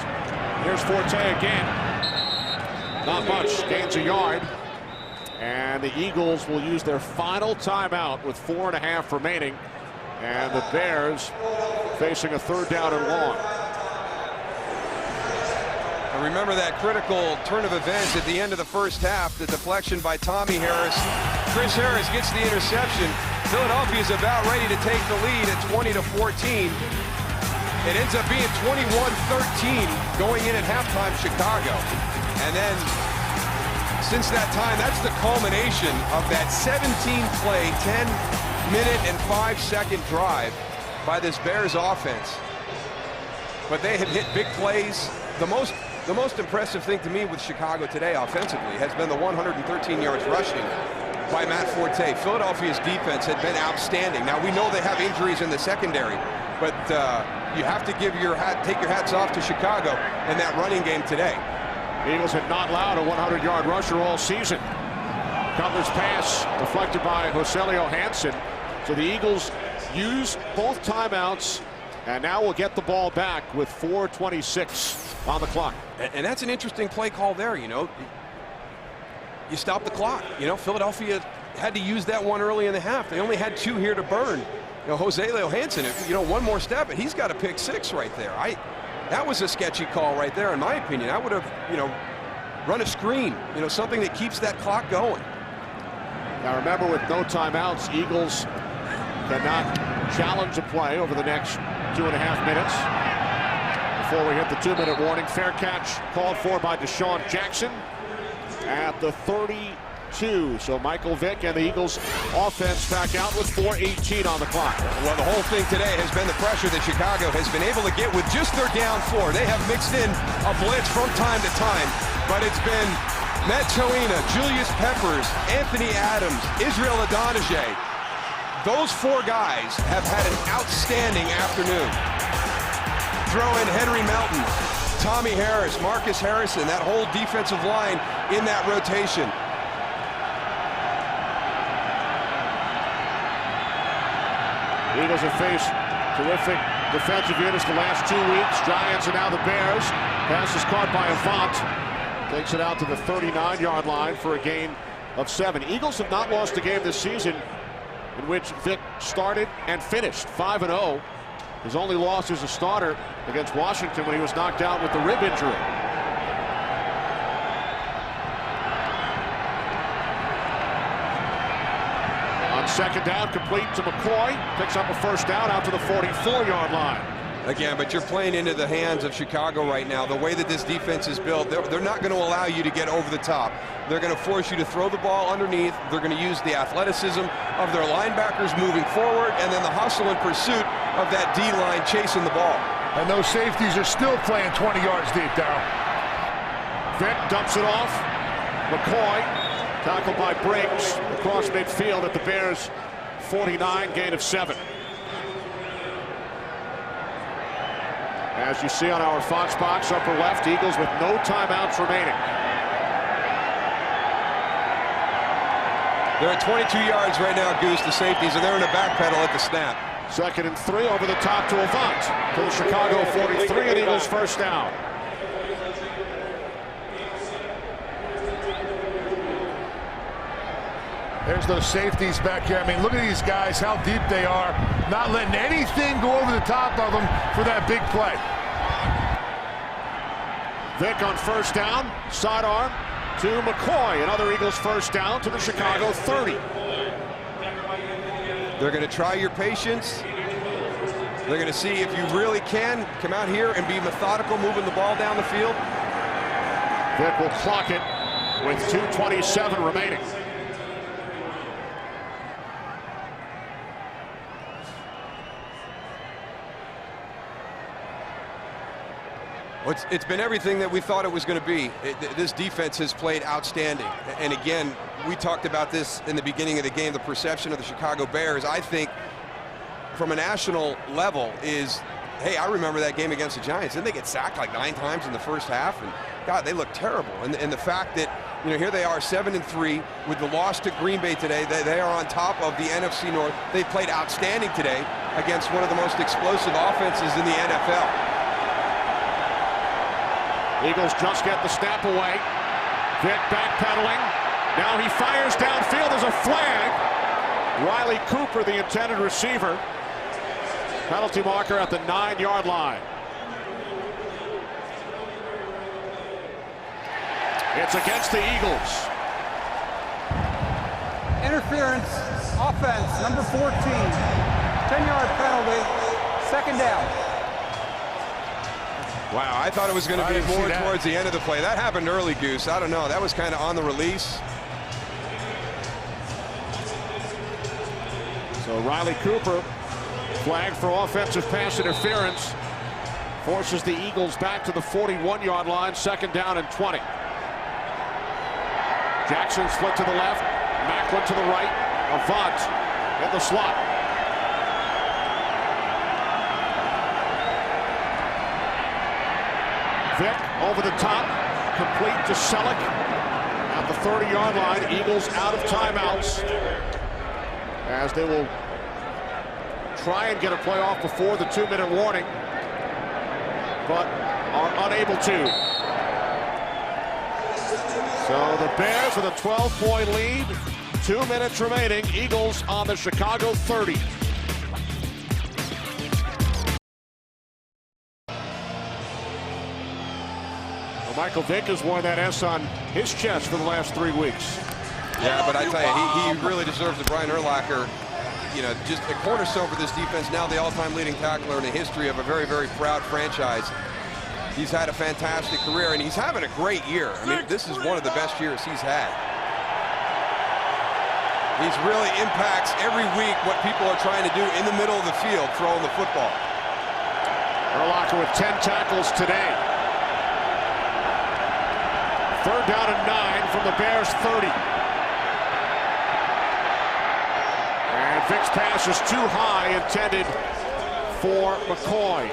Here's Forte again. Not much, gains a yard. And the Eagles will use their final timeout with 4.5 remaining. And the Bears facing a 3rd down and long. And remember that critical turn of events at the end of the first half, the deflection by Tommy Harris. Chris Harris gets the interception. Philadelphia is about ready to take the lead at 20-14. It ends up being 21-13 going in at halftime, Chicago. And then since that time, that's the culmination of that 17-play, 10-minute and 5-second drive by this Bears offense. But they have hit big plays. The most impressive thing to me with Chicago today offensively has been the 113 yards rushing by Matt Forte. Philadelphia's defense had been outstanding. Now we know they have injuries in the secondary, but you have to take your hats off to Chicago in that running game today. The Eagles had not allowed a 100-yard rusher all season. Cutler's pass deflected by Joselio Hansen. So the Eagles use both timeouts, and now we'll get the ball back with 4:26 on the clock. And that's an interesting play call there, you know. You stop the clock. You know, Philadelphia had to use that one early in the half. They only had 2 here to burn. You know, Joselio Hansen, you know, one more step, and he's got a pick 6 right there. That was a sketchy call right there, in my opinion. I would have, you know, run a screen, you know, something that keeps that clock going. Now remember, with no timeouts, Eagles cannot challenge a play over the next 2.5 minutes before we hit the 2-minute warning. Fair catch called for by Deshaun Jackson at the 32. So Michael Vick and the Eagles offense back out with 4:18 on the clock. Well, the whole thing today has been the pressure that Chicago has been able to get with just their down 4. They have mixed in a blitz from time to time, but it's been Matt Choina, Julius Peppers, Anthony Adams, Israel Adonijah. Those 4 guys have had an outstanding afternoon. Throw in Henry Melton, Tommy Harris, Marcus Harrison, that whole defensive line in that rotation. The Eagles have faced terrific defensive units the last 2 weeks. Giants and now the Bears. Pass is caught by Avant. Takes it out to the 39-yard line for a gain of 7. Eagles have not lost a game this season in which Vick started and finished 5-0. His only loss as a starter against Washington when he was knocked out with the rib injury. On 2nd down, complete to McCoy. Picks up a 1st down out to the 44-yard line. Again, but you're playing into the hands of Chicago right now. The way that this defense is built, they're not going to allow you to get over the top. They're going to force you to throw the ball underneath. They're going to use the athleticism of their linebackers moving forward, and then the hustle and pursuit of that D-line chasing the ball. And those safeties are still playing 20 yards deep down. Vick dumps it off. McCoy, tackled by Briggs, across midfield at the Bears' 49, gain of 7. As you see on our Fox box, upper left, Eagles with no timeouts remaining. They're at 22 yards right now, Goose, the safeties, and they're in a backpedal at the snap. 2nd and 3 over the top to Avant. To the Chicago 43, and Eagles 1st down. There's those safeties back here. I mean, look at these guys, how deep they are. Not letting anything go over the top of them for that big play. Vick on 1st down, sidearm to McCoy. Another Eagles 1st down to the Chicago 30. They're going to try your patience. They're going to see if you really can come out here and be methodical moving the ball down the field. Vick will clock it with 2:27 remaining. Well, it's been everything that we thought it was going to be. This defense has played outstanding. And again, we talked about this in the beginning of the game, the perception of the Chicago Bears, I think, from a national level is, hey, I remember that game against the Giants. Didn't they get sacked like 9 times in the first half? And God, they looked terrible. And the fact that You know, here they are 7-3 with the loss to Green Bay today. They are on top of the NFC North. They played outstanding today against one of the most explosive offenses in the NFL. Eagles just get the snap away. Vick backpedaling. Now he fires downfield. There's a flag. Riley Cooper, the intended receiver. Penalty marker at the 9-yard line. It's against the Eagles. Interference, offense, number 14. 10-yard penalty, second down. Wow, I thought it was going to be more towards the end of the play. That happened early, Goose. I don't know. That was kind of on the release. So Riley Cooper flagged for offensive pass interference. Forces the Eagles back to the 41-yard line, second down and 20. Jackson split to the left, Macklin to the right, Avant in the slot. Vick over the top, complete to Selleck at the 30-yard line. Eagles out of timeouts as they will try and get a play off before the 2-minute warning, but are unable to. So the Bears with a 12-point lead, 2 minutes remaining. Eagles on the Chicago 30. Well, Michael Vick has worn that S on his chest for the last 3 weeks. Yeah, but I tell you, he really deserves the Brian Urlacher, you know, just a cornerstone for this defense. Now the all-time leading tackler in the history of a very, very proud franchise. He's had a fantastic career, and he's having a great year. I mean, this is one of the best years he's had. He really impacts every week what people are trying to do in the middle of the field, throwing the football. Urlacher with 10 tackles today. Third down and 9 from the Bears 30. And Vick's pass is too high, intended for McCoy.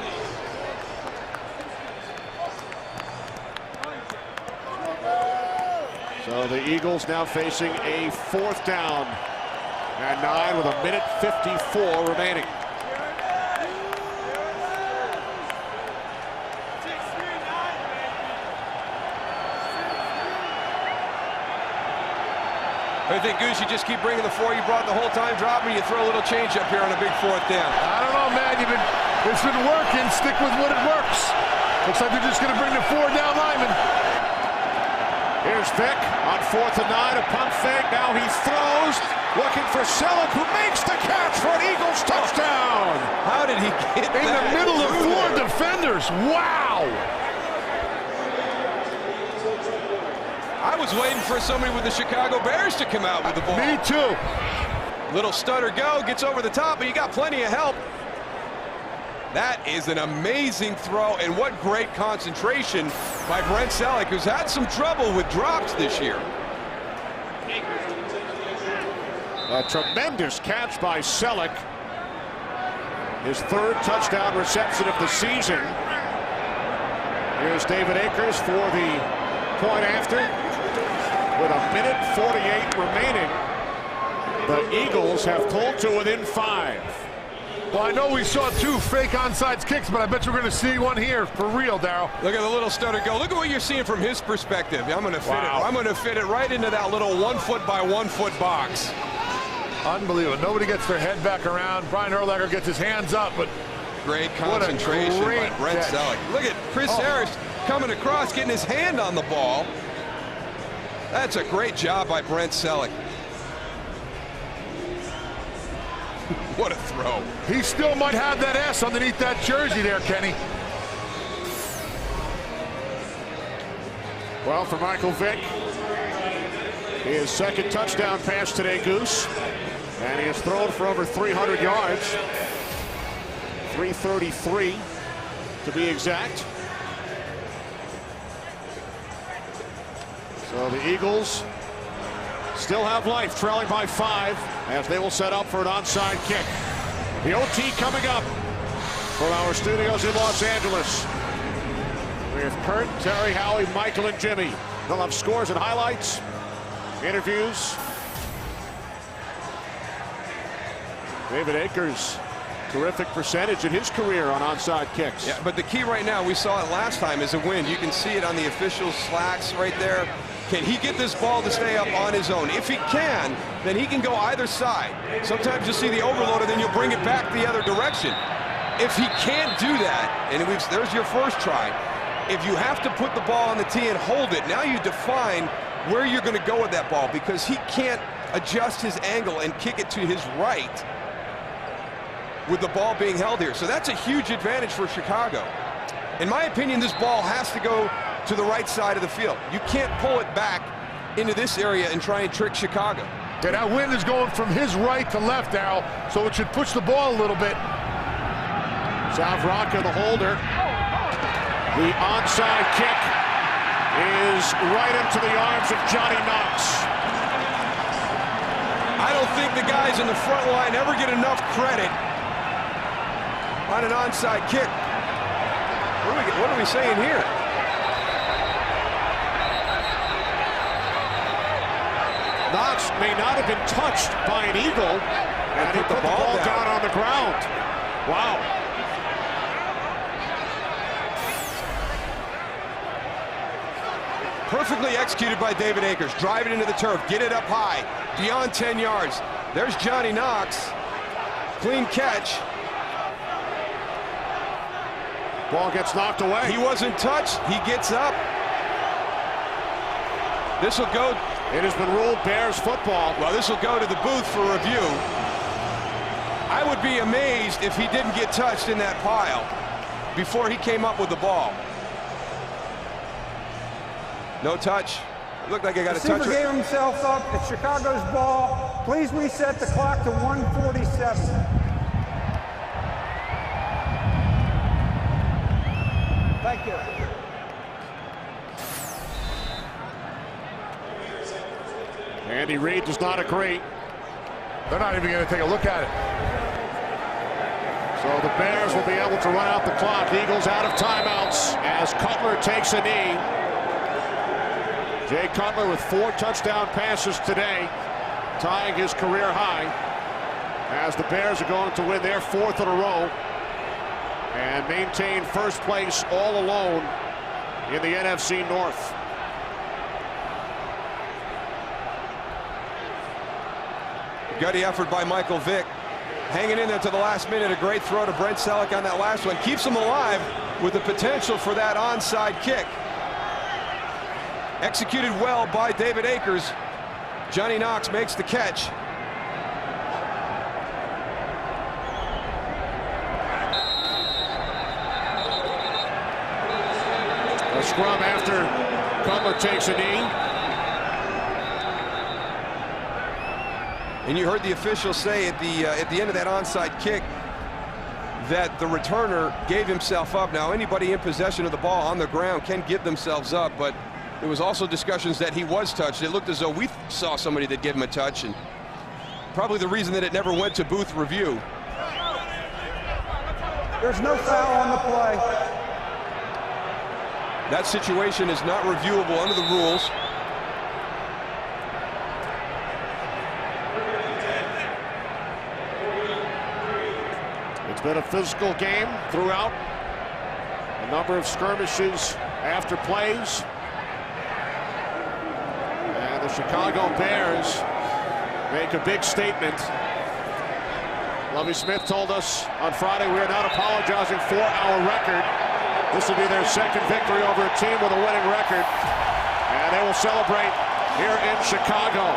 So the Eagles now facing a 4th down and 9 with 1:54 remaining. I think, Goose, you just keep bringing the 4 you brought the whole time, drop me, you throw a little change up here on a big 4th down. I don't know, man. It's been working. Stick with what it works. Looks like they're just going to bring the 4 down lineman. Here's Vick on 4th and 9, a pump fake. Now he throws, looking for Selleck, who makes the catch for an Eagles touchdown. How did he get in the middle of 4 defenders? Wow. I was waiting for somebody with the Chicago Bears to come out with the ball. Me too. Little stutter go, gets over the top, but you got plenty of help. That is an amazing throw, and what great concentration by Brent Selleck, who's had some trouble with drops this year. A tremendous catch by Selleck. His 3rd touchdown reception of the season. Here's David Akers for the point after. With 1:48 remaining, the Eagles have pulled to within 5. Well, I know we saw 2 fake onside kicks, but I bet you're going to see one here for real, Darryl. Look at the little stutter go. Look at what you're seeing from his perspective. I'm going to fit it. I'm going to fit it right into that little 1-foot by 1-foot box. Unbelievable. Nobody gets their head back around. Brian Urlacher gets his hands up, but great concentration by Brent Selleck. Look at Chris Harris coming across, getting his hand on the ball. That's a great job by Brent Selleck. What a throw. He still might have that S underneath that jersey there, Kenny. Well, for Michael Vick, his 2nd touchdown pass today, Goose. And he has thrown for over 300 yards. 333 to be exact. So the Eagles still have life, trailing by 5, as they will set up for an onside kick. The OT coming up from our studios in Los Angeles with Kurt, Terry, Howie, Michael, and Jimmy. They'll have scores and highlights, interviews. David Akers, terrific percentage in his career on onside kicks. Yeah, but the key right now, we saw it last time, is a wind. You can see it on the official slacks right there. Can he get this ball to stay up on his own? If he can, then he can go either side. Sometimes you'll see the overload, and then you'll bring it back the other direction. If he can't do that, and there's your first try, if you have to put the ball on the tee and hold it, now you define where you're going to go with that ball, because he can't adjust his angle and kick it to his right with the ball being held here. So that's a huge advantage for Chicago. In my opinion, this ball has to go to the right side of the field. You can't pull it back into this area and try and trick Chicago. Yeah, that wind is going from his right to left, Al, so it should push the ball a little bit. Zavraka, the holder. The onside kick is right into the arms of Johnny Knox. I don't think the guys in the front line ever get enough credit on an onside kick. What are we saying here? Knox may not have been touched by an eagle, and he put the ball down on the ground. Wow. Perfectly executed by David Akers. Drive it into the turf, get it up high, beyond 10 yards. There's Johnny Knox. Clean catch. Ball gets knocked away. He wasn't touched. He gets up. This will go. It has been ruled Bears football. Well, this will go to the booth for review. I would be amazed if he didn't get touched in that pile before he came up with the ball. No touch. It looked like I got a touch. Receiver gave himself up. It's Chicago's ball. Please reset the clock to 1:47. Thank you. Andy Reid does not agree. They're not even going to take a look at it. So the Bears will be able to run out the clock. Eagles out of timeouts as Cutler takes a knee. Jay Cutler with 4 touchdown passes today, tying his career high, as the Bears are going to win their 4th in a row and maintain first place all alone in the NFC North. Gutty effort by Michael Vick. Hanging in there to the last minute. A great throw to Brent Selleck on that last one. Keeps him alive with the potential for that onside kick. Executed well by David Akers. Johnny Knox makes the catch. A scrum after Cutler takes a knee. And you heard the official say at the end of that onside kick that the returner gave himself up. Now, anybody in possession of the ball on the ground can give themselves up, but there was also discussions that he was touched. It looked as though we saw somebody that gave him a touch, and probably the reason that it never went to booth review. There's no foul on the play. That situation is not reviewable under the rules. It's been a physical game throughout. A number of skirmishes after plays. And the Chicago Bears make a big statement. Lovie Smith told us on Friday we are not apologizing for our record. This will be their 2nd victory over a team with a winning record. And they will celebrate here in Chicago.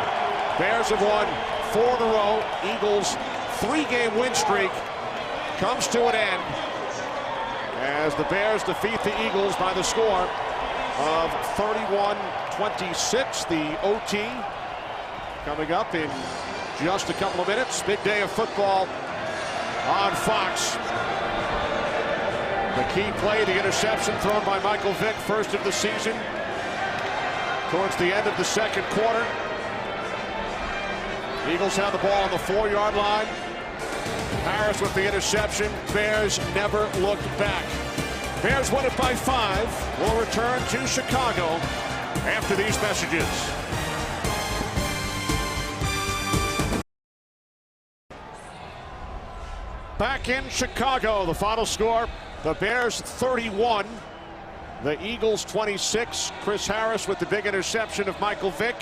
Bears have won 4 in a row. Eagles' 3-game win streak comes to an end as the Bears defeat the Eagles by the score of 31-26. The OT coming up in just a couple of minutes. Big day of football on Fox. The key play, the interception thrown by Michael Vick, first of the season, towards the end of the 2nd quarter. Eagles have the ball on the 4-yard line. Harris with the interception. Bears never looked back. Bears win it by 5. Will return to Chicago after these messages. Back in Chicago, the final score, the Bears 31, the Eagles 26. Chris Harris with the big interception of Michael Vick,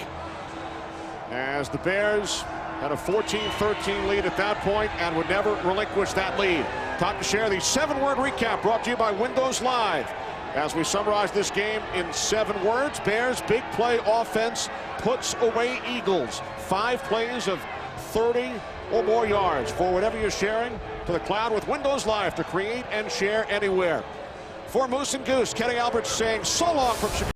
as the Bears had a 14-13 lead at that point and would never relinquish that lead. Time to share the 7-word recap brought to you by Windows Live. As we summarize this game in 7 words, Bears big play offense puts away Eagles. 5 plays of 30 or more yards. For whatever you're sharing, to the cloud with Windows Live to create and share anywhere. For Moose and Goose, Kenny Alberts saying so long from Chicago.